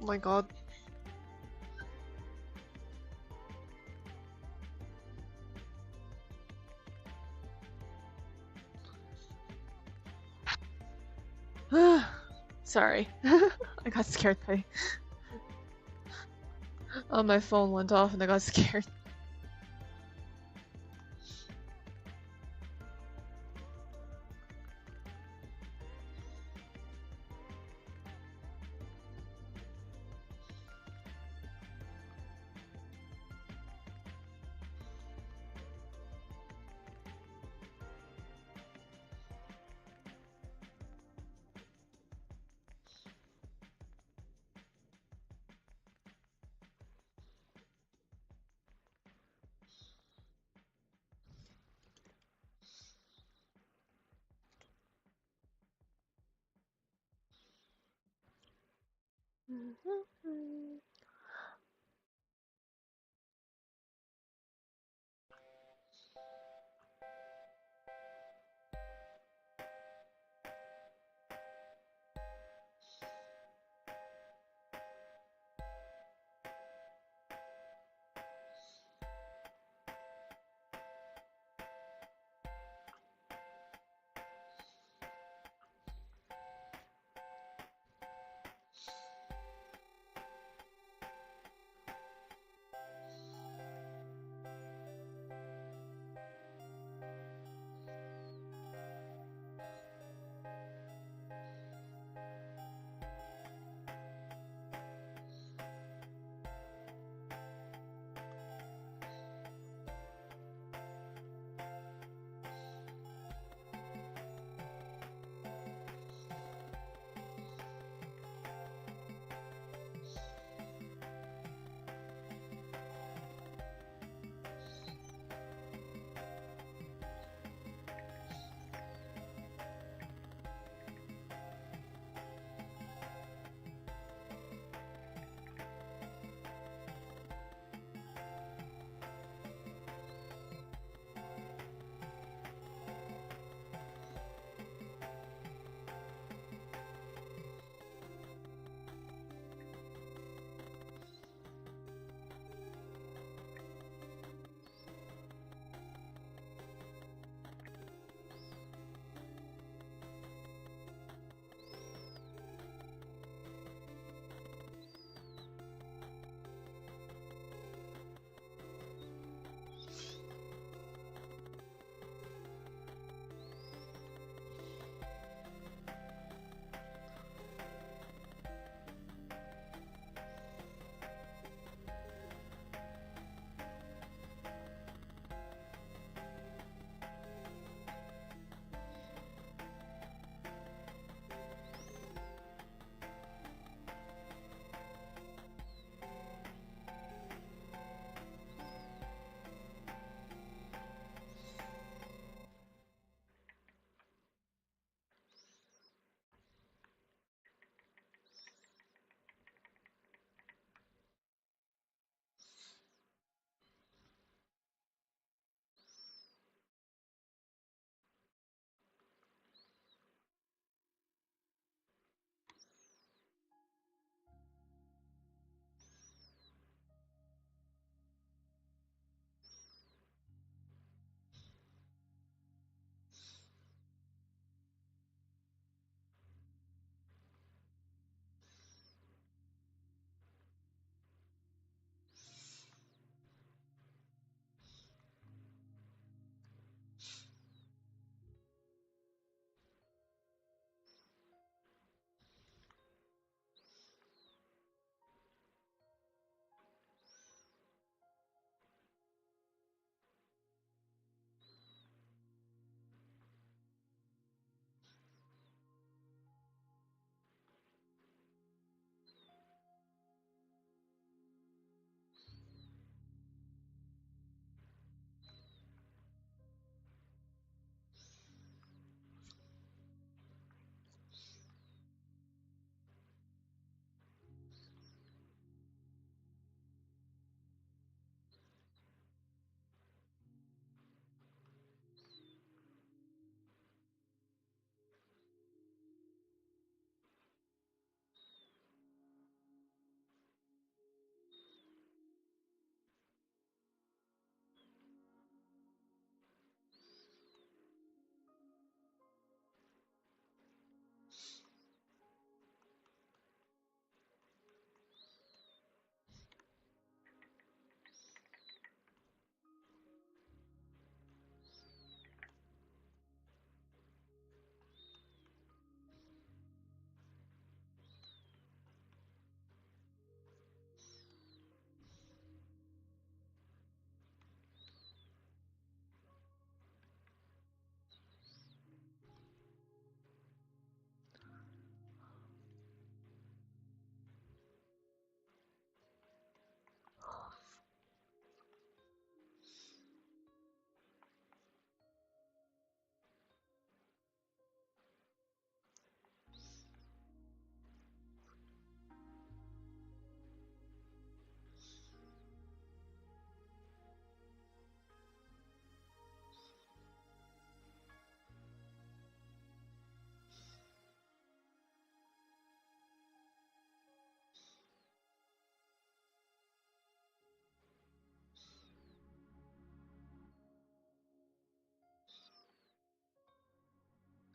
Oh my god. Sorry. I got scared by... my phone went off and I got scared.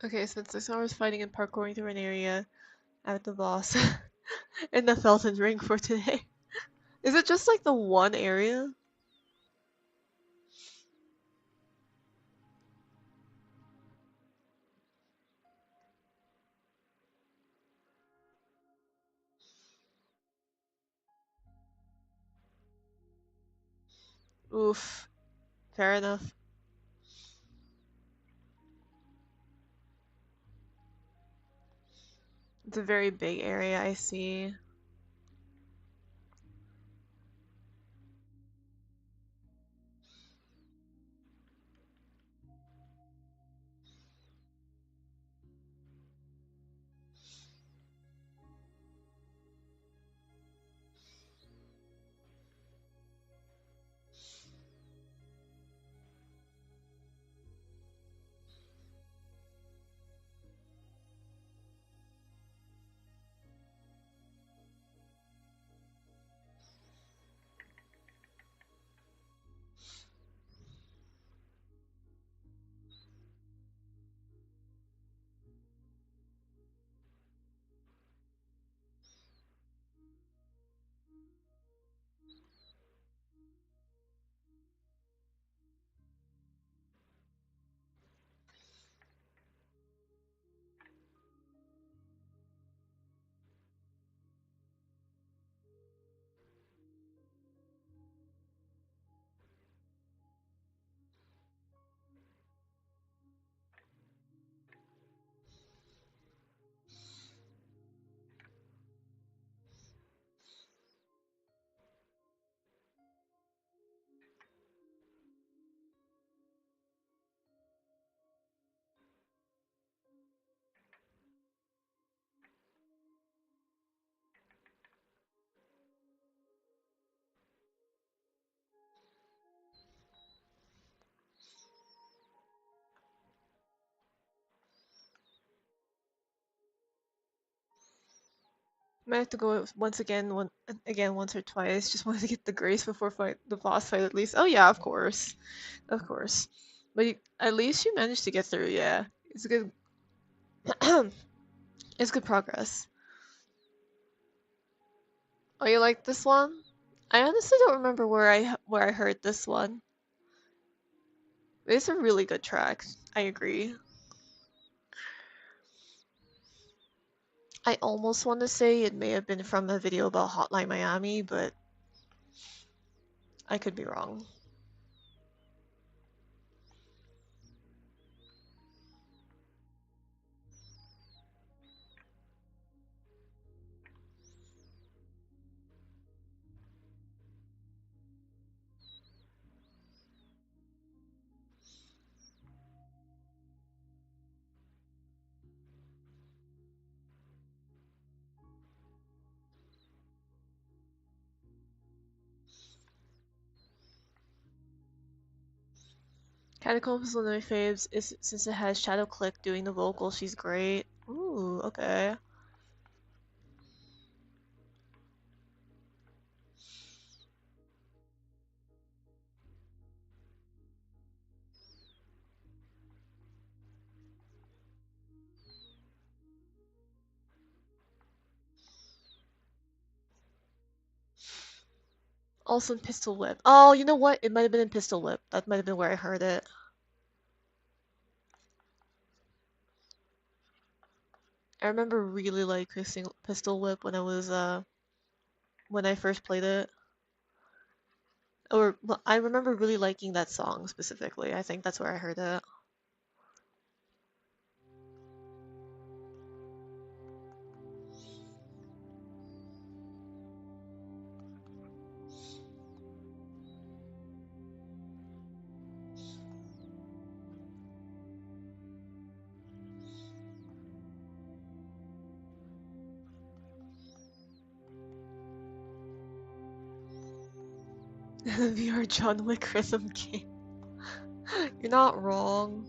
Okay, spent 6 hours fighting and parkouring through an area at the boss in the Felton Ring for today. Is it just like the one area? Oof. Fair enough. It's a very big area, I see. Might have to go once again, once or twice. Just wanted to get the grace before the boss fight at least. Oh yeah, of course, of course. But at least you managed to get through. Yeah, it's good. It's good progress. Oh, you like this one? I honestly don't remember where I heard this one. It's a really good track. I agree. I almost want to say it may have been from a video about Hotline Miami, but I could be wrong. Catacombs is one of my faves since it has Shadow Click doing the vocal. She's great. Ooh, okay. Also in Pistol Whip. Oh, you know what? It might have been in Pistol Whip. That might have been where I heard it. I remember really liking Pistol Whip when when I first played it. Or well, I remember really liking that song specifically. I think that's where I heard it. VR John Wick rhythm game. You're not wrong.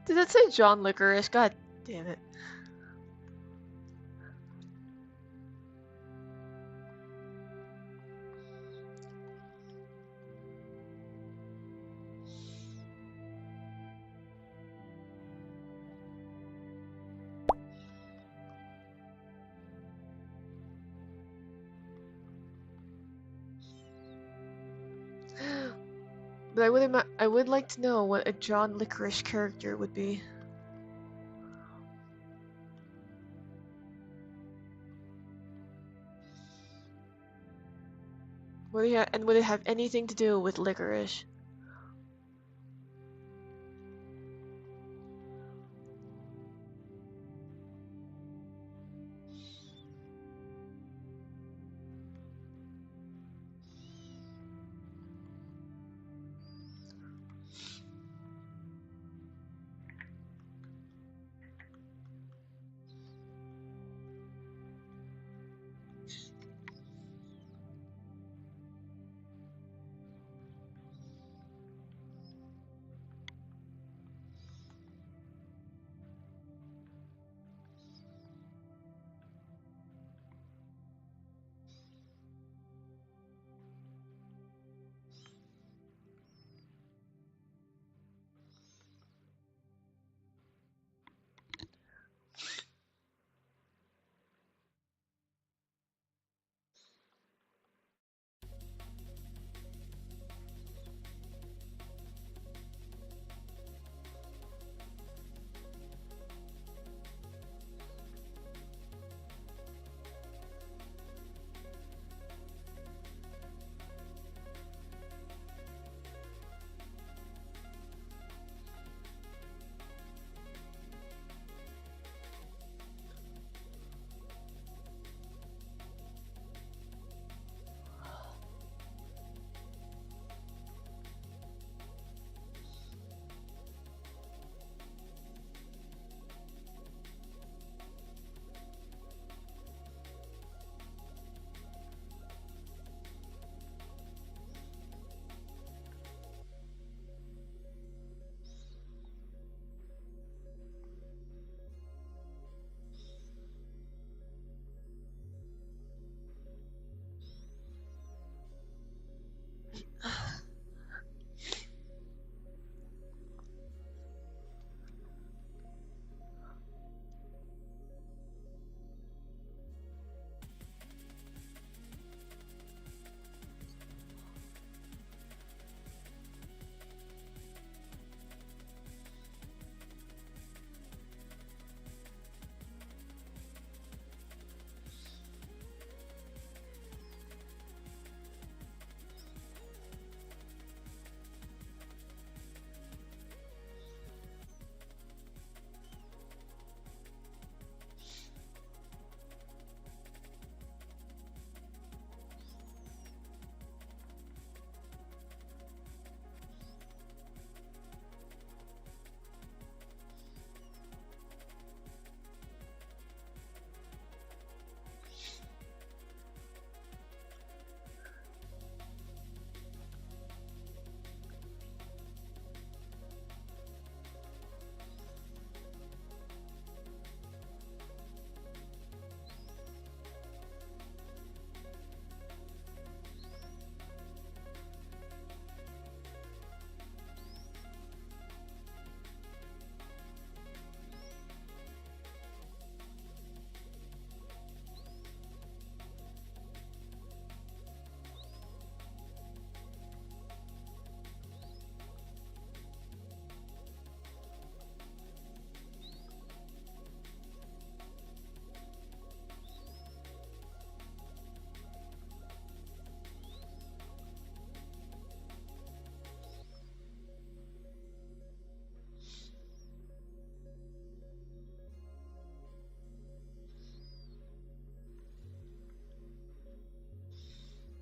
Did it say John Licorice? God damn it. But I would like to know what a John Licorice character would be. And would it have anything to do with licorice?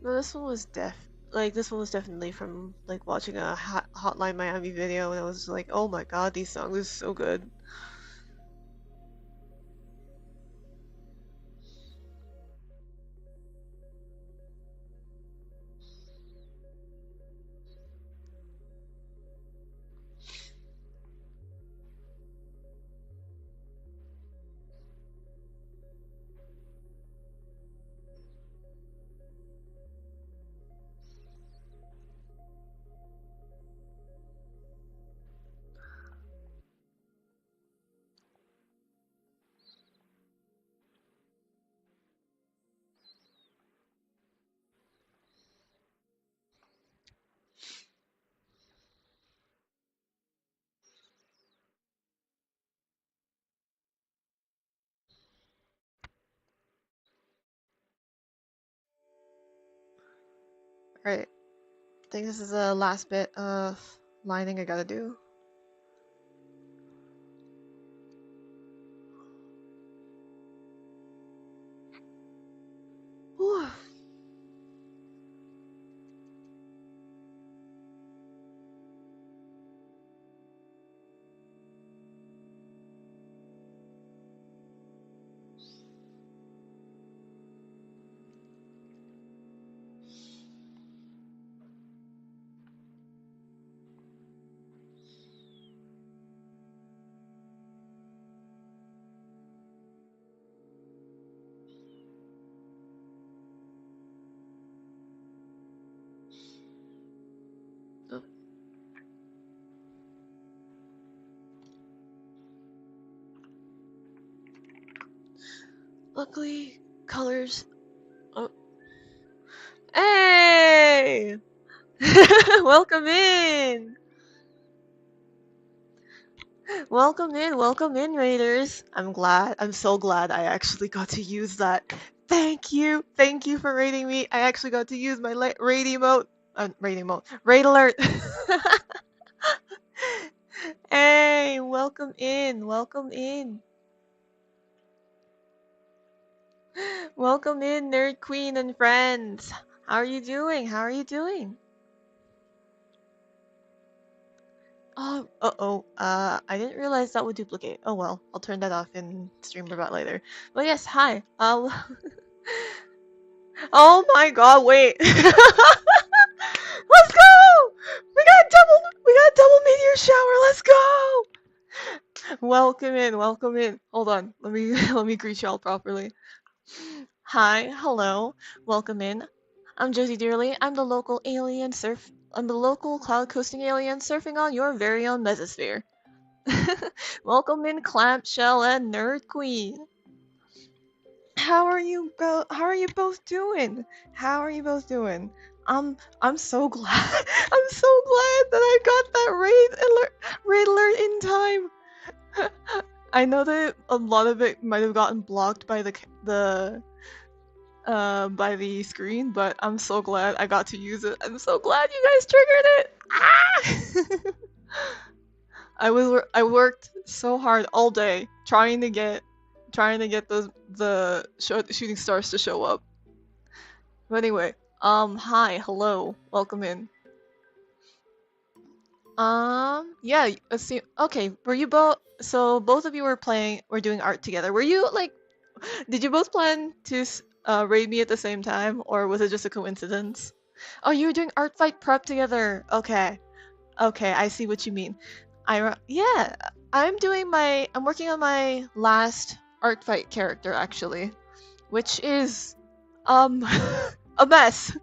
No, this one was definitely from like watching a Hotline Miami video, and I was like, oh my god, these songs are so good. Right. I think this is the last bit of lining I gotta do. Whew. Oh. Luckily, colors. Oh. Hey! Welcome in! Welcome in, Raiders. I'm so glad I actually got to use that. Thank you for raiding me. I actually got to use my raid emote. Raid alert. Hey, welcome in, welcome in, Nerd Queen and friends. How are you doing? Oh, I didn't realize that would duplicate. Oh well, I'll turn that off in stream about later. But yes, hi. Oh my god, wait. Let's go! We got double meteor shower, let's go! Welcome in. Hold on, let me let me greet y'all properly. Hi, hello, welcome in. I'm Josie Dearly. I'm the local cloud coasting alien surfing on your very own mesosphere. Welcome in, Clamshell and Nerd Queen. How are you both doing? I'm so glad I'm so glad that I got that raid alert in time. I know that a lot of it might have gotten blocked by by the screen, but I'm so glad I got to use it. I'm so glad you guys triggered it. Ah! I worked so hard all day trying to get the shooting stars to show up. But anyway, hi, hello, welcome in. Yeah, okay, were you both, so both of you were doing art together. Were you like, did you both plan to raid me at the same time, or was it just a coincidence? Oh, you were doing art fight prep together. Okay, I see what you mean. Yeah, I'm working on my last art fight character actually, which is, um, a mess.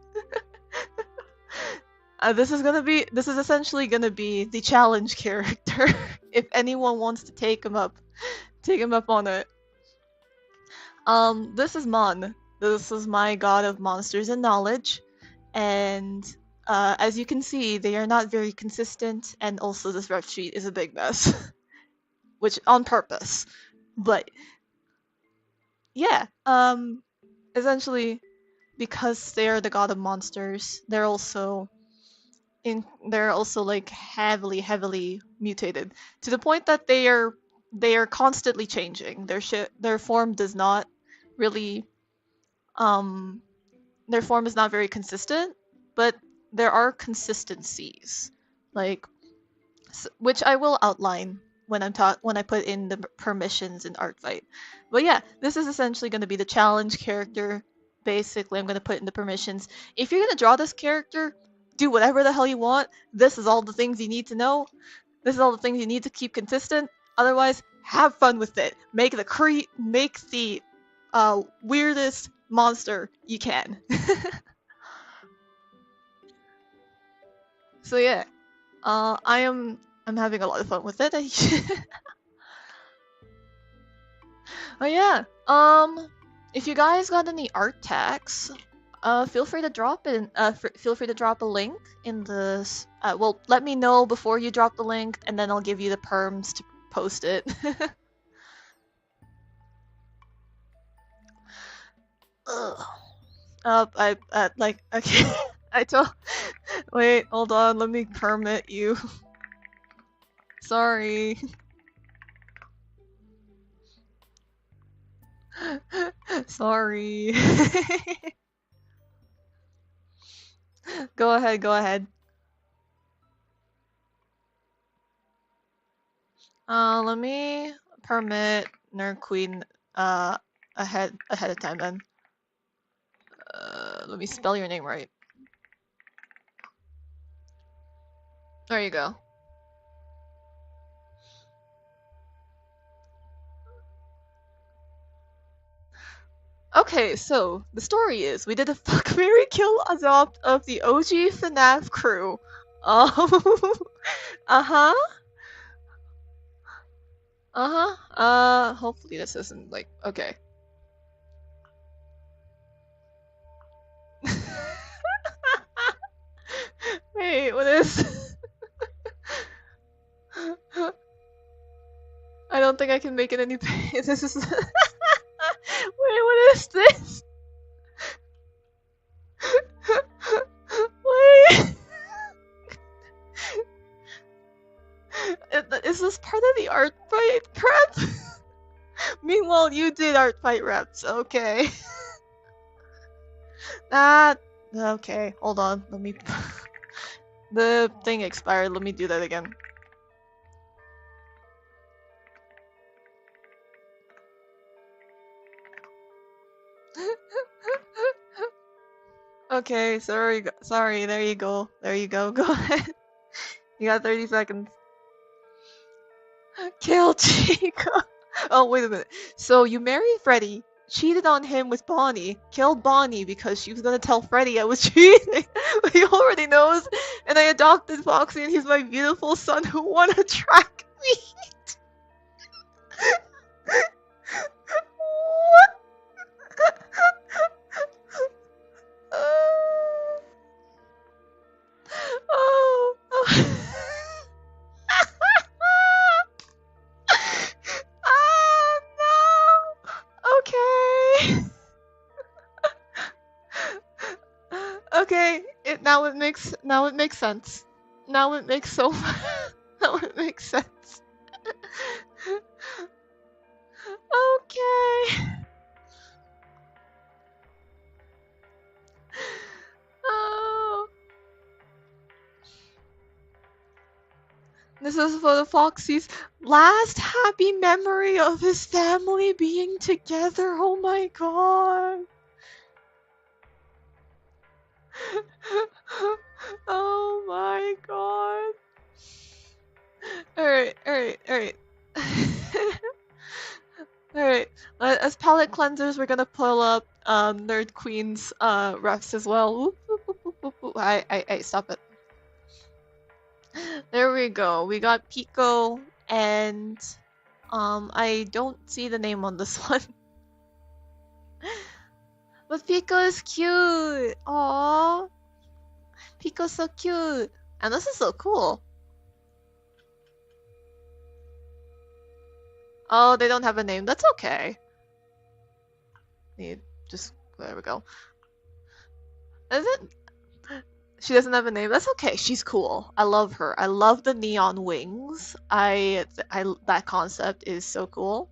This is essentially gonna be the challenge character. If anyone wants to take him up on it. This is Mon. This is my god of monsters and knowledge, and as you can see, they are not very consistent, and also this ref sheet is a big mess, which on purpose. But yeah, essentially, because they are the god of monsters, they're also like heavily mutated to the point that they are constantly changing. Their form does not really um their form is not very consistent, but there are consistencies, like which I will outline when when I put in the permissions in Artfight. But yeah, this is essentially going to be the challenge character. Basically, I'm going to put in the permissions. If you're going to draw this character, do whatever the hell you want. This is all the things you need to know. This is all the things you need to keep consistent. Otherwise, have fun with it. Make the weirdest monster you can. So yeah, I'm having a lot of fun with it. Oh yeah. If you guys got any art tags, feel free to drop in. Feel free to drop a link in the. Well, let me know before you drop the link, and then I'll give you the perms to post it. Ugh. I like okay. I told. Wait, hold on. Let me permit you. Sorry. Sorry. Go ahead, go ahead. Let me permit Nerd Queen ahead of time then. Let me spell your name right. There you go. Okay, so the story is we did a fuck Mary Kill Adopt of the OG FNAF crew. Uh-huh. Hopefully this isn't like okay. Wait, what is I don't think I can make it any this is Wait, what is this? Wait. Is this part of the art fight prep? Meanwhile, you did art fight reps. Okay. Okay. Hold on. Let me. The thing expired. Let me do that again. Okay. Sorry. Sorry. There you go. There you go. Go ahead. You got 30 seconds. Kill Chico. Oh, wait a minute. So you married Freddy, cheated on him with Bonnie, killed Bonnie because she was gonna tell Freddy I was cheating, but he already knows, and I adopted Foxy and he's my beautiful son who won a track meet. What? Oh. Oh no! Okay. Okay, now it makes sense. Now it makes so now it makes sense. Okay. Oh. This is for the Foxy's last happy memory of his family being together. Oh my god. Oh my god. Alright, alright, alright. Alright, as palette cleansers, we're gonna pull up Nerd Queen's refs as well. Oop, oop, oop, oop, oop, oop. I stop it. There we go. We got Pico and I don't see the name on this one. But Pico is cute. Aww. Pico's so cute. And this is so cool. Oh, they don't have a name. That's okay. Just there we go. Is it? She doesn't have a name. That's okay. She's cool. I love her. I love the neon wings. That concept is so cool.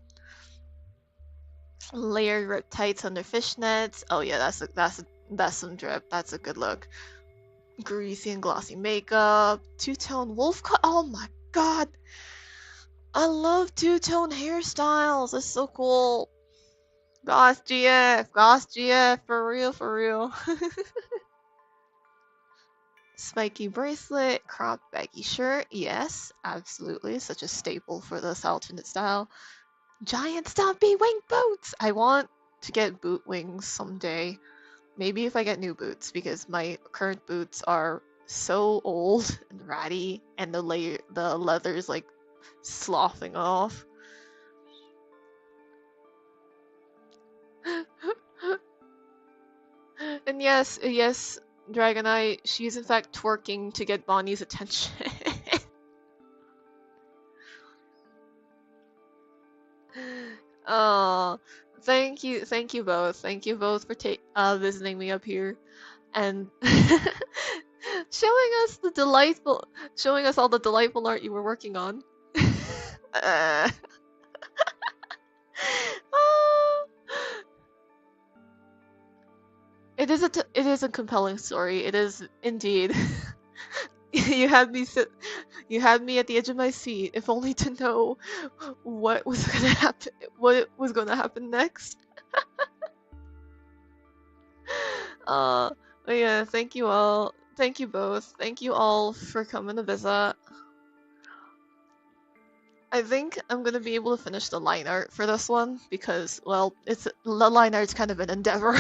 Layered ripped tights under fishnets. Oh yeah, that's some drip. That's a good look. Greasy and glossy makeup. Two-tone wolf cut. Oh my god. I love two-tone hairstyles. That's so cool. Goss GF, for real, for real. Spiky bracelet, cropped baggy shirt. Yes, absolutely. Such a staple for this alternate style. Giant stumpy wing boots. I want to get boot wings someday. Maybe if I get new boots, because my current boots are so old and ratty, and the leather is like sloughing off. And yes, Dragonite, she's in fact twerking to get Bonnie's attention. Oh, thank you both. Thank you both for visiting me up here. And showing us the delightful, showing us all the delightful art you were working on. uh, it is a compelling story. It is indeed. You had me you had me at the edge of my seat, if only to know what was gonna happen. What was gonna happen next. But yeah, thank you all. Thank you both. Thank you all for coming to visit. I think I'm gonna be able to finish the line art for this one because, well, the line art's kind of an endeavor.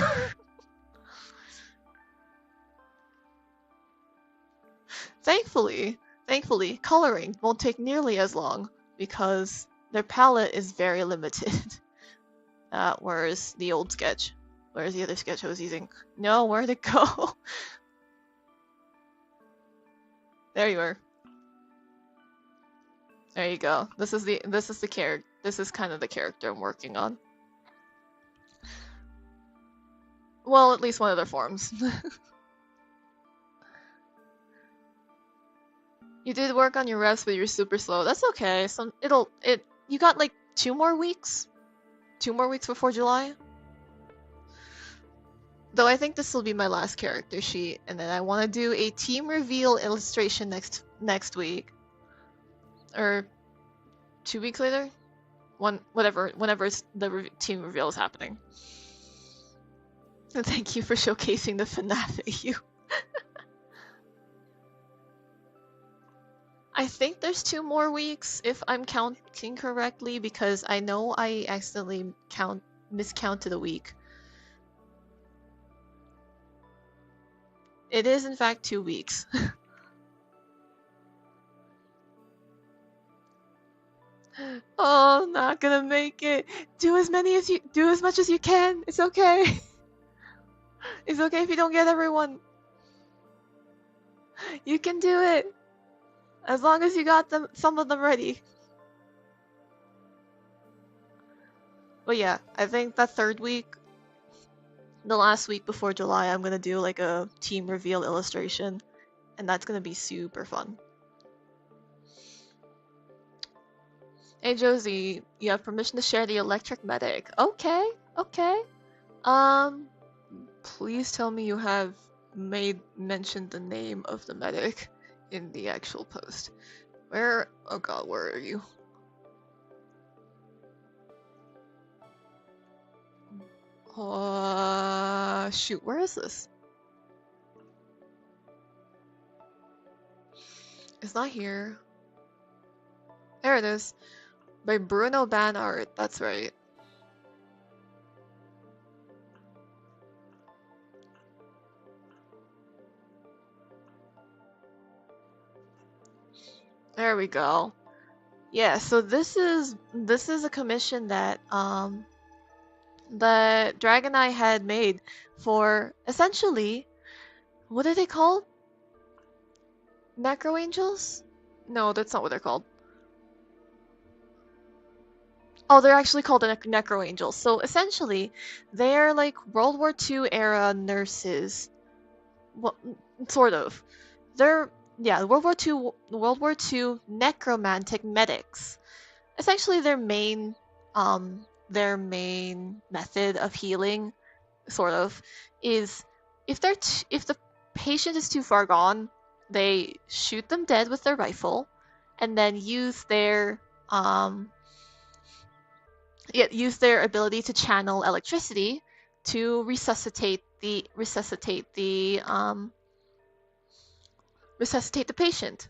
Thankfully, coloring won't take nearly as long because their palette is very limited. Whereas the old sketch, whereas the other sketch I was using, no, where'd it go? There you are. There you go. This is the character. This is kind of the character I'm working on. Well, at least one of their forms. You did work on your reps, but you're super slow. That's okay. You got like 2 more weeks? 2 more weeks before July? Though I think this will be my last character sheet, and then I want to do a team reveal illustration next week. Or 2 weeks later? Whenever the team reveal is happening. And thank you for showcasing the FNAF AU. I think there's 2 more weeks if I'm counting correctly, because I know I accidentally miscounted a week. It is in fact 2 weeks. Oh, not gonna make it. Do as much as you can. It's okay. It's okay if you don't get everyone. You can do it. As long as you got some of them ready. But yeah, I think that 3rd week, the last week before July, I'm gonna do like a team reveal illustration, and that's gonna be super fun. Hey Josie, you have permission to share the electric medic. Okay, okay. Please tell me you have mentioned the name of the medic in the actual post. Oh god, where are you? Shoot, where is this? It's not here. There it is. By Bruno Banart, that's right. There we go. Yeah, so this is a commission that Dragon Eye had made for essentially, what are they called? Necro Angels? No, that's not what they're called. Oh, they're actually called Necro Angels. So essentially, they're like World War II era nurses. Well, sort of. They're World War II necromantic medics. Essentially, their main method of healing, sort of, is if the patient is too far gone, they shoot them dead with their rifle, and then use their ability to channel electricity to resuscitate the patient.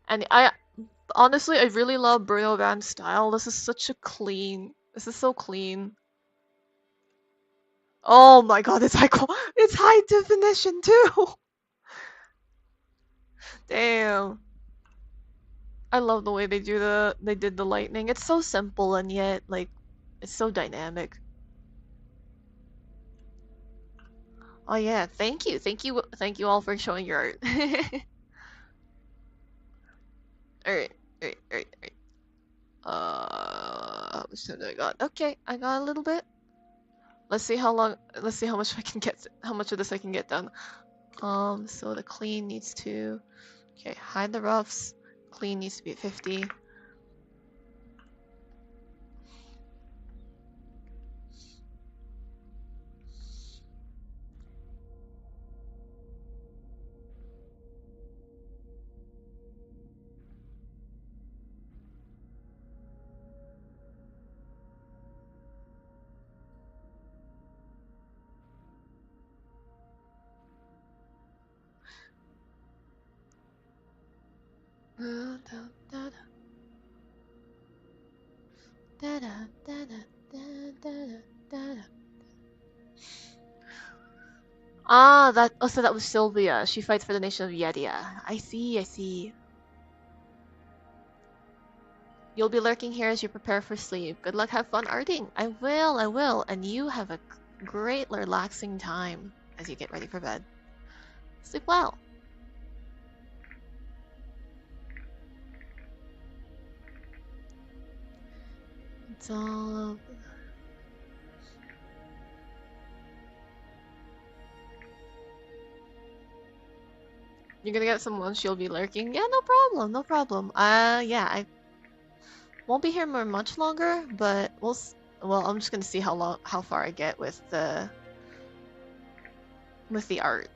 And honestly, I really love Bruno Van's style. This is so clean. Oh my god, it's high definition too. Damn. I love the way they did the lightning. It's so simple and yet like it's so dynamic. Oh yeah, thank you all for showing your art. Alright. How much time do I got? Okay, I got a little bit. Let's see how long. Let's see how much I can get. How much of this I can get done. So the clean needs to. Okay, hide the roughs. Clean needs to be at 50. Ah, that. Oh, so that was Sylvia. She fights for the nation of Yedia. I see. I see. You'll be lurking here as you prepare for sleep. Good luck. Have fun arting. I will. I will. And you have a great, relaxing time as you get ready for bed. Sleep well. It's all. You're gonna get someone. She'll be lurking. Yeah, no problem. No problem. Yeah, I won't be here for much longer, but well, I'm just gonna see how far I get with the art.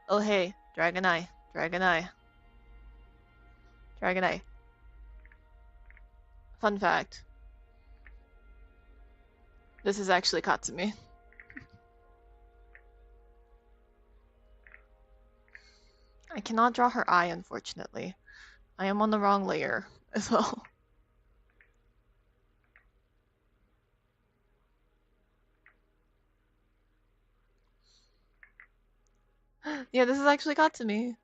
Oh hey, Dragon Eye, Dragon Eye, Dragon Eye. Fun fact. This is actually Katsumi. I cannot draw her eye, unfortunately. I am on the wrong layer as well. Yeah, this is actually Katsumi.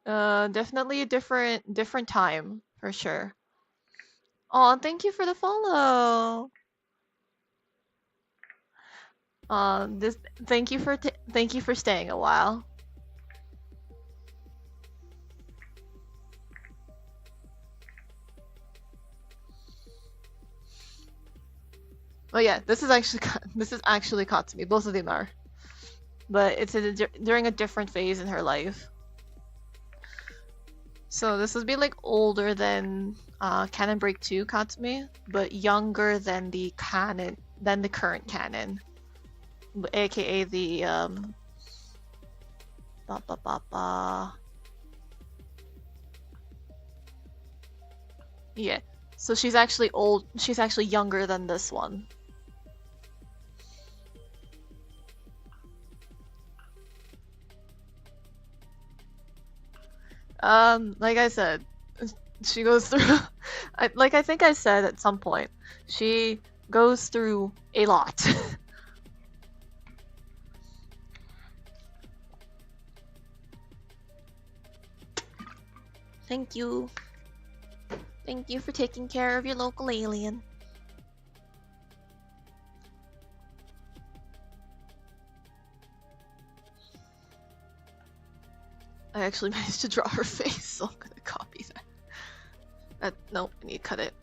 Definitely a different time for sure. Oh, thank you for the follow. This thank you for staying a while. Oh yeah, this is actually Katsumi. Both of them are, but it's during a different phase in her life. So this would be like older than Canon Break 2 Katsumi, but younger than the current canon, aka the yeah. So she's actually old. She's actually younger than this one. Like I said, she goes through. I think I said at some point, she goes through a lot. Thank you. Thank you for taking care of your local alien. I actually managed to draw her face, so I'm gonna copy that. Nope, I need to cut it.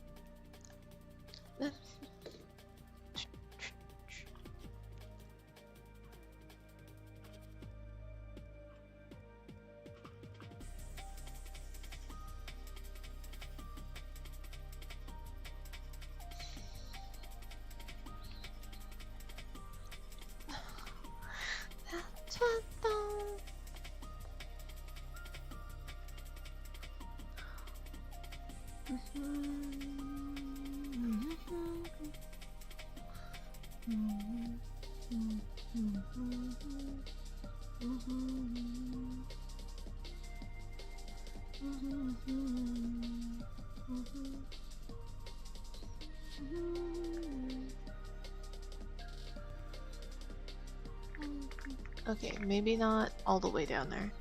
Okay, maybe not all the way down there.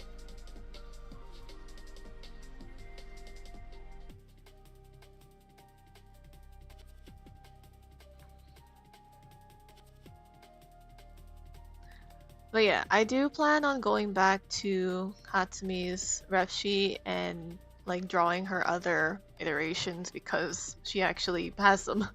But yeah, I do plan on going back to Hatsumi's ref sheet and like drawing her other iterations because she actually has them.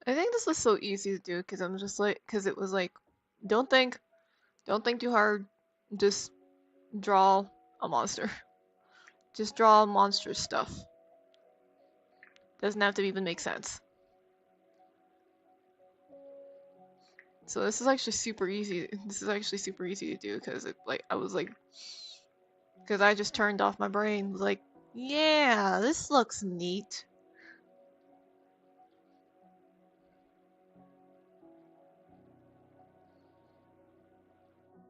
I think this was so easy to do because I'm just like, because it was like, don't think, don't think too hard, just draw a monster. Just draw monster stuff. Doesn't have to even make sense. So this is actually super easy. This is actually super easy to do because it like I was like, because I just turned off my brain. Was like, yeah, this looks neat.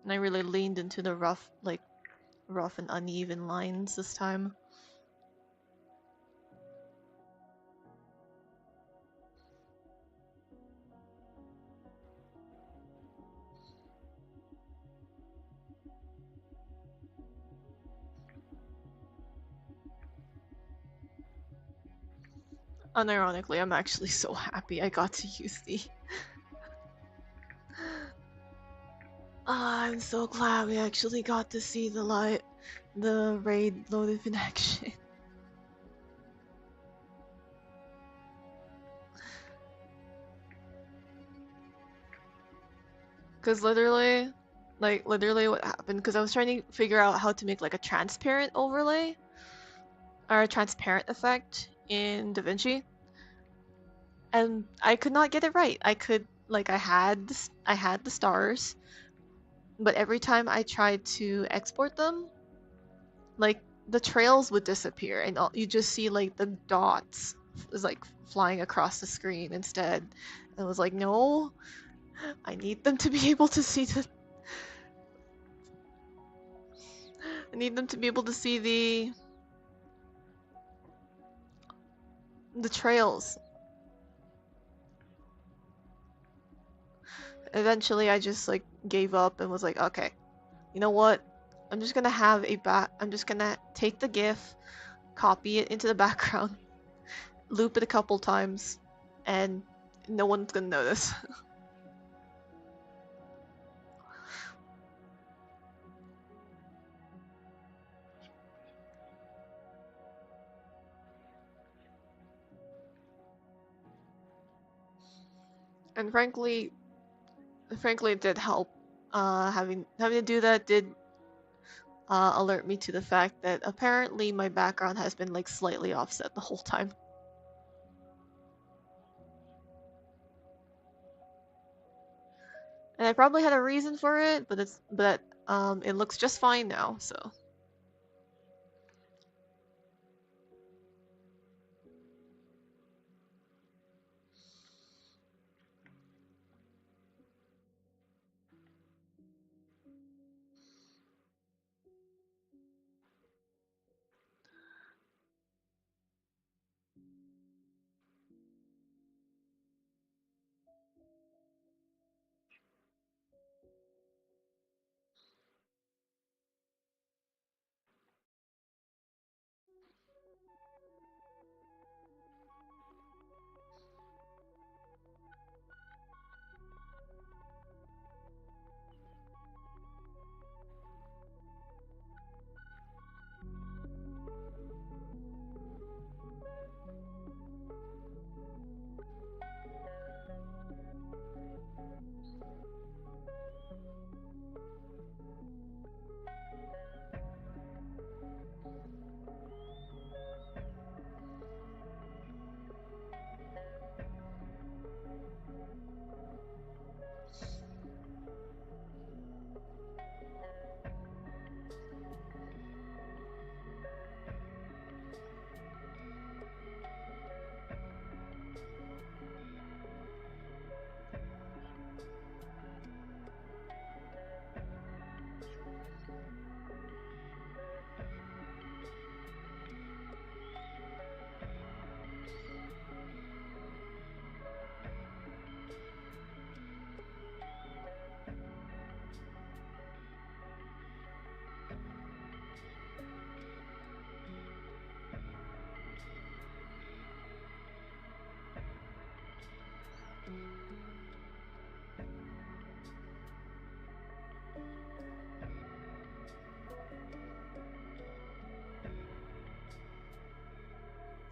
And I really leaned into the rough, like rough and uneven lines this time. Unironically, I'm actually so happy I got to use the. I'm so glad we actually got to see the raid loaded in action. Cause literally, literally what happened, because I was trying to figure out how to make like a transparent overlay or a transparent effect in DaVinci, and I could not get it right. I could like I had the stars, but every time I tried to export them, like the trails would disappear, and you just see like the dots is like flying across the screen instead. And I was like, no, I need them to be able to see the. I need them to be able to see the trails. Eventually, I just like gave up and was like, okay, you know what? I'm just gonna have a back. I'm just gonna take the GIF, copy it into the background, loop it a couple times, and no one's gonna notice. And frankly, it did help. Having to do that did alert me to the fact that apparently my background has been like slightly offset the whole time. And I probably had a reason for it, but it looks just fine now, so.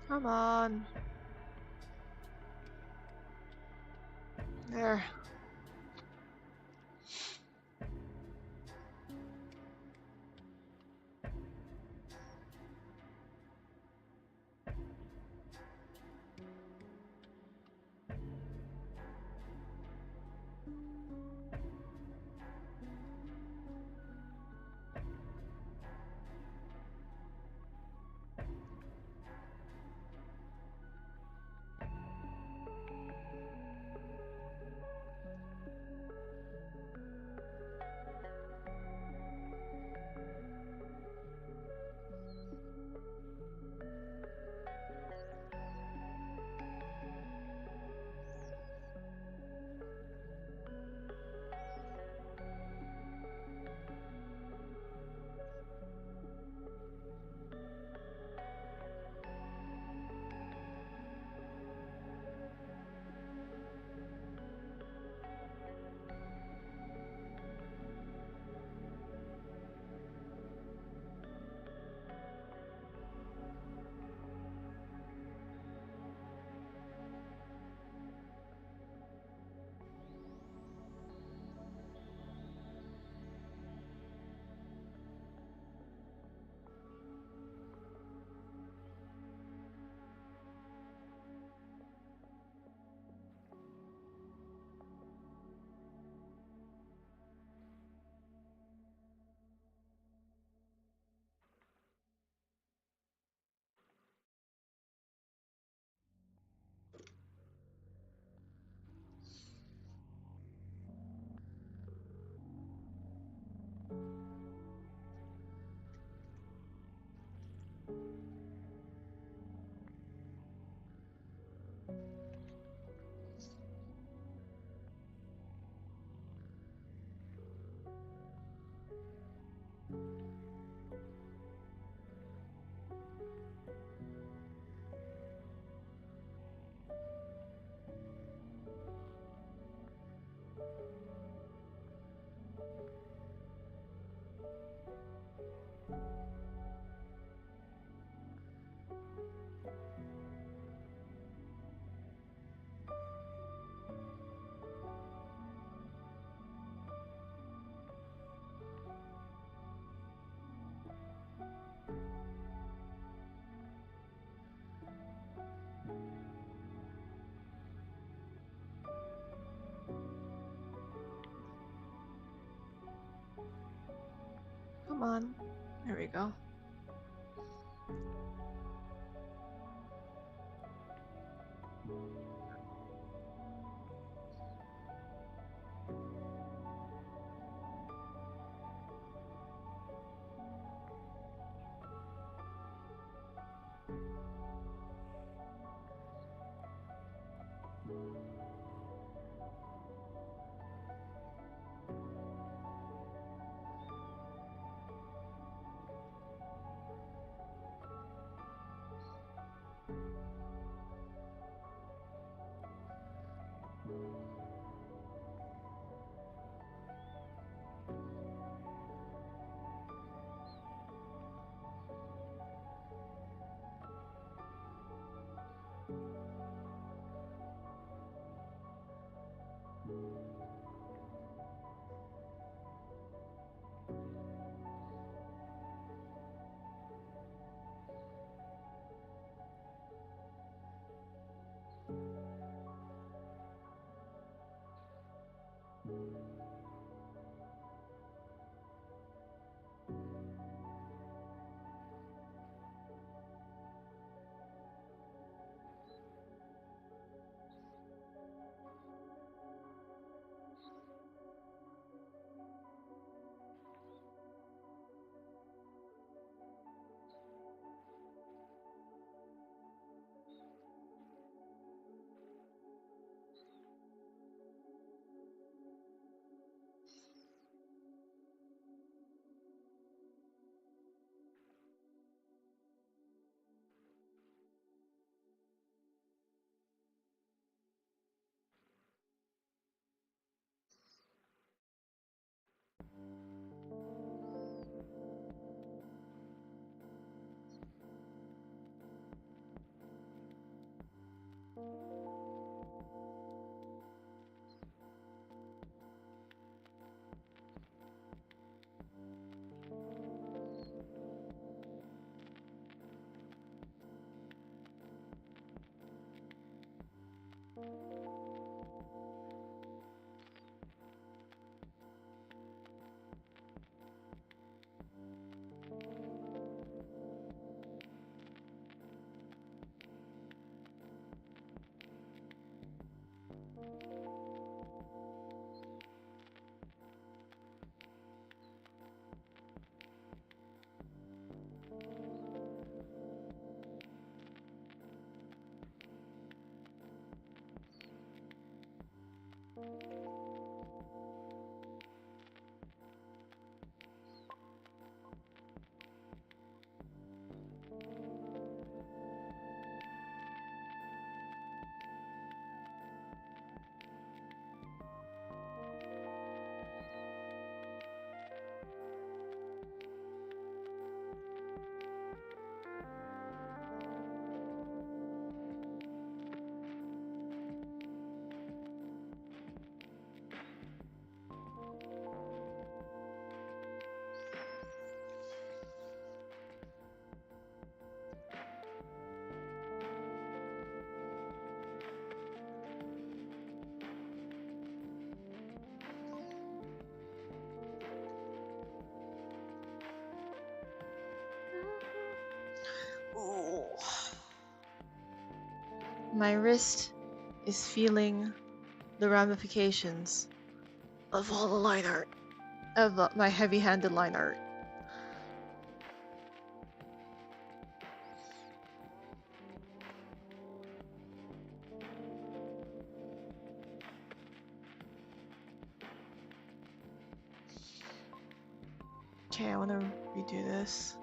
Come on. There. Come on. There we go. Ooh. My wrist is feeling the ramifications of all the line art, of my heavy-handed line art. Okay, I want to redo this.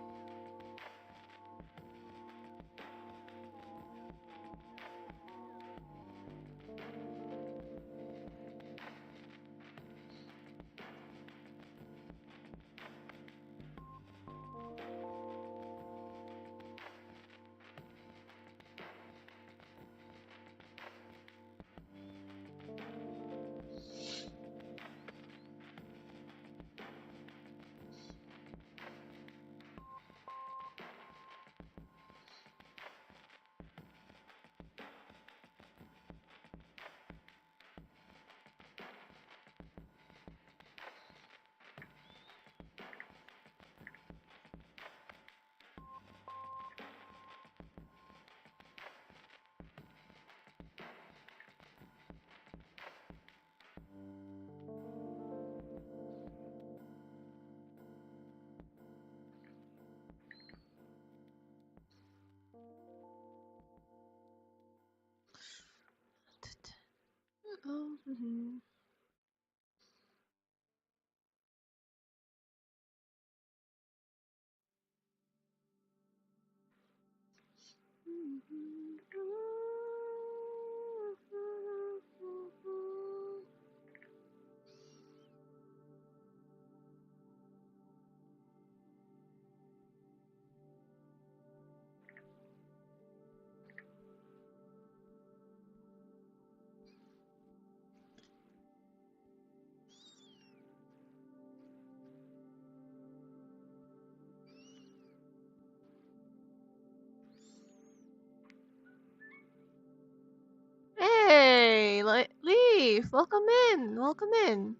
Hey, Leaf, welcome in, welcome in.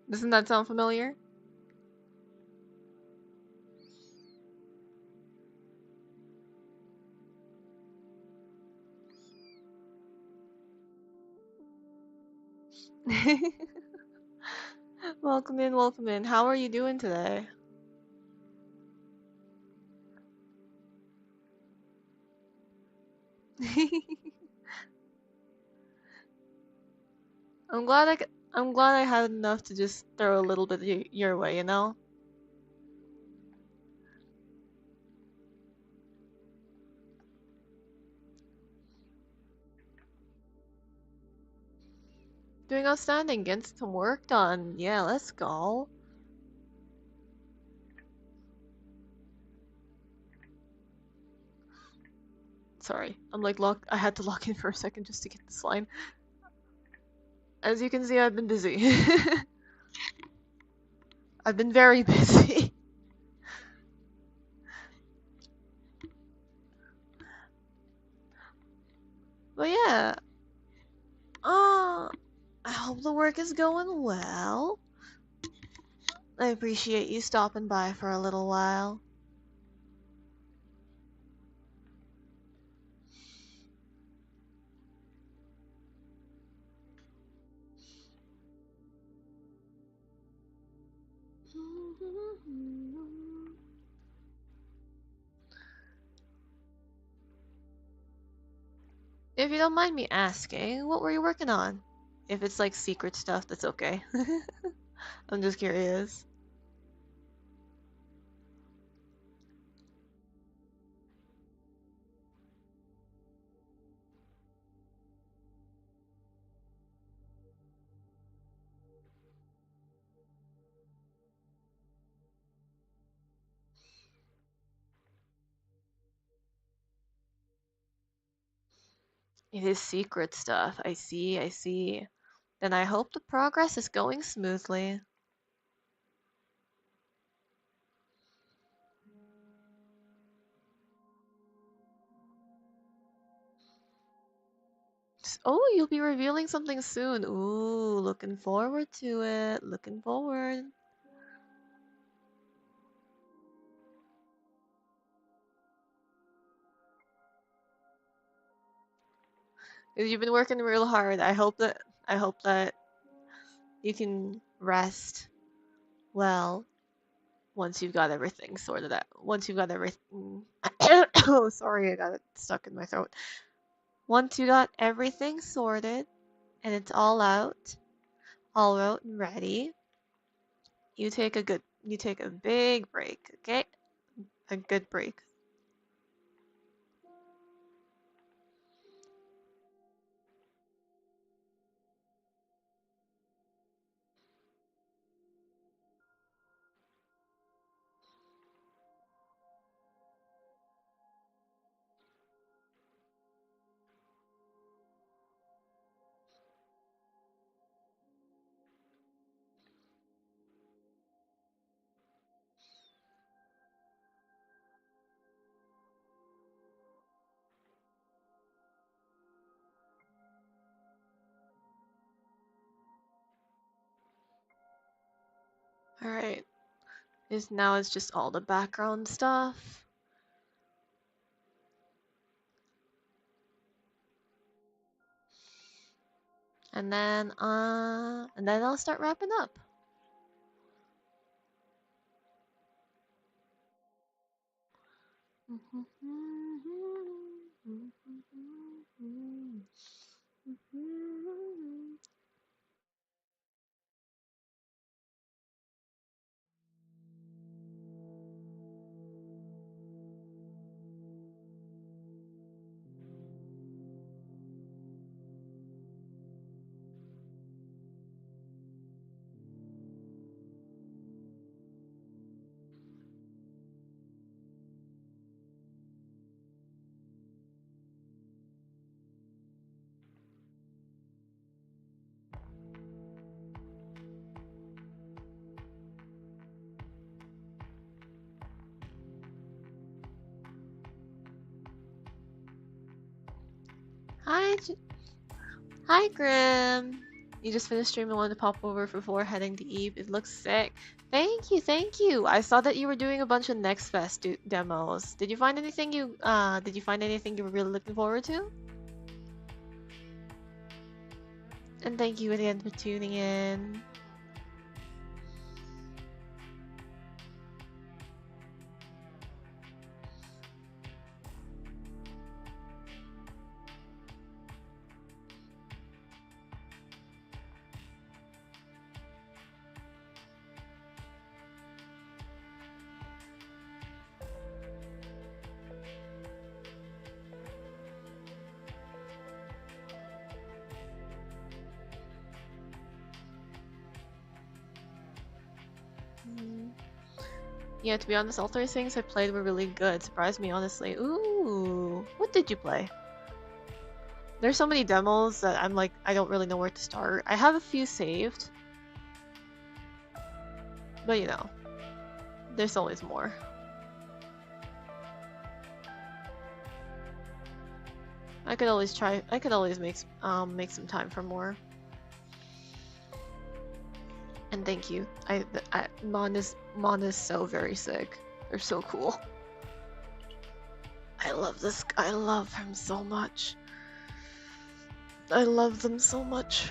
Doesn't that sound familiar? Welcome in, welcome in. How are you doing today? I'm glad I had enough to just throw a little bit your way, you know? Doing outstanding, getting some work done. Yeah, let's go. Sorry, I'm like I had to lock in for a second just to get this line. As you can see, I've been busy. I've been very busy. But yeah, I hope the work is going well. I appreciate you stopping by for a little while. If you don't mind me asking, what were you working on? If it's like secret stuff, that's okay. I'm just curious. It is secret stuff. I see, I see. Then I hope the progress is going smoothly. Oh, you'll be revealing something soon. Ooh, looking forward to it. Looking forward. You've been working real hard. I hope that you can rest well once you've got everything sorted out. Once you've got everything. Oh, sorry, I got it stuck in my throat. Once you got everything sorted and it's all out and ready, you take a big break, okay? A good break. Alright. Now it's just all the background stuff. And then I'll start wrapping up. Hi, hi, Grim. You just finished stream and wanted to pop over before heading to Eve. It looks sick. Thank you, thank you. I saw that you were doing a bunch of Next Fest demos. Did you find anything you were really looking forward to? And thank you again for tuning in. Yeah, to be honest, all three things I played were really good. Surprised me, honestly. Ooh, what did you play? There's so many demos that I'm like, I don't really know where to start. I have a few saved. But you know, there's always more. I could always make some time for more. And thank you. Mon is so very sick. They're so cool. I love him so much. I love them so much.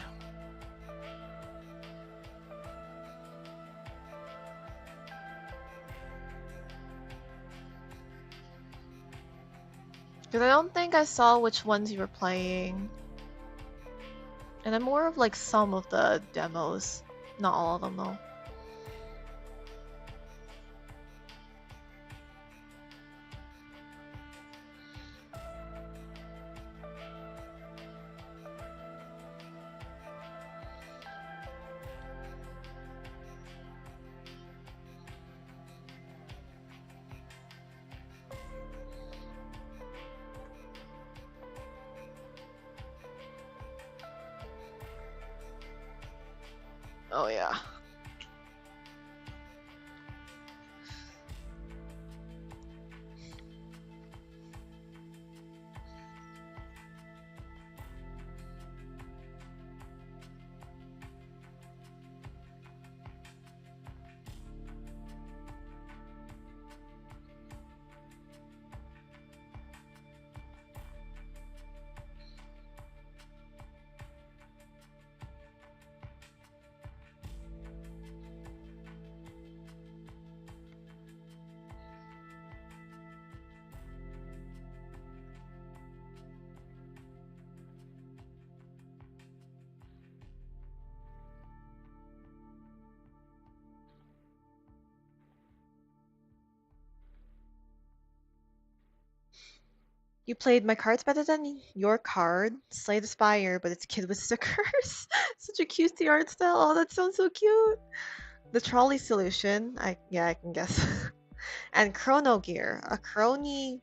Because I don't think I saw which ones you were playing. And I'm more of like some of the demos. Not all of them though. Oh yeah. You played my cards better than your card. Slay the Spire, but it's Kid with stickers. Such a cutesy art style. Oh, that sounds so cute. The trolley solution. I can guess. And Chrono Gear, a crony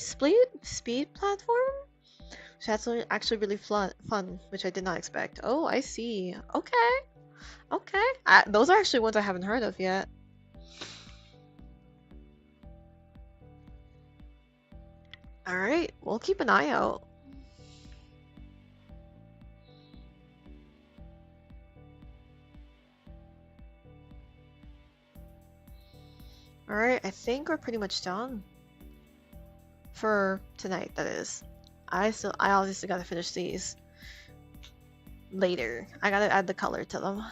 speed platform. So that's actually really fun, which I did not expect. Oh, I see. Okay. Those are actually ones I haven't heard of yet. Alright, we'll keep an eye out. Alright, I think we're pretty much done. For tonight, that is. I obviously gotta finish these later. I gotta add the color to them.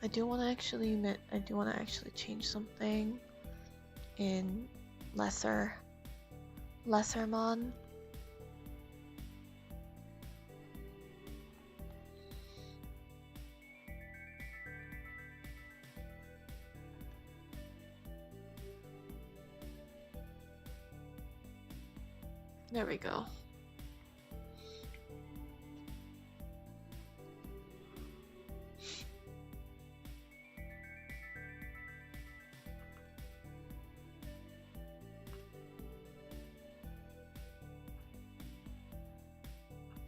I do want to actually change something in lesser mon. There we go.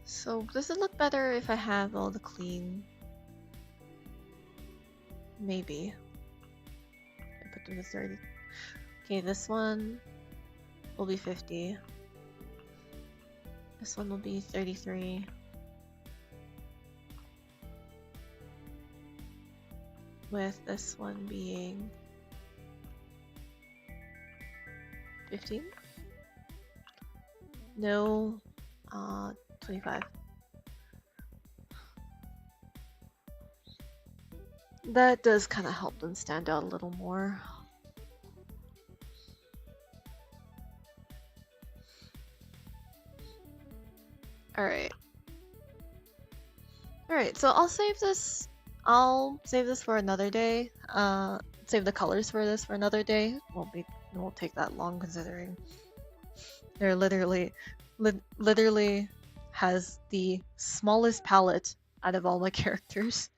So does it look better if I have all the clean? Maybe. I put them to 30. Okay, this one will be 50. This one will be 33. With this one being 15? No, 25. That does kind of help them stand out a little more. Alright. Alright, so I'll save this. I'll save this for another day. Save the colors for this for another day. It won't take that long considering they're literally has the smallest palette out of all my characters.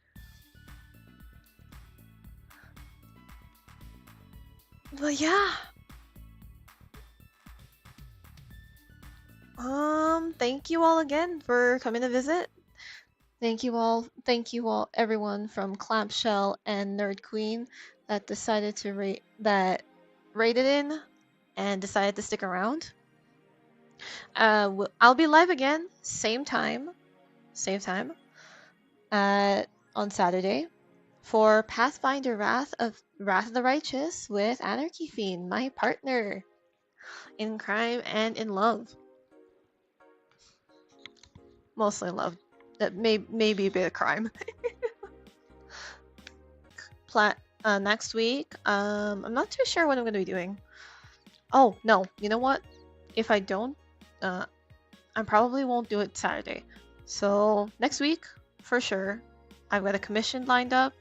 But yeah. Thank you all again for coming to visit. Thank you all, everyone from Clampshell and Nerd Queen that decided to rated in and decided to stick around. I'll be live again, same time, on Saturday for Pathfinder Wrath of the Righteous with Anarchy Fiend, my partner in crime and in love. Mostly love. That may be a bit of crime. Next week, I'm not too sure what I'm going to be doing. Oh, no, you know what? If I don't, I probably won't do it Saturday. So next week, for sure, I've got a commission lined up,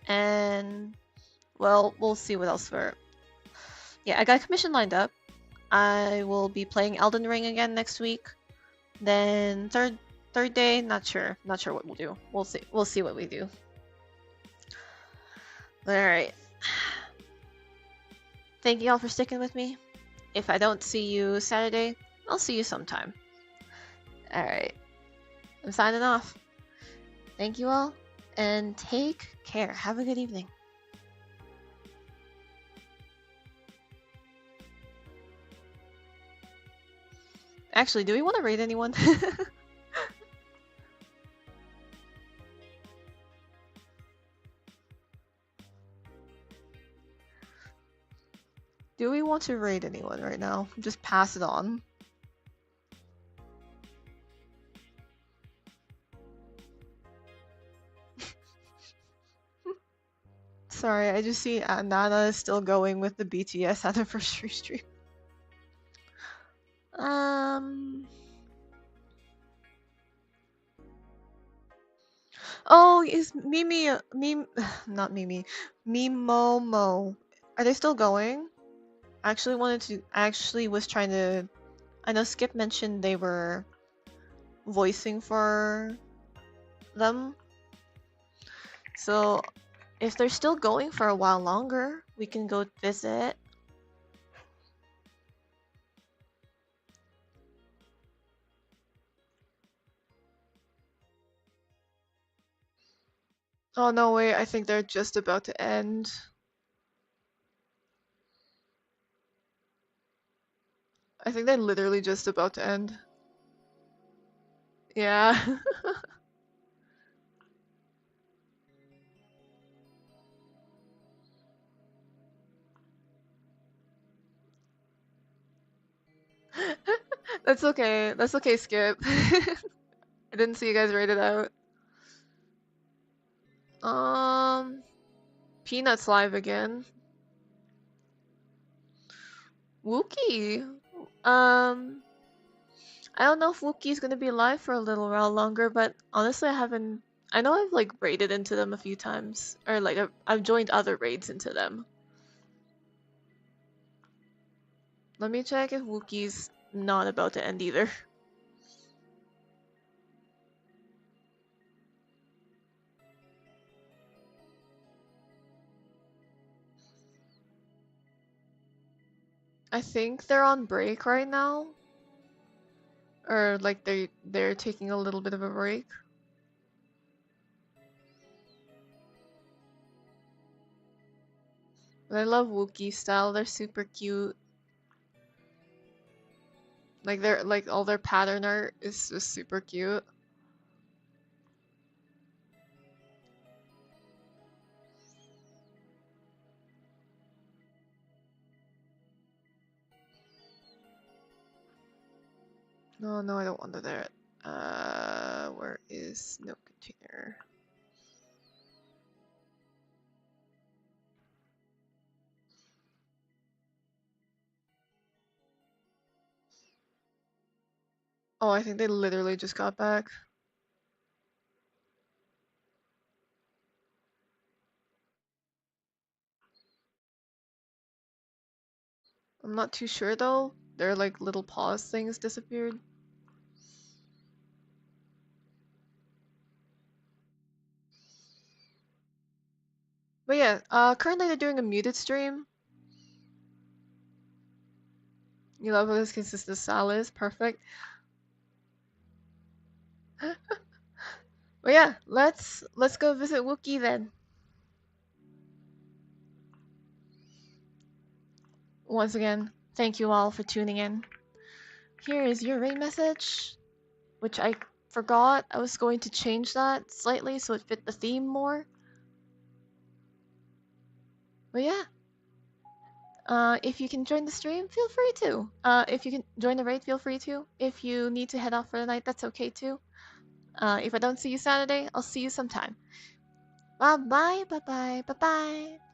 and well, we'll see what else for. Yeah, I got a commission lined up. I will be playing Elden Ring again next week. Then third day, not sure what we'll do. We'll see what we do. All right. Thank you all for sticking with me. If I don't see you Saturday, I'll see you sometime. All right. I'm signing off. Thank you all, and take care. Have a good evening. Actually, do we want to raid anyone? Do we want to raid anyone right now? Just pass it on. Sorry, I just see Nana is still going with the BTS anniversary stream. Oh, is not Mimi, Mimomo. Are they still going? I actually was trying to. I know Skip mentioned they were voicing for them. So if they're still going for a while longer, we can go visit. Oh no, wait, I think they're just about to end. I think they're literally just about to end. Yeah. That's okay. That's okay, Skip. I didn't see you guys rate it out. Peanuts live again. Wookie. I don't know if Wookie's gonna be live for a little while longer, but honestly, I know I've like raided into them a few times, or like I've joined other raids into them. Let me check if Wookie's not about to end either. I think they're on break right now. Or like they're taking a little bit of a break. But I love Wookiee style. They're super cute. Like they're like all their pattern art is just super cute. No, no, I don't want to there. Where is no container? Oh, I think they literally just got back. I'm not too sure though. Their like little paws things disappeared. But yeah, currently they're doing a muted stream. You love how this consistent style is perfect. But yeah, let's go visit Wookiee then. Once again, thank you all for tuning in. Here is your raid message, which I forgot I was going to change that slightly so it fit the theme more. But yeah, if you can join the stream, feel free to. If you can join the raid, feel free to. If you need to head off for the night, that's okay too. If I don't see you Saturday, I'll see you sometime. Bye bye, bye bye, bye bye.